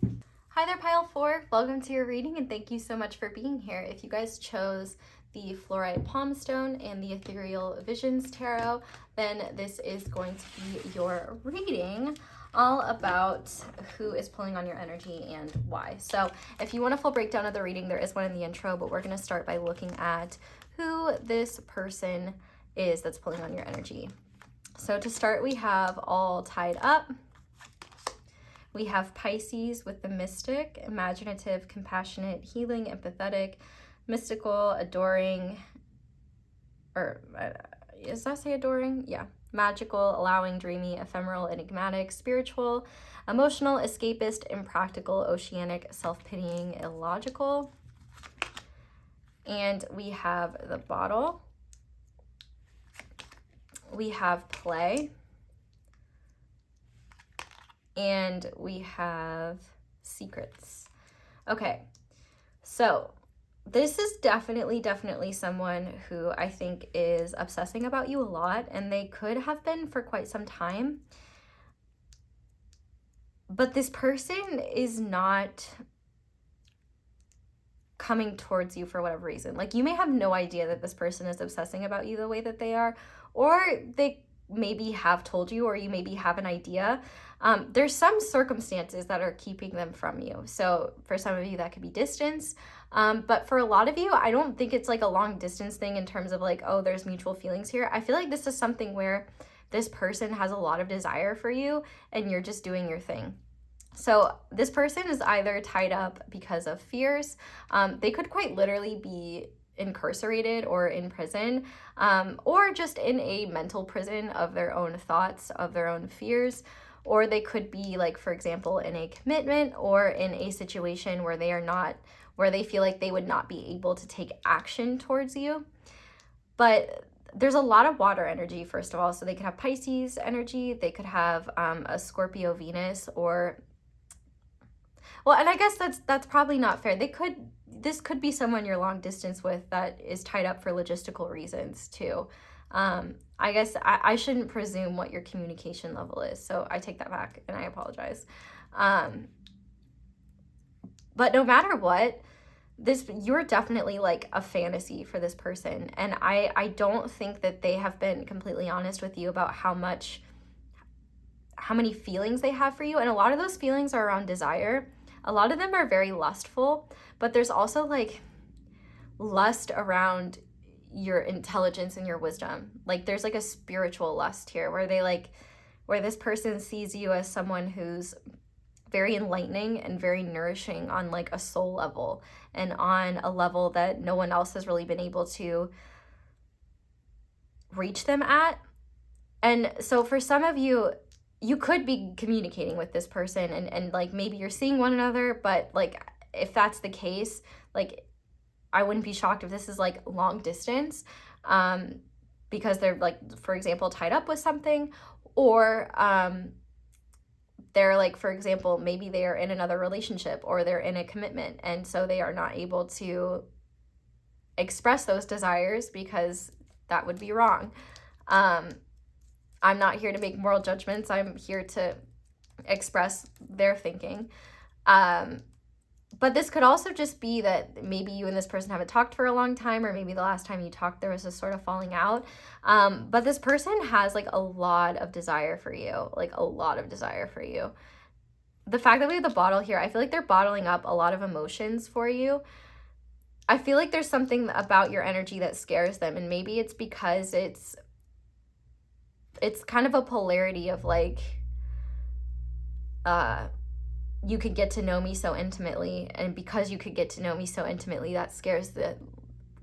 Hi there, pile 4. Welcome to your reading, and thank you so much for being here. If you guys chose the Fluorite Palmstone and the Ethereal Visions Tarot, then this is going to be your reading all about who is pulling on your energy and why. So if you want a full breakdown of the reading, there is one in the intro, but we're going to start by looking at who this person is that's pulling on your energy. So to start, we have all tied up. We have Pisces with the mystic, imaginative, compassionate, healing, empathetic, mystical, adoring, or does that say adoring? Yeah. Magical, allowing, dreamy, ephemeral, enigmatic, spiritual, emotional, escapist, impractical, oceanic, self-pitying, illogical. And we have the bottle. We have play. And we have secrets. Okay, so this is definitely someone who I think is obsessing about you a lot, and they could have been for quite some time. But this person is not coming towards you for whatever reason. Like, you may have no idea that this person is obsessing about you the way that they are, or they maybe have told you, or you maybe have an idea. There's some circumstances that are keeping them from you. So for some of you, that could be distance. But for a lot of you, I don't think it's like a long distance thing in terms of like, oh, there's mutual feelings here. I feel like this is something where this person has a lot of desire for you and you're just doing your thing. So this person is either tied up because of fears. They could quite literally be incarcerated or in prison, or just in a mental prison of their own thoughts, of their own fears. Or they could be, like, for example, in a commitment or in a situation where they are not, where they feel like they would not be able to take action towards you. But there's a lot of water energy, first of all. So they could have Pisces energy, they could have a Scorpio Venus, or, well, and I guess that's probably not fair. This could be someone you're long distance with that is tied up for logistical reasons too. I guess I shouldn't presume what your communication level is, so I take that back and I apologize. But no matter what, you're definitely like a fantasy for this person, and I don't think that they have been completely honest with you about how many feelings they have for you, and a lot of those feelings are around desire. A lot of them are very lustful, but there's also like lust around your intelligence and your wisdom. Like, there's like a spiritual lust here where this person sees you as someone who's very enlightening and very nourishing on like a soul level, and on a level that no one else has really been able to reach them at. And so for some of you, you could be communicating with this person and like maybe you're seeing one another, but like if that's the case, like I wouldn't be shocked if this is like long distance, because they're like, for example, tied up with something, or they're like, for example, maybe they are in another relationship or they're in a commitment, and so they are not able to express those desires because that would be wrong. I'm not here to make moral judgments. I'm here to express their thinking. But this could also just be that maybe you and this person haven't talked for a long time, or maybe the last time you talked there was a sort of falling out. But this person has like a lot of desire for you, like a lot of desire for you. the fact that we have the bottle here, I feel like they're bottling up a lot of emotions for you. I feel like there's something about your energy that scares them, and maybe it's because it's kind of a polarity of like, you could get to know me so intimately, and because you could get to know me so intimately, that scares the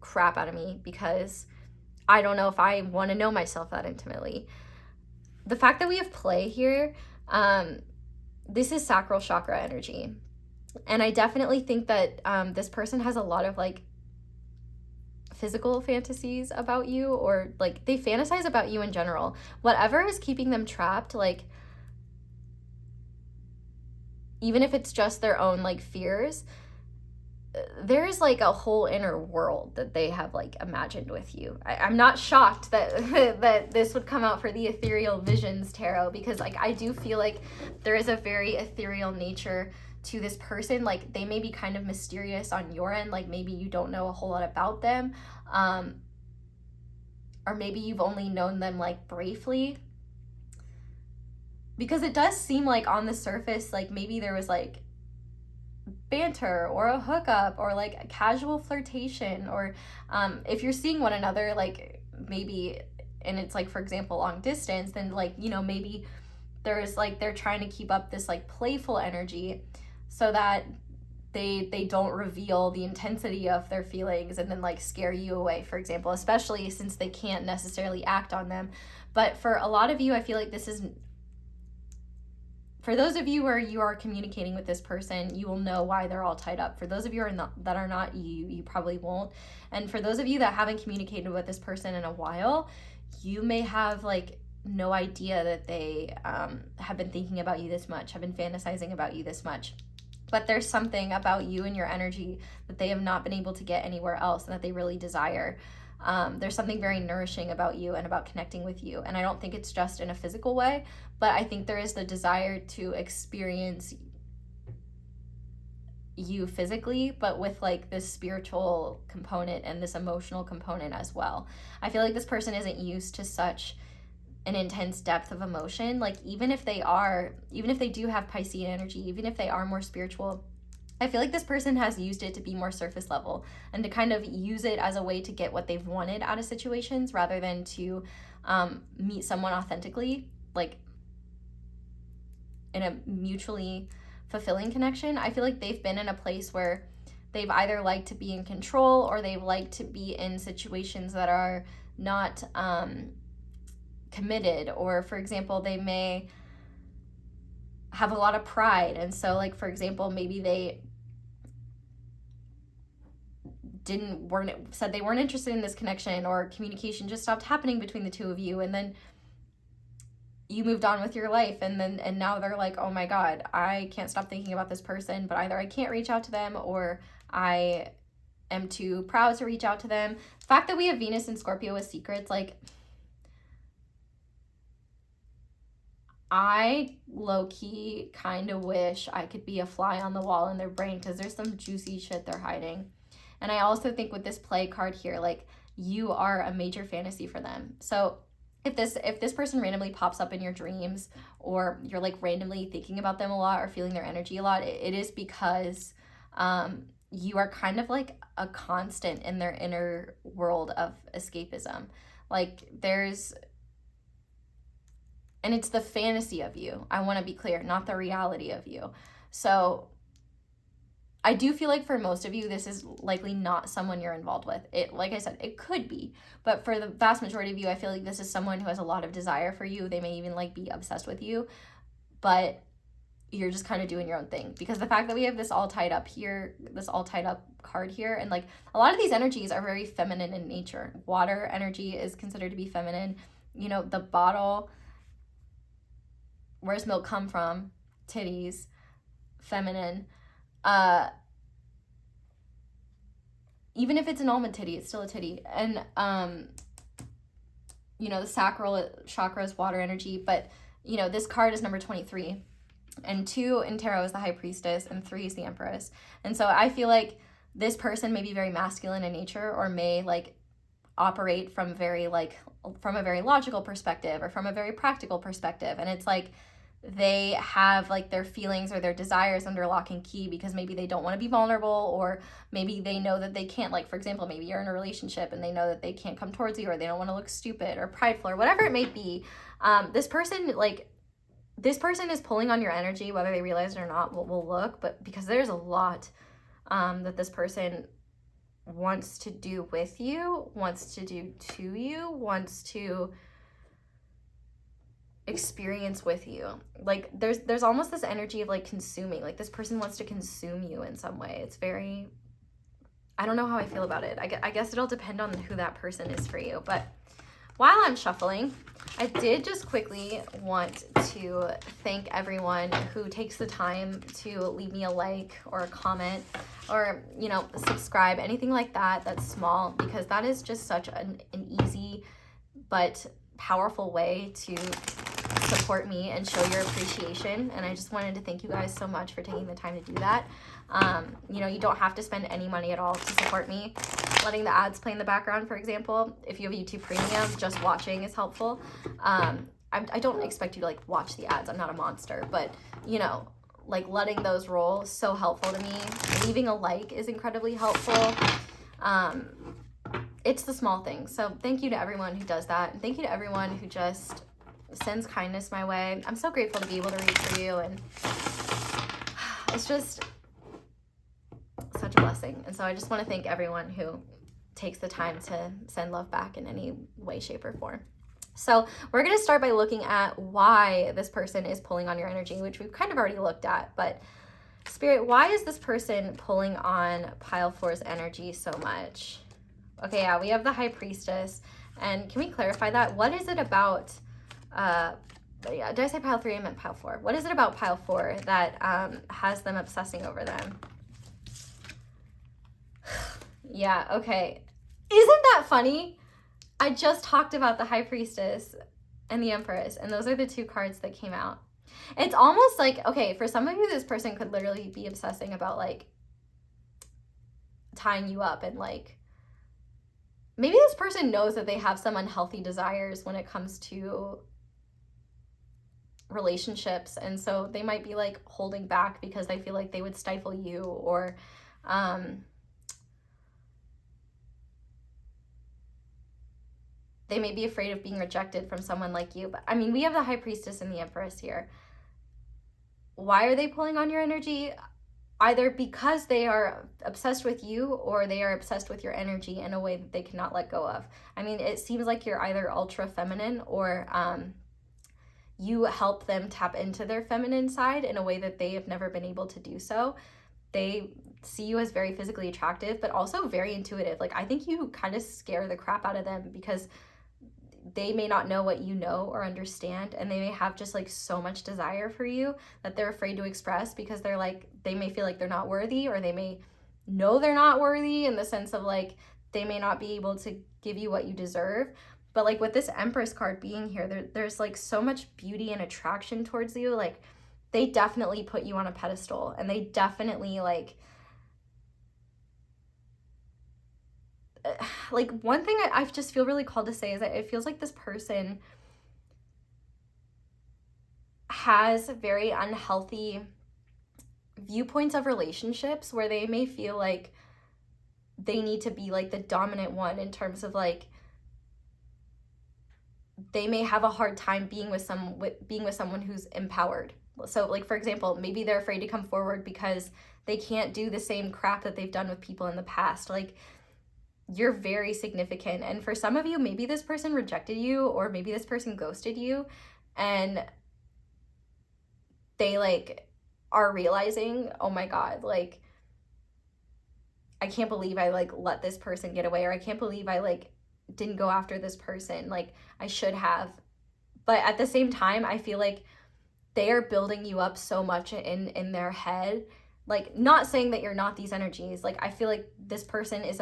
crap out of me, because I don't know if I want to know myself that intimately. The fact that we have play here, this is sacral chakra energy. And I definitely think that this person has a lot of like physical fantasies about you, or like they fantasize about you in general. Whatever is keeping them trapped, like even if it's just their own like fears, there's like a whole inner world that they have like imagined with you. I'm not shocked that that this would come out for the Ethereal Visions Tarot, because like I do feel like there is a very ethereal nature to this person. Like they may be kind of mysterious on your end, like maybe you don't know a whole lot about them, or maybe you've only known them like briefly, because it does seem like on the surface like maybe there was like banter or a hookup or like a casual flirtation, or if you're seeing one another like maybe, and it's like for example long distance, then like, you know, maybe there's like they're trying to keep up this like playful energy so that they don't reveal the intensity of their feelings and then like scare you away, for example, especially since they can't necessarily act on them. But for a lot of you, I feel like this is, for those of you where you are communicating with this person, you will know why they're all tied up. For those of you that are not, you probably won't. And for those of you that haven't communicated with this person in a while, you may have like no idea that they have been thinking about you this much, have been fantasizing about you this much. But there's something about you and your energy that they have not been able to get anywhere else, and that they really desire. There's something very nourishing about you and about connecting with you. And I don't think it's just in a physical way, but I think there is the desire to experience you physically, but with like this spiritual component and this emotional component as well. I feel like this person isn't used to such an intense depth of emotion. Like even if they do have Piscean energy, even if they are more spiritual, I feel like this person has used it to be more surface level and to kind of use it as a way to get what they've wanted out of situations, rather than to meet someone authentically, like in a mutually fulfilling connection. I feel like they've been in a place where they've either liked to be in control, or they've liked to be in situations that are not committed, or for example, they may have a lot of pride, and so like for example, maybe they said they weren't interested in this connection, or communication just stopped happening between the two of you, and then you moved on with your life, and now they're like, oh my god, I can't stop thinking about this person, but either I can't reach out to them, or I am too proud to reach out to them. The fact that we have Venus and Scorpio with secrets, like I low-key kind of wish I could be a fly on the wall in their brain, because there's some juicy shit they're hiding. And I also think with this play card here, like you are a major fantasy for them. So if this person randomly pops up in your dreams, or you're like randomly thinking about them a lot or feeling their energy a lot, it is because you are kind of like a constant in their inner world of escapism. Like and it's the fantasy of you, I want to be clear, not the reality of you. So I do feel like for most of you, this is likely not someone you're involved with. It, like I said, it could be, but for the vast majority of you, I feel like this is someone who has a lot of desire for you. They may even like be obsessed with you, but you're just kind of doing your own thing. Because the fact that we have this all tied up here, this all tied up card here, and like a lot of these energies are very feminine in nature. Water energy is considered to be feminine. You know, the bottle, where's milk come from? Titties, feminine. Even if it's an almond titty, it's still a titty. And you know, the sacral chakra is water energy, but you know, this card is number 23, and 2 in tarot is the High Priestess, and 3 is the Empress. And so I feel like this person may be very masculine in nature, or may like operate from a very logical perspective, or from a very practical perspective. And it's like they have like their feelings or their desires under lock and key because maybe they don't want to be vulnerable, or maybe they know that they can't, like for example, maybe you're in a relationship and they know that they can't come towards you, or they don't want to look stupid or prideful or whatever it may be. This person is pulling on your energy, whether they realize it or not. We'll look, but because there's a lot that this person wants to do with you, wants to do to you, wants to experience with you. Like there's almost this energy of like consuming, like this person wants to consume you in some way. It's very, I don't know how I feel about it. I guess it'll depend on who that person is for you. But while I'm shuffling, I did just quickly want to thank everyone who takes the time to leave me a like or a comment or, you know, subscribe, anything like that that's small, because that is just such an easy but powerful way to support me and show your appreciation. And I just wanted to thank you guys so much for taking the time to do that. You know, you don't have to spend any money at all to support me. Letting the ads play in the background, for example, if you have YouTube Premium, just watching is helpful. I don't expect you to like watch the ads. I'm not a monster, but you know, like letting those roll is so helpful to me. Leaving a like is incredibly helpful. It's the small things. So thank you to everyone who does that. And thank you to everyone who just sends kindness my way. I'm so grateful to be able to read for you, and it's just such a blessing. And so I just want to thank everyone who takes the time to send love back in any way, shape, or form. So we're going to start by looking at why this person is pulling on your energy, which we've kind of already looked at. But Spirit, why is this person pulling on pile 4's energy so much? Okay, yeah, we have the High Priestess. And can we clarify that? What is it about, did I say pile 3? I meant pile 4. What is it about pile 4 that has them obsessing over them? Yeah, okay. Isn't that funny? I just talked about the High Priestess and the Empress, and those are the two cards that came out. It's almost like, okay, for some of you, this person could literally be obsessing about, like, tying you up, and, like, maybe this person knows that they have some unhealthy desires when it comes to relationships, and so they might be, like, holding back because they feel like they would stifle you, or, they may be afraid of being rejected from someone like you. But I mean, we have the High Priestess and the Empress here. Why are they pulling on your energy? Either because they are obsessed with you, or they are obsessed with your energy in a way that they cannot let go of. I mean, it seems like you're either ultra feminine, or you help them tap into their feminine side in a way that they have never been able to do so. They see you as very physically attractive, but also very intuitive. Like, I think you kind of scare the crap out of them because they may not know what you know or understand, and they may have just like so much desire for you that they're afraid to express because they're like, they may feel like they're not worthy, or they may know they're not worthy in the sense of like they may not be able to give you what you deserve. But like with this Empress card being here, there's like so much beauty and attraction towards you. Like they definitely put you on a pedestal, and they definitely like one thing I just feel really called to say is that it feels like this person has very unhealthy viewpoints of relationships, where they may feel like they need to be like the dominant one, in terms of like they may have a hard time being with someone who's empowered. So like, for example, maybe they're afraid to come forward because they can't do the same crap that they've done with people in the past. Like, you're very significant. And for some of you, maybe this person rejected you, or maybe this person ghosted you, and they like are realizing, oh my God, like, I can't believe I like let this person get away, or I can't believe I like didn't go after this person. Like, I should have. But at the same time, I feel like they are building you up so much in their head. Like, not saying that you're not these energies. Like, I feel like this person is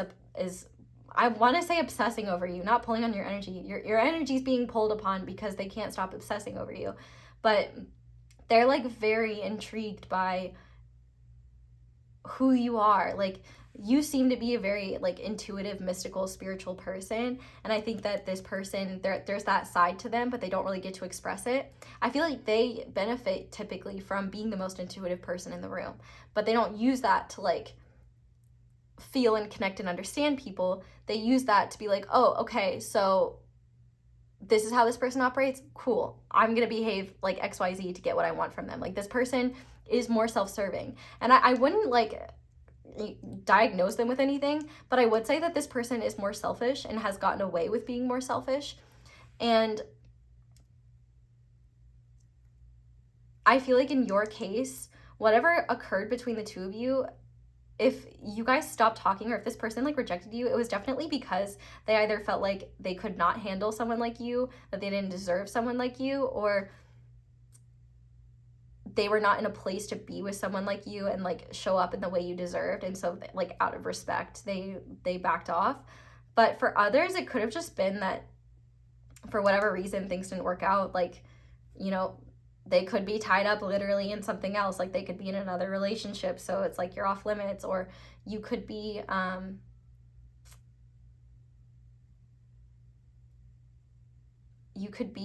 I want to say obsessing over you, not pulling on your energy. Your energy is being pulled upon because they can't stop obsessing over you. But they're like very intrigued by who you are. Like, you seem to be a very like intuitive, mystical, spiritual person, and I think that this person, there's that side to them, but they don't really get to express it. I feel like they benefit typically from being the most intuitive person in the room, but they don't use that to like feel and connect and understand people. They use that to be like, oh, okay, so this is how this person operates. Cool. I'm going to behave like XYZ to get what I want from them. Like, this person is more self-serving. And I wouldn't like diagnose them with anything, but I would say that this person is more selfish and has gotten away with being more selfish. And I feel like in your case, whatever occurred between the two of you, if you guys stopped talking, or if this person like rejected you, it was definitely because they either felt like they could not handle someone like you, that they didn't deserve someone like you, or they were not in a place to be with someone like you and like show up in the way you deserved. And so like out of respect, they backed off. But for others, it could have just been that for whatever reason, things didn't work out. Like, you know, they could be tied up literally in something else. Like, they could be in another relationship, so it's like you're off limits. Or you could be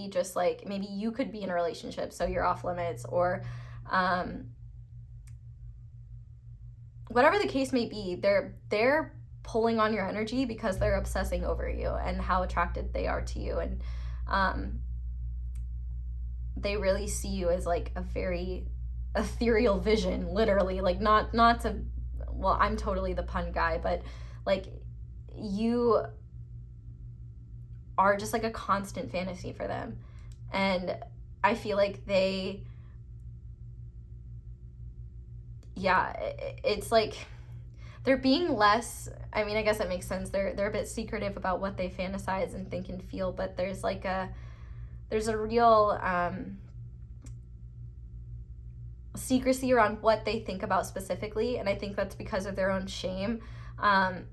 just like, maybe you could be in a relationship, so you're off limits. Or whatever the case may be, they're pulling on your energy because they're obsessing over you and how attracted they are to you. And they really see you as like a very ethereal vision, literally. Like, not to, well, I'm totally the pun guy, but like, you are just like a constant fantasy for them. And I feel like it's like they're being less, I mean, I guess that makes sense. They're a bit secretive about what they fantasize and think and feel, but there's a real secrecy around what they think about specifically, and I think that's because of their own shame. And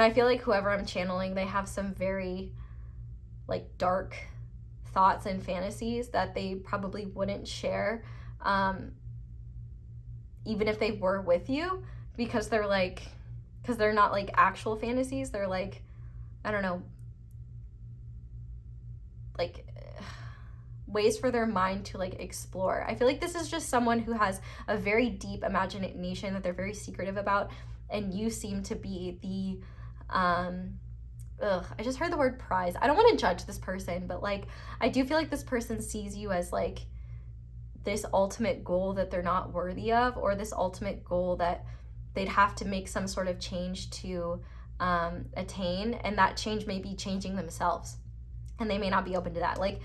I feel like whoever I'm channeling, they have some very like dark thoughts and fantasies that they probably wouldn't share, even if they were with you, because they're not like actual fantasies. They're like, I don't know, like ways for their mind to like explore. I feel like this is just someone who has a very deep imagination that they're very secretive about, and you seem to be the I just heard the word prize. I don't want to judge this person, but like, I do feel like this person sees you as like this ultimate goal that they're not worthy of, or this ultimate goal that they'd have to make some sort of change to attain, and that change may be changing themselves, and they may not be open to that. Like,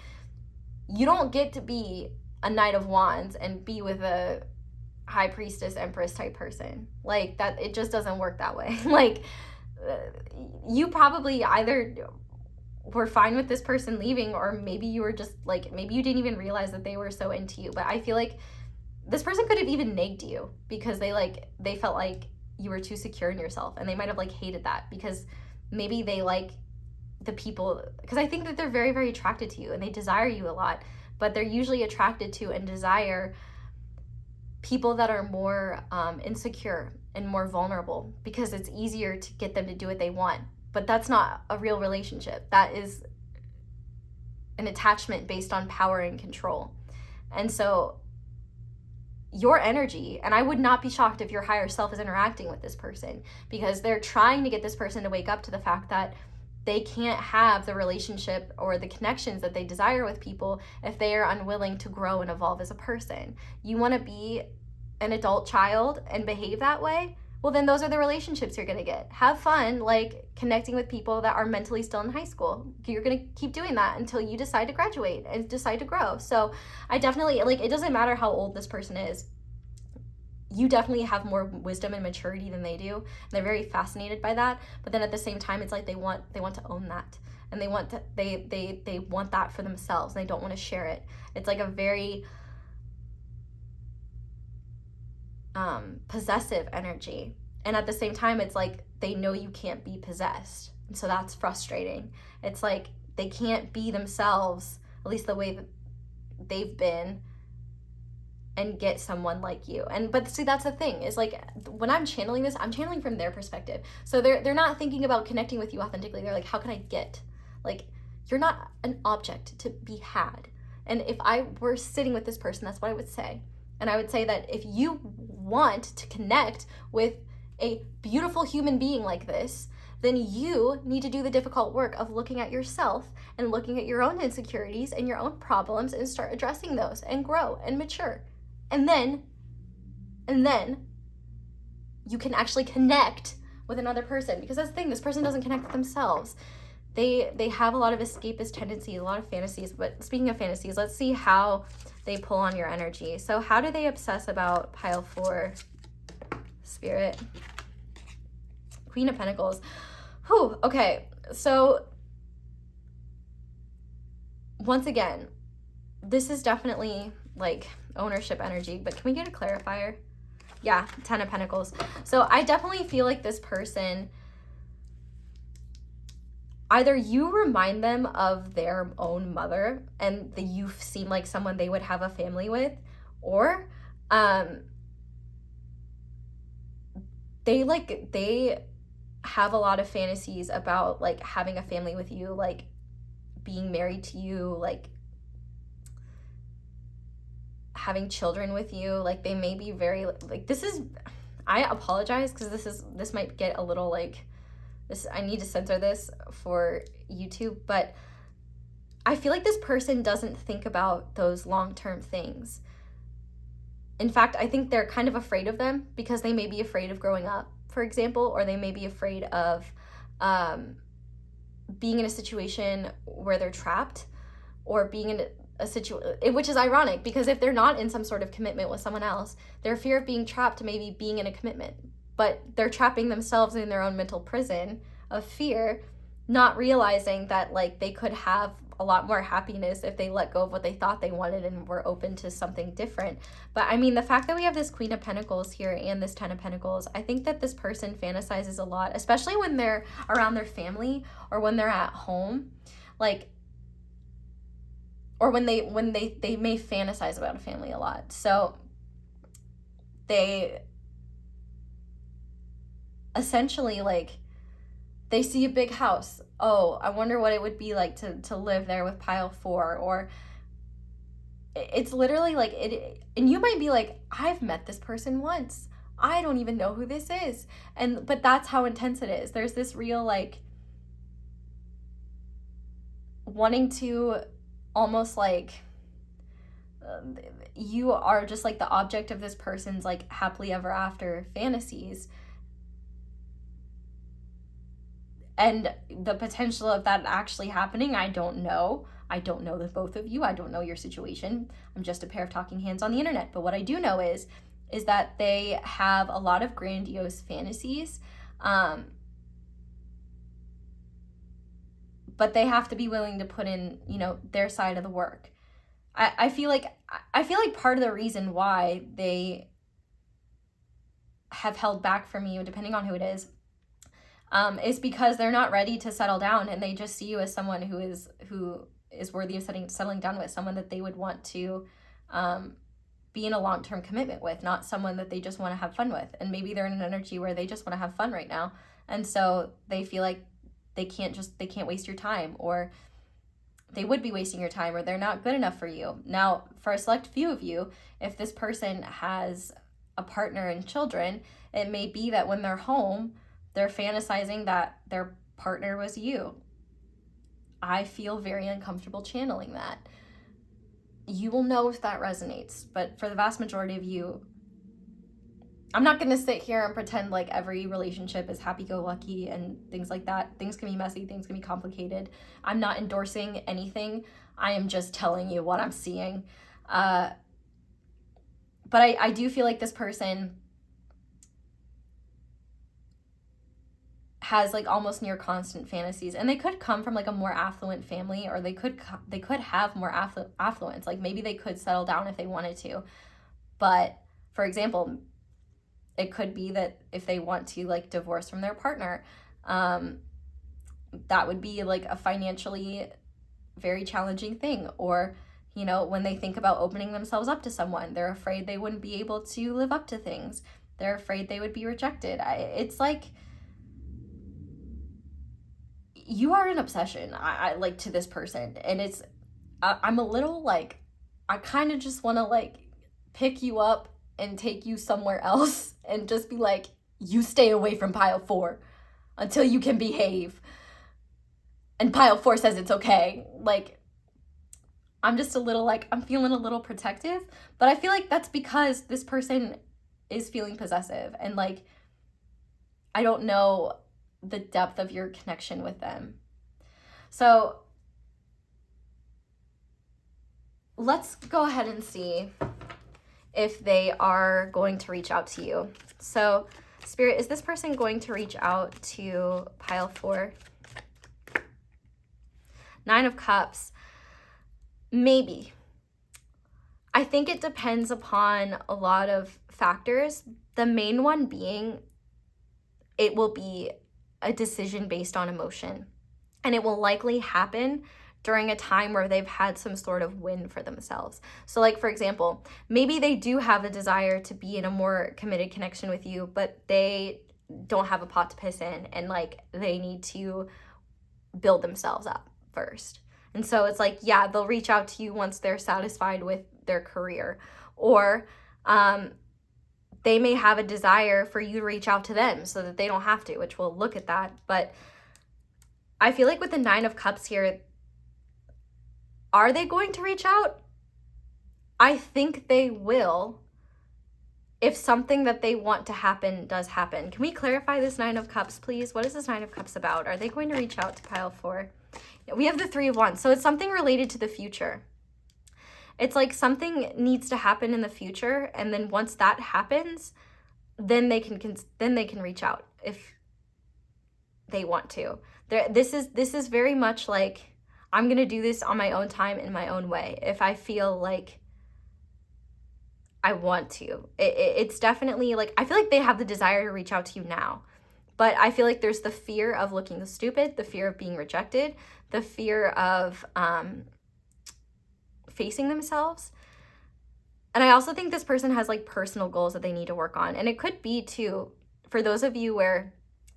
you don't get to be a Knight of Wands and be with a High Priestess, Empress type person. Like, that, it just doesn't work that way. Like, you probably either were fine with this person leaving, or maybe you were just like, maybe you didn't even realize that they were so into you. But I feel like this person could have even nagged you because they felt like you were too secure in yourself, and they might have like hated that because maybe they like the people, because I think that they're very, very attracted to you and they desire you a lot, but they're usually attracted to and desire people that are more insecure and more vulnerable, because it's easier to get them to do what they want. But that's not a real relationship. That is an attachment based on power and control. And so your energy, and I would not be shocked if your higher self is interacting with this person, because they're trying to get this person to wake up to the fact that they can't have the relationship or the connections that they desire with people if they are unwilling to grow and evolve as a person. You want to be an adult child and behave that way? Well, then those are the relationships you're going to get. Have fun, like, connecting with people that are mentally still in high school. You're going to keep doing that until you decide to graduate and decide to grow. So I definitely, like, it doesn't matter how old this person is. You definitely have more wisdom and maturity than they do. And they're very fascinated by that. But then at the same time, it's like they want to own that. And they want that for themselves. They don't want to share it. It's like a very possessive energy. And at the same time, it's like they know you can't be possessed. And so that's frustrating. It's like they can't be themselves, at least the way that they've been, and get someone like you. But see, that's the thing, is like when I'm channeling this, I'm channeling from their perspective. So they're not thinking about connecting with you authentically. They're like, how can I get? Like, you're not an object to be had. And if I were sitting with this person, that's what I would say. And I would say that if you want to connect with a beautiful human being like this, then you need to do the difficult work of looking at yourself and looking at your own insecurities and your own problems and start addressing those and grow and mature. And then you can actually connect with another person, because that's the thing, this person doesn't connect with themselves. They have a lot of escapist tendencies, a lot of fantasies. But speaking of fantasies, let's see how they pull on your energy. So how do they obsess about pile 4, Spirit? Queen of Pentacles. Whew, okay, so once again, this is definitely like ownership energy, but can we get a clarifier? Yeah, 10 of Pentacles. So I definitely feel like this person, either you remind them of their own mother and you seem like someone they would have a family with, or they have a lot of fantasies about like having a family with you, like being married to you, like having children with you. Like they may be very like, this is, I apologize because this might get a little like this, I need to censor this for YouTube, but I feel like this person doesn't think about those long-term things. In fact, I think they're kind of afraid of them because they may be afraid of growing up, for example, or they may be afraid of being in a situation where they're trapped, or being in a situation, which is ironic because if they're not in some sort of commitment with someone else, their fear of being trapped may be being in a commitment, but they're trapping themselves in their own mental prison of fear, not realizing that like they could have a lot more happiness if they let go of what they thought they wanted and were open to something different. But I mean, the fact that we have this Queen of Pentacles here and this 10 of Pentacles, I think that this person fantasizes a lot, especially when they're around their family or when they're at home, like, or when they may fantasize about a family a lot. So they essentially like, they see a big house. Oh, I wonder what it would be like to live there with pile 4. Or it's literally like it, and you might be like, I've met this person once. I don't even know who this is. But that's how intense it is. There's this real like wanting to almost like you are just like the object of this person's like happily ever after fantasies. And the potential of that actually happening, I don't know. I don't know the both of you. I don't know your situation. I'm just a pair of talking hands on the internet. But what I do know is that they have a lot of grandiose fantasies. But they have to be willing to put in, you know, their side of the work. I feel like part of the reason why they have held back from you, depending on who it is because they're not ready to settle down, and they just see you as someone who is worthy of settling down with, someone that they would want to be in a long-term commitment with, not someone that they just want to have fun with. And maybe they're in an energy where they just want to have fun right now, and so they feel like they can't waste your time, or they would be wasting your time, or they're not good enough for you. Now, for a select few of you, if this person has a partner and children, it may be that when they're home, they're fantasizing that their partner was you. I feel very uncomfortable channeling that. You will know if that resonates, but for the vast majority of you, I'm not going to sit here and pretend like every relationship is happy-go-lucky and things like that. Things can be messy, things can be complicated. I'm not endorsing anything. I am just telling you what I'm seeing. But I do feel like this person has like almost near constant fantasies, and they could come from like a more affluent family, or they could have more affluence. Like maybe they could settle down if they wanted to. But for example, it could be that if they want to like divorce from their partner, that would be like a financially very challenging thing. Or You know, when they think about opening themselves up to someone, they're afraid they wouldn't be able to live up to things. They're afraid they would be rejected. It's like, you are an obsession, I like, to this person. And it's, I'm a little like, I kind of just want to like pick you up and take you somewhere else and just be like, you stay away from pile 4 until you can behave. And pile 4 says it's okay. Like, I'm just a little like, I'm feeling a little protective, but I feel like that's because this person is feeling possessive, and like, I don't know the depth of your connection with them. So let's go ahead and see if they are going to reach out to you. So Spirit, is this person going to reach out to pile 4? 9 of Cups. Maybe. I think it depends upon a lot of factors. The main one being, it will be a decision based on emotion. And it will likely happen during a time where they've had some sort of win for themselves. So like, for example, maybe they do have a desire to be in a more committed connection with you, but they don't have a pot to piss in, and like, they need to build themselves up first. And so it's like, yeah, they'll reach out to you once they're satisfied with their career. Or they may have a desire for you to reach out to them so that they don't have to, which we'll look at that. But I feel like with the 9 of Cups here, are they going to reach out? I think they will, if something that they want to happen does happen. Can we clarify this 9 of Cups, please? What is this 9 of Cups about? Are they going to reach out to pile 4? We have the 3 of Wands, so it's something related to the future. It's like something needs to happen in the future, and then once that happens, then they can reach out if they want to. This is very much like, I'm gonna do this on my own time, in my own way, if I feel like I want to. It's definitely like, I feel like they have the desire to reach out to you now, but I feel like there's the fear of looking stupid, the fear of being rejected, the fear of facing themselves. And I also think this person has like personal goals that they need to work on. And it could be too, for those of you where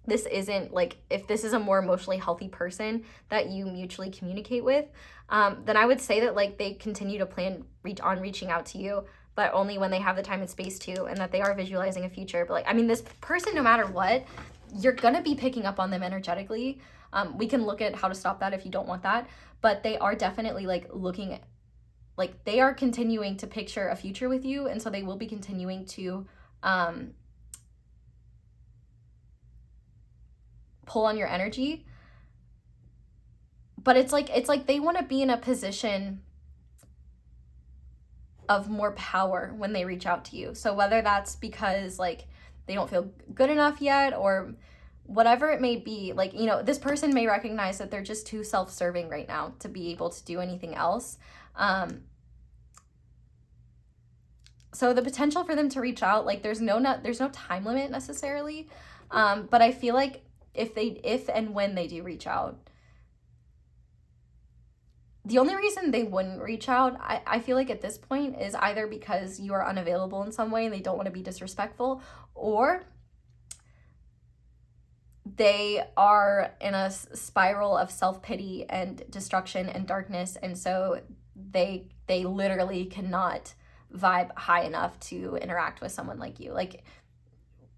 this isn't like, if this is a more emotionally healthy person that you mutually communicate with, then I would say that like, they continue to plan on reaching out to you, but only when they have the time and space to, and that they are visualizing a future. But like, I mean, this person, no matter what, you're gonna be picking up on them energetically. We can look at how to stop that if you don't want that, but they are definitely like looking at, like, they are continuing to picture a future with you, and so they will be continuing to pull on your energy. But it's like they want to be in a position of more power when they reach out to you. So whether that's because like they don't feel good enough yet, or whatever it may be, like, you know, this person may recognize that they're just too self-serving right now to be able to do anything else. So the potential for them to reach out, like, there's no time limit necessarily, but I feel like if and when they do reach out, the only reason they wouldn't reach out, I feel like at this point, is either because you are unavailable in some way and they don't want to be disrespectful, or they are in a spiral of self-pity and destruction and darkness, and so they literally cannot vibe high enough to interact with someone like you. Like,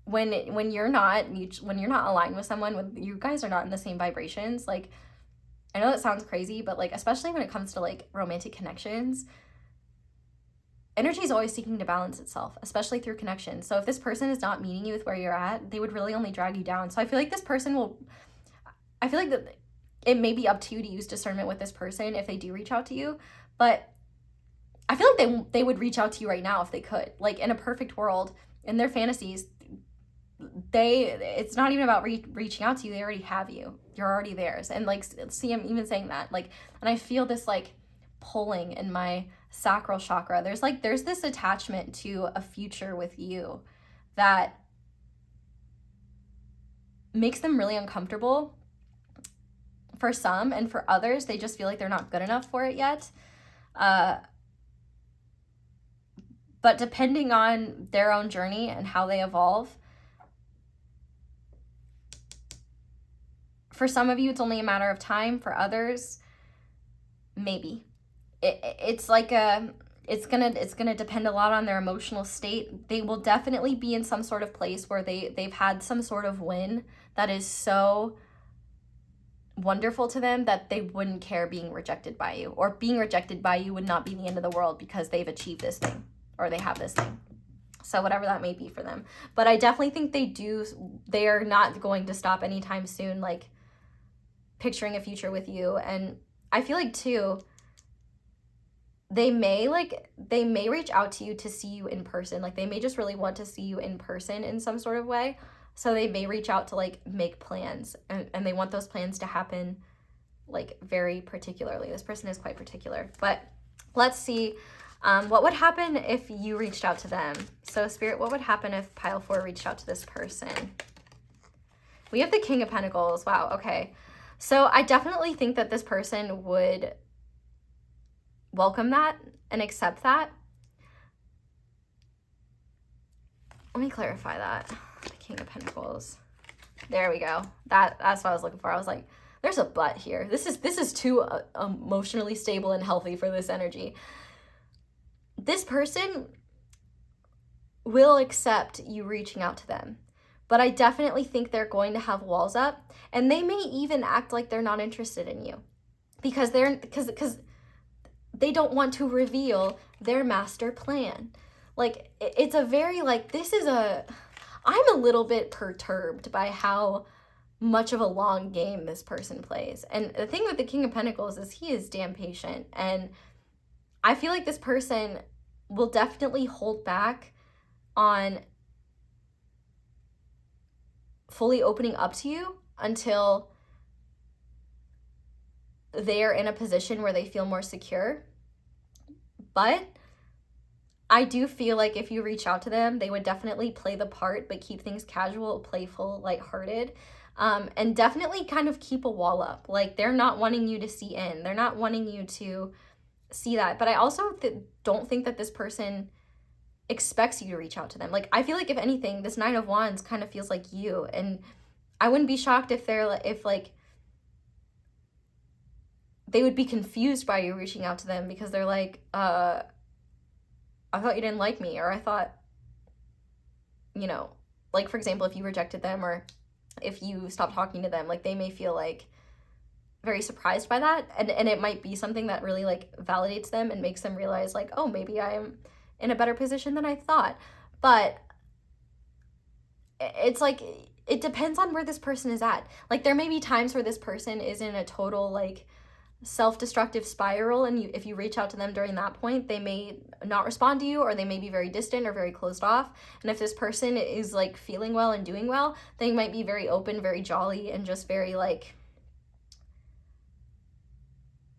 when you're not aligned with someone, when you guys are not in the same vibrations, like, I know that sounds crazy, but like, especially when it comes to like romantic connections, energy is always seeking to balance itself, especially through connection. So if this person is not meeting you with where you're at, they would really only drag you down. So I feel like this person I feel like that it may be up to you to use discernment with this person if they do reach out to you, but I feel like they would reach out to you right now if they could. Like, in a perfect world, in their fantasies, it's not even about reaching out to you. They already have you. You're already theirs. And like, see, I'm even saying that, like, and I feel this like pulling in my sacral chakra. There's this attachment to a future with you that makes them really uncomfortable for some, and for others, they just feel like they're not good enough for it yet. But depending on their own journey and how they evolve, for some of you, it's only a matter of time. For others, maybe. It's like it's gonna depend a lot on their emotional state. They will definitely be in some sort of place where they've had some sort of win that is so wonderful to them that they wouldn't care being rejected by you, or being rejected by you would not be the end of the world because they've achieved this thing or they have this thing. So whatever that may be for them. But I definitely think they are not going to stop anytime soon, like picturing a future with you. And I feel like too, they may reach out to you to see you in person. Like they may just really want to see you in person in some sort of way. So they may reach out to like make plans, and they want those plans to happen like very particularly. This person is quite particular. But let's see what would happen if you reached out to them. So Spirit, what would happen if pile 4 reached out to this person? We have the King of Pentacles. Wow, okay. So I definitely think that this person would welcome that and accept that. Let me clarify that. The King of Pentacles. There we go. That's what I was looking for. I was like, there's a but here. This is too emotionally stable and healthy for this energy. This person will accept you reaching out to them, but I definitely think they're going to have walls up, and they may even act like they're not interested in you because they don't want to reveal their master plan. Like it's a very like I'm a little bit perturbed by how much of a long game this person plays. And the thing with the King of Pentacles is he is damn patient, and I feel like this person will definitely hold back on fully opening up to you until they're in a position where they feel more secure. But I do feel like if you reach out to them, they would definitely play the part, but keep things casual, playful, lighthearted, and definitely kind of keep a wall up. Like they're not wanting you to see in. They're not wanting you to see that. But I also don't think that this person expects you to reach out to them. Like I feel like if anything, this 9 of Wands kind of feels like you, and I wouldn't be shocked if they would be confused by you reaching out to them because they're like, I thought you didn't like me, or I thought, like for example, if you rejected them or if you stopped talking to them, like they may feel like very surprised by that, and it might be something that really like validates them and makes them realize like, oh, maybe I'm in a better position than I thought. But it's like it depends on where this person is at. Like there may be times where this person is in a total like self-destructive spiral, and if you reach out to them during that point, they may not respond to you, or they may be very distant or very closed off. And if this person is like feeling well and doing well, they might be very open, very jolly, and just very like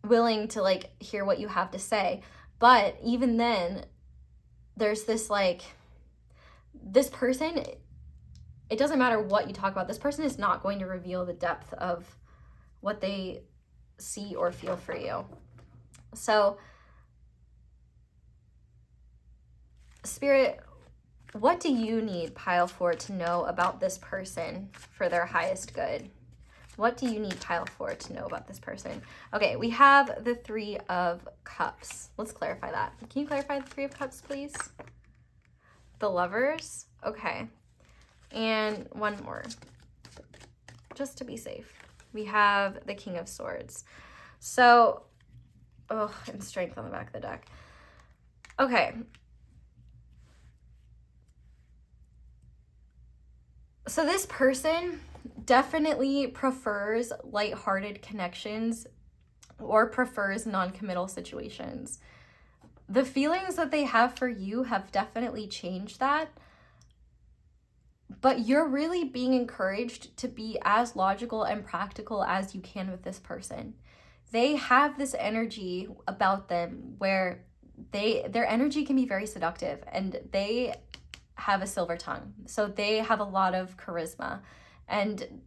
willing to like hear what you have to say. But even then, there's this like, this person, it doesn't matter what you talk about, this person is not going to reveal the depth of what they see or feel for you. So Spirit, what do you need pile 4 to know about this person for their highest good? What do you need pile 4 to know about this person? Okay, we have the 3 of Cups. Let's clarify that. Can you clarify the 3 of Cups, please? The Lovers. Okay. And one more, just to be safe. We have the King of Swords. So, and Strength on the back of the deck. Okay. So this person definitely prefers lighthearted connections or prefers non-committal situations. The feelings that they have for you have definitely changed that, but you're really being encouraged to be as logical and practical as you can with this person. They have this energy about them where their energy can be very seductive, and they have a silver tongue. So they have a lot of charisma. And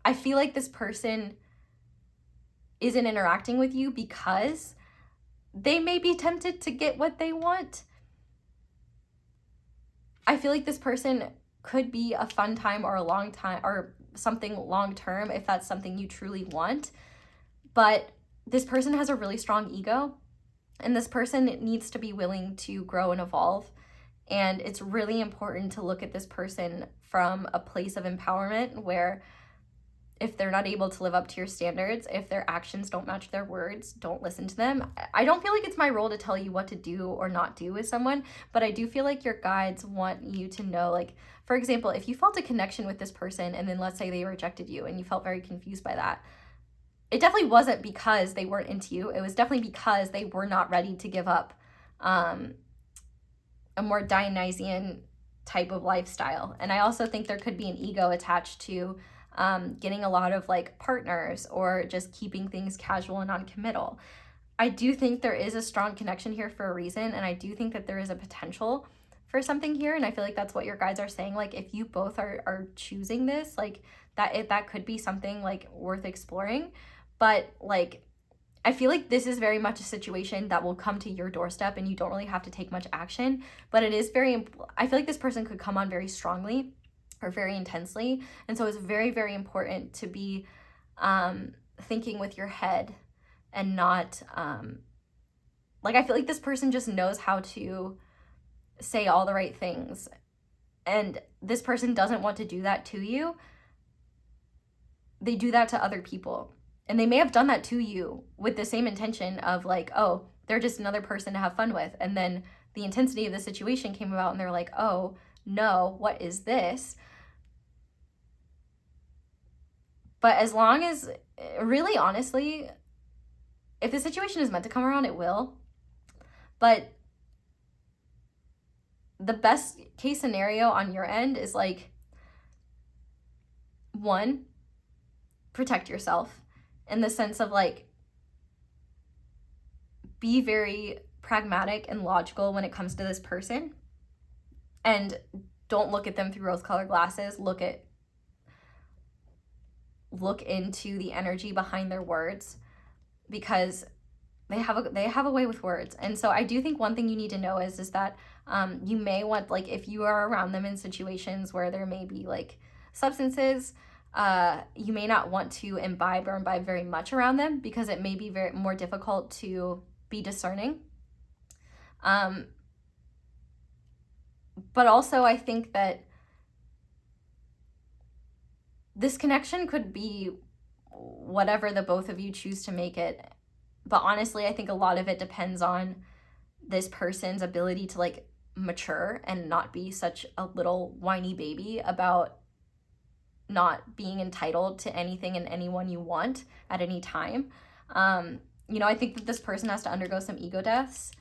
I feel like this person isn't interacting with you because they may be tempted to get what they want. I feel like this person could be a fun time or a long time or something long term if that's something you truly want. But this person has a really strong ego, and this person needs to be willing to grow and evolve. And it's really important to look at this person from a place of empowerment where if they're not able to live up to your standards, if their actions don't match their words, don't listen to them. I don't feel like it's my role to tell you what to do or not do with someone, but I do feel like your guides want you to know, like, for example, if you felt a connection with this person and then let's say they rejected you and you felt very confused by that, it definitely wasn't because they weren't into you. It was definitely because they were not ready to give up a more Dionysian type of lifestyle. And I also think there could be an ego attached to getting a lot of like partners or just keeping things casual and non-committal. I do think there is a strong connection here for a reason, and I do think that there is a potential for something here, and I feel like that's what your guides are saying. Like if you both are choosing this, like that could be something like worth exploring. But like I feel like this is very much a situation that will come to your doorstep and you don't really have to take much action, but it is I feel like this person could come on very strongly or very intensely. And so it's very, very important to be thinking with your head and not, like, I feel like this person just knows how to say all the right things. And this person doesn't want to do that to you. They do that to other people. And they may have done that to you with the same intention of like, oh, they're just another person to have fun with. And then the intensity of the situation came about and they're like, oh, no, what is this? But as long as, really honestly, if the situation is meant to come around, it will. But the best case scenario on your end is like, one, protect yourself in the sense of like, be very pragmatic and logical when it comes to this person. And don't look at them through rose-colored glasses. Look into the energy behind their words, because they have a way with words. And so I do think one thing you need to know is that you may want, like, if you are around them in situations where there may be like substances, you may not want to imbibe very much around them, because it may be very more difficult to be discerning. But also I think that this connection could be whatever the both of you choose to make it. But honestly, I think a lot of it depends on this person's ability to like mature and not be such a little whiny baby about not being entitled to anything and anyone you want at any time. I think that this person has to undergo some ego deaths.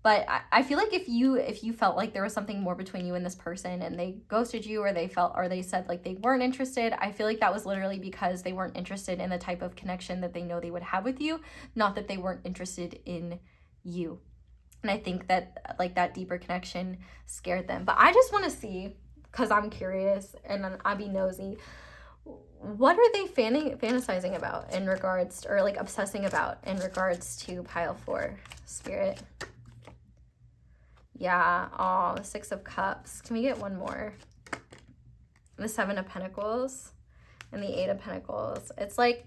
But I feel like if you felt like there was something more between you and this person and they ghosted you, or they said like they weren't interested, I feel like that was literally because they weren't interested in the type of connection that they know they would have with you, not that they weren't interested in you. And I think that like that deeper connection scared them. But I just want to see, because I'm curious and I'd be nosy, what are they fantasizing about in regards, or like obsessing about in regards to pile 4, Spirit? Yeah, oh, the 6 of Cups. Can we get one more? The 7 of Pentacles and the 8 of Pentacles. It's like,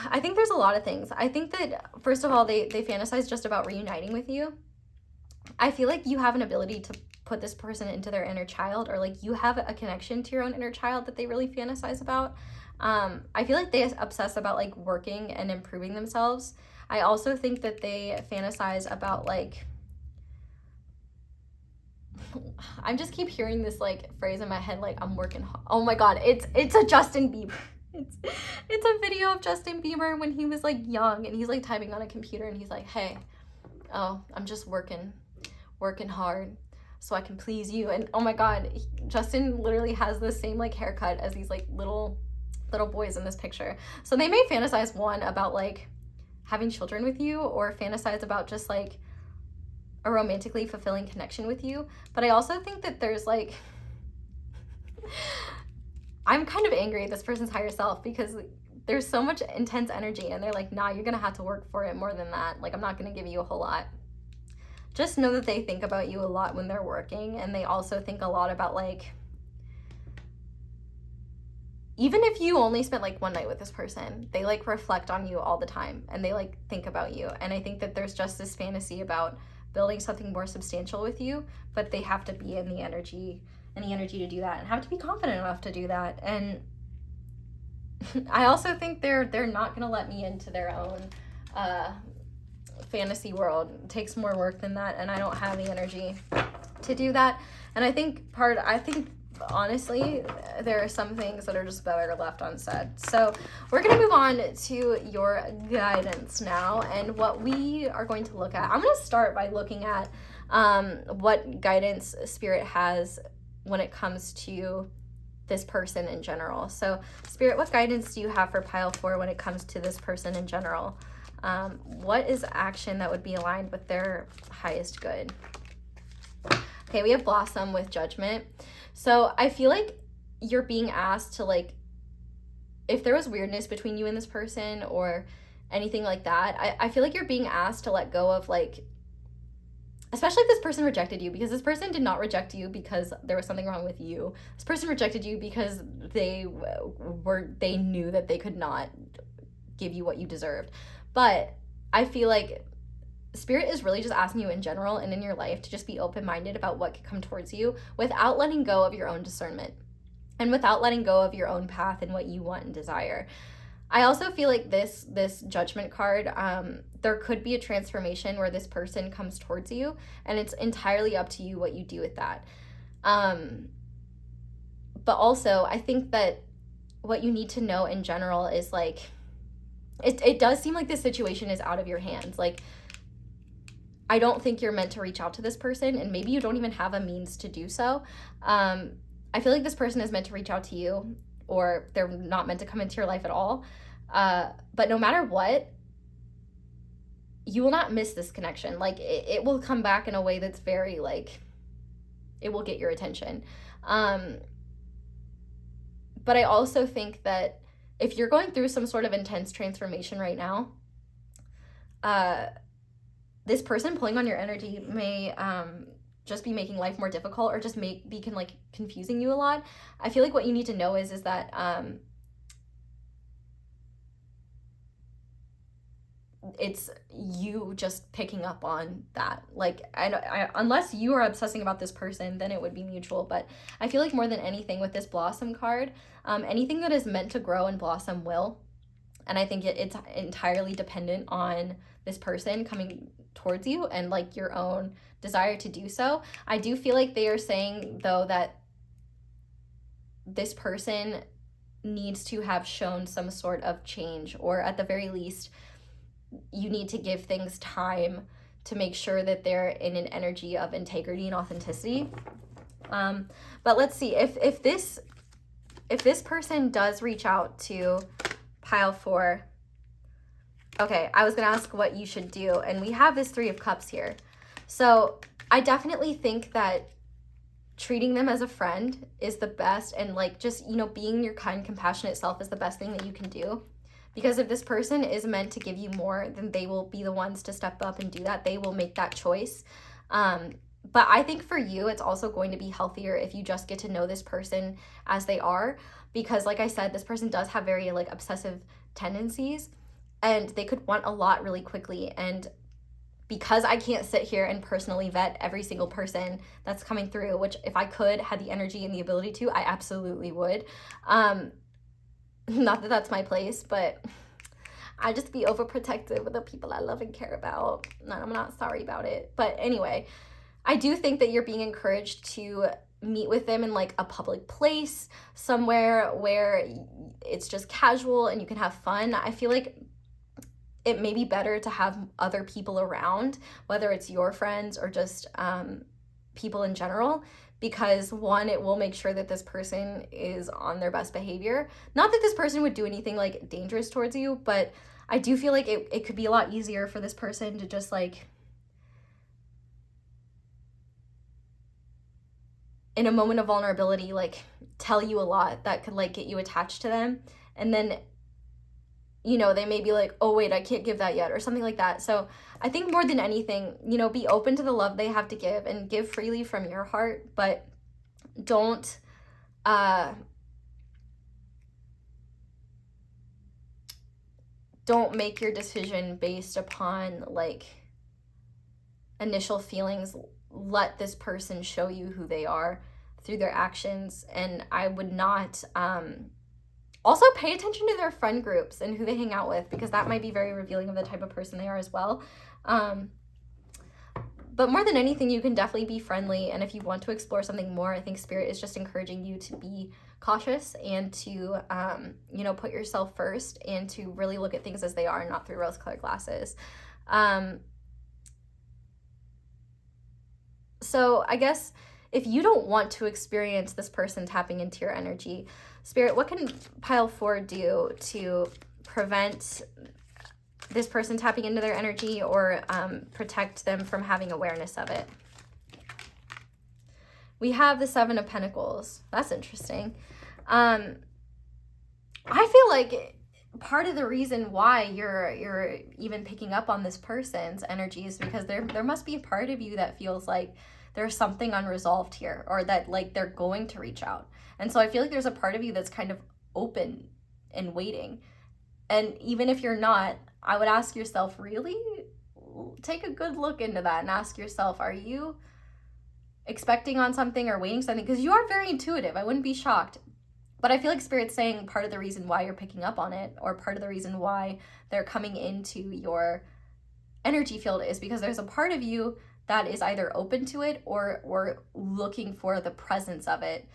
I think there's a lot of things. I think that, first of all, they fantasize just about reuniting with you. I feel like you have an ability to put this person into their inner child, or like you have a connection to your own inner child that they really fantasize about. I feel like they obsess about like working and improving themselves. I also think that they fantasize about like, I just keep hearing this like phrase in my head, like I'm working hard. Oh my god, it's a Justin Bieber. It's a video of Justin Bieber when he was like young and he's like typing on a computer and he's like, hey, oh, I'm just working hard so I can please you. And oh my god, Justin literally has the same like haircut as these like little boys in this picture. So they may fantasize, one, about like having children with you, or fantasize about just like a romantically fulfilling connection with you. But I also think that there's like, I'm kind of angry at this person's higher self, because there's so much intense energy, and they're like, nah, you're gonna have to work for it more than that. Like, I'm not gonna give you a whole lot. Just know that they think about you a lot when they're working, and they also think a lot about, like, even if you only spent like one night with this person, they like reflect on you all the time, and they like think about you. And I think that there's just this fantasy about building something more substantial with you, but they have to be in the energy to do that, and have to be confident enough to do that. And I also think they're not gonna let me into their own fantasy world. It takes more work than that, and I don't have the energy to do that. And I think honestly, there are some things that are just better left unsaid. So we're going to move on to your guidance now, and what we are going to look at. I'm going to start by looking at what guidance Spirit has when it comes to this person in general. So Spirit, what guidance do you have for pile 4 when it comes to this person in general? What is action that would be aligned with their highest good? Okay, we have Blossom with Judgment. So I feel like you're being asked to, like, if there was weirdness between you and this person or anything like that, I feel like you're being asked to let go of, like, especially if this person rejected you, because this person did not reject you because there was something wrong with you. This person rejected you because they knew that they could not give you what you deserved. But I feel like Spirit is really just asking you in general and in your life to just be open-minded about what could come towards you without letting go of your own discernment and without letting go of your own path and what you want and desire. I also feel like this Judgment card, there could be a transformation where this person comes towards you, and it's entirely up to you what you do with that. But also, I think that what you need to know in general is, like, it does seem like this situation is out of your hands. Like, I don't think you're meant to reach out to this person, and maybe you don't even have a means to do so. I feel like this person is meant to reach out to you, or they're not meant to come into your life at all. But no matter what, you will not miss this connection. Like, it will come back in a way that's very, like, it will get your attention. But I also think that if you're going through some sort of intense transformation right now, this person pulling on your energy may just be making life more difficult, or just confusing you a lot. I feel like what you need to know is that it's you just picking up on that. Like, unless you are obsessing about this person, then it would be mutual. But I feel like more than anything with this Blossom card, anything that is meant to grow and blossom will. And I think it's entirely dependent on this person coming towards you and, like, your own desire to do so. I do feel like they are saying, though, that this person needs to have shown some sort of change, or at the very least, you need to give things time to make sure that they're in an energy of integrity and authenticity. But let's see, if this person does reach out to pile 4, okay, I was gonna ask what you should do, and we have this 3 of Cups here. So I definitely think that treating them as a friend is the best, and, like, just, you know, being your kind, compassionate self is the best thing that you can do. Because if this person is meant to give you more, then they will be the ones to step up and do that. They will make that choice. But I think for you, it's also going to be healthier if you just get to know this person as they are. Because, like I said, this person does have very, like, obsessive tendencies, and they could want a lot really quickly. And because I can't sit here and personally vet every single person that's coming through, which if I could, had the energy and the ability to, I absolutely would. Not that that's my place, but I just be overprotective with the people I love and care about. And I'm not sorry about it. But anyway, I do think that you're being encouraged to meet with them in, like, a public place, somewhere where it's just casual and you can have fun. I feel like it may be better to have other people around, whether it's your friends or just people in general, because one, it will make sure that this person is on their best behavior. Not that this person would do anything, like, dangerous towards you, but I do feel like it could be a lot easier for this person to just, like, in a moment of vulnerability, like, tell you a lot that could, like, get you attached to them. And then you know, they may be like, oh wait, I can't give that yet, or something like that. So I think more than anything, you know, be open to the love they have to give and give freely from your heart, but don't make your decision based upon like initial feelings. Let this person show you who they are through their actions. And I would not also pay attention to their friend groups and who they hang out with, because that might be very revealing of the type of person they are as well. But more than anything, you can definitely be friendly. And if you want to explore something more, I think Spirit is just encouraging you to be cautious and to, you know, put yourself first and to really look at things as they are and not through rose-colored glasses. So I guess if you don't want to experience this person tapping into your energy, Spirit, what can pile 4 do to prevent this person tapping into their energy or protect them from having awareness of it? We have the 7 of Pentacles. That's interesting. I feel like part of the reason why you're even picking up on this person's energy is because there must be a part of you that feels like there's something unresolved here, or that like they're going to reach out. And so I feel like there's a part of you that's kind of open and waiting. And even if you're not, I would ask yourself, really take a good look into that and ask yourself, are you expecting on something or waiting something? Because you are very intuitive. I wouldn't be shocked. But I feel like Spirit's saying part of the reason why you're picking up on it, or part of the reason why they're coming into your energy field, is because there's a part of you that is either open to it or looking for the presence of it.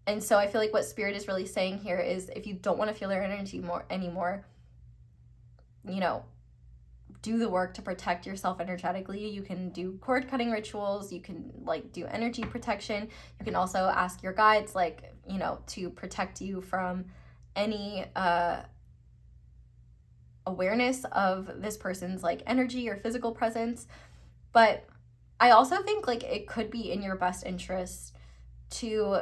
And so I feel like what Spirit is really saying here is, if you don't want to feel their energy anymore, you know, do the work to protect yourself energetically. You can do cord cutting rituals. You can like do energy protection. You can also ask your guides, like, you know, to protect you from any awareness of this person's like energy or physical presence. But I also think like it could be in your best interest to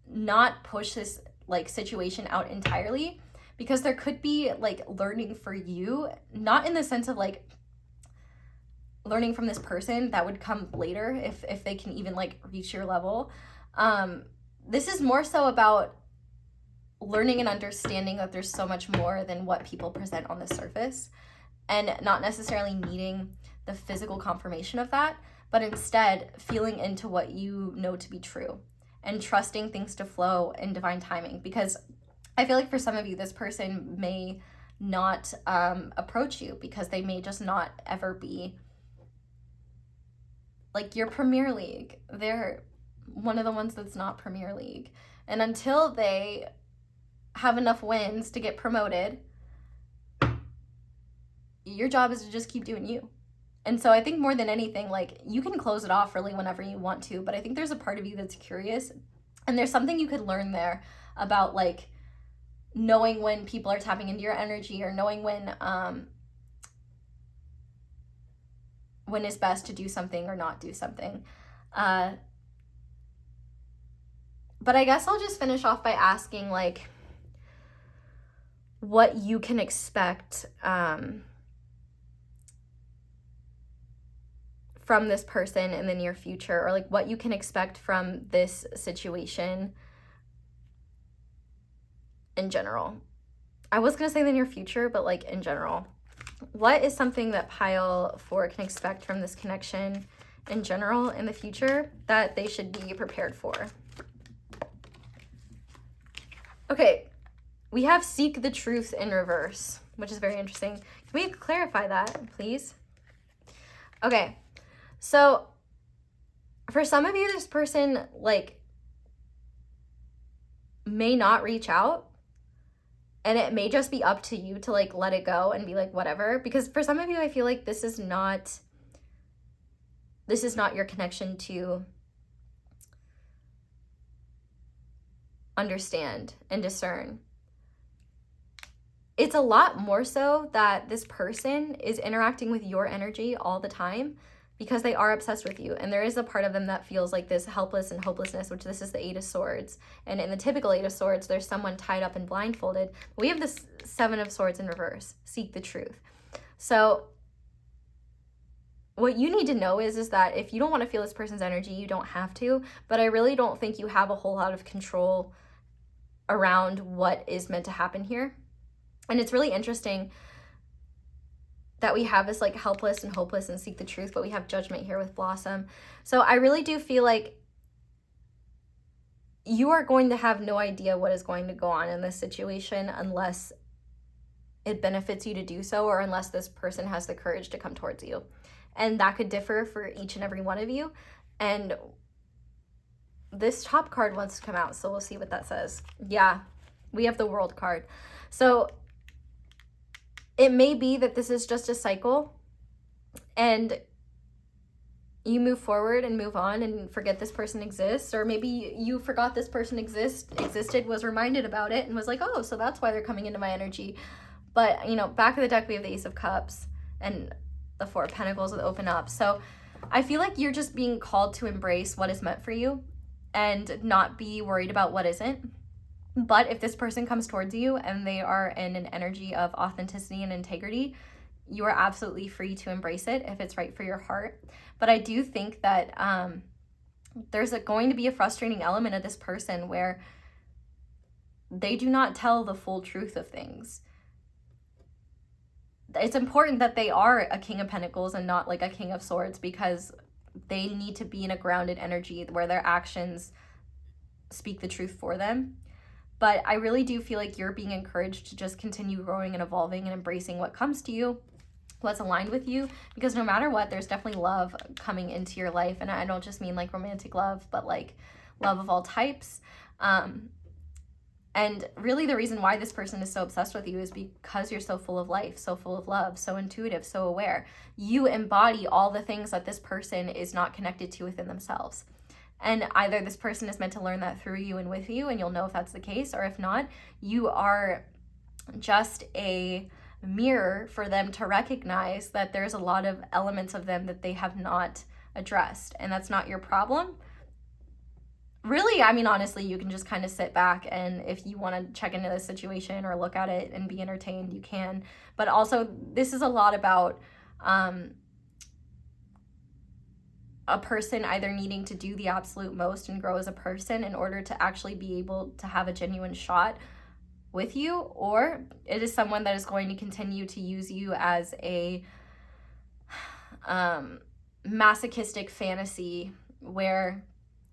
not push this like situation out entirely, because there could be like learning for you, not in the sense of like learning from this person that would come later if they can even like reach your level. This is more so about learning and understanding that there's so much more than what people present on the surface, and not necessarily needing the physical confirmation of that, but instead feeling into what you know to be true and trusting things to flow in divine timing. Because I feel like for some of you, this person may not approach you because they may just not ever be like your Premier League. They're one of the ones that's not Premier League. And until they have enough wins to get promoted, your job is to just keep doing you. And so I think more than anything, like, you can close it off really whenever you want to, but I think there's a part of you that's curious, and there's something you could learn there about like knowing when people are tapping into your energy, or knowing when it's best to do something or not do something. But I guess I'll just finish off by asking like what you can expect from this person in the near future, or like what you can expect from this situation in general. I was gonna say the near future, but like in general. What is something that pile 4 can expect from this connection in general in the future that they should be prepared for? Okay, we have seek the truth in reverse, which is very interesting. Can we clarify that, please? Okay, so for some of you, this person like may not reach out, and it may just be up to you to like let it go and be like whatever. Because for some of you, I feel like this is not your connection to understand and discern. It's a lot more so that this person is interacting with your energy all the time because they are obsessed with you. And there is a part of them that feels like this helpless and hopelessness, which this is the 8 of Swords. And in the typical 8 of Swords, there's someone tied up and blindfolded. We have this 7 of Swords in reverse. Seek the truth. So what you need to know is that if you don't want to feel this person's energy, you don't have to. But I really don't think you have a whole lot of control around what is meant to happen here. And it's really interesting that we have this like helpless and hopeless and seek the truth, but we have judgment here with Blossom. So I really do feel like you are going to have no idea what is going to go on in this situation unless it benefits you to do so, or unless this person has the courage to come towards you. And that could differ for each and every one of you. And this top card wants to come out, so we'll see what that says. Yeah, we have the World card. So it may be that this is just a cycle and you move forward and move on and forget this person exists, or maybe you forgot this person existed, was reminded about it, and was like, oh, so that's why they're coming into my energy. But, you know, back of the deck, we have the Ace of Cups and the 4 of Pentacles with Open Up. So I feel like you're just being called to embrace what is meant for you and not be worried about what isn't. But if this person comes towards you and they are in an energy of authenticity and integrity, you are absolutely free to embrace it if it's right for your heart. But I do think that there's going to be a frustrating element of this person where they do not tell the full truth of things. It's important that they are a King of Pentacles and not like a King of Swords, because they need to be in a grounded energy where their actions speak the truth for them. But I really do feel like you're being encouraged to just continue growing and evolving and embracing what comes to you, what's aligned with you, because no matter what, there's definitely love coming into your life. And I don't just mean like romantic love, but like love of all types. And really the reason why this person is so obsessed with you is because you're so full of life, so full of love, so intuitive, so aware. You embody all the things that this person is not connected to within themselves. And either this person is meant to learn that through you and with you, and you'll know if that's the case, or if not, you are just a mirror for them to recognize that there's a lot of elements of them that they have not addressed, and that's not your problem. Really, I mean, honestly, you can just kind of sit back, and if you want to check into this situation or look at it and be entertained, you can. But also, this is a lot about a person either needing to do the absolute most and grow as a person in order to actually be able to have a genuine shot with you, or it is someone that is going to continue to use you as a masochistic fantasy where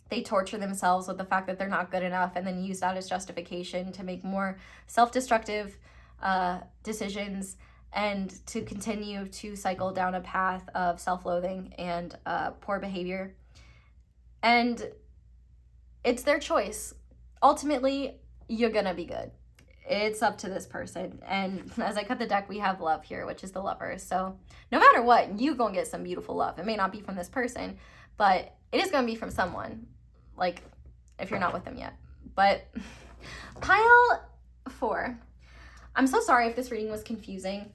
they torture themselves with the fact that they're not good enough and then use that as justification to make more self-destructive decisions and to continue to cycle down a path of self-loathing and poor behavior. And it's their choice. Ultimately, you're gonna be good. It's up to this person. And as I cut the deck, we have love here, which is the Lovers. So no matter what, you gonna get some beautiful love. It may not be from this person, but it is gonna be from someone, like if you're not with them yet. But pile 4. I'm so sorry if this reading was confusing.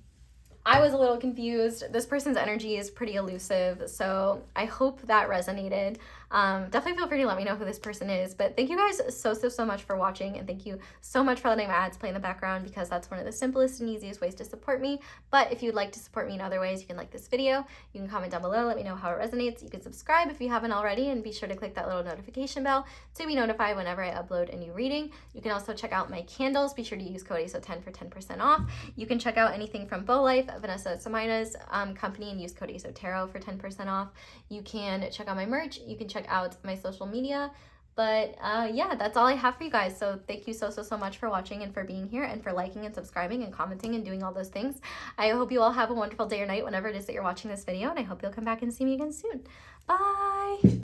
I was a little confused. This person's energy is pretty elusive, so I hope that resonated. Definitely feel free to let me know who this person is, but thank you guys so much for watching, and thank you so much for letting my ads play in the background, because that's one of the simplest and easiest ways to support me. But if you'd like to support me in other ways, you can like this video, you can comment down below, let me know how it resonates. You can subscribe if you haven't already, and be sure to click that little notification bell to be notified whenever I upload a new reading. You can also check out my candles. Be sure to use code ASO10 for 10% off. You can check out anything from Bow Life, Vanessa Samaina's company, and use code ASO Tarot for 10% off. You can check out my merch. You can check out my social media. But yeah, that's all I have for you guys. So thank you so much for watching and for being here and for liking and subscribing and commenting and doing all those things. I hope you all have a wonderful day or night whenever it is that you're watching this video, and I hope you'll come back and see me again soon. Bye!